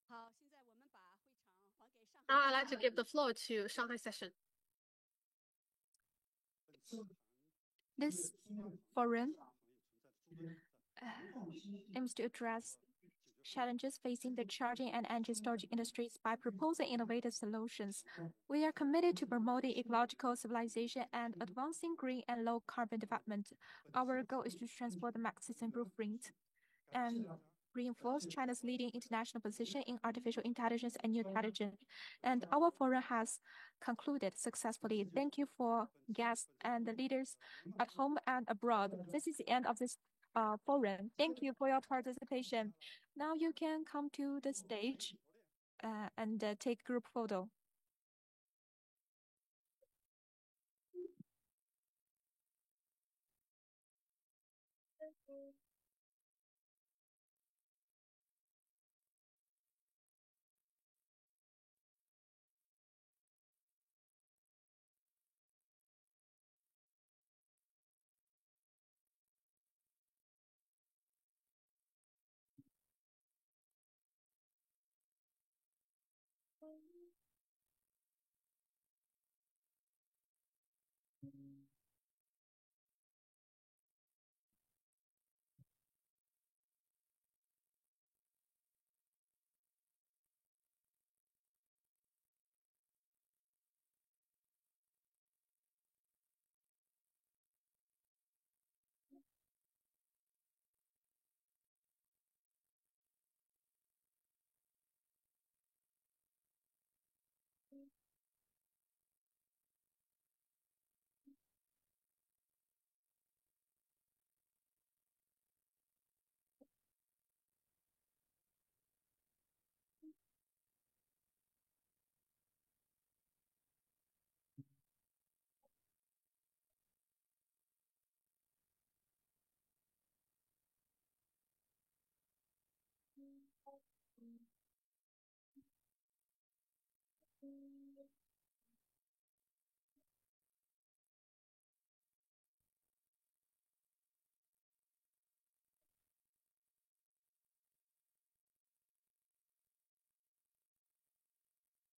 好，现在我们把会场还给上海。Now I'd like to give the floor to Shanghai session. This forum aims to address challenges facing the charging and energy storage industries by proposing innovative solutions. We are committed to promoting ecological civilization and advancing green and low carbon development. Our goal is to transform the Marxism blueprint and reinforce China's leading international position in artificial intelligence and new intelligence. And our forum has concluded successfully. Thank you for guests and the leaders at home and abroad. This is the end of this forum. Thank you for your participation. Now you can come to the stage and take group photo.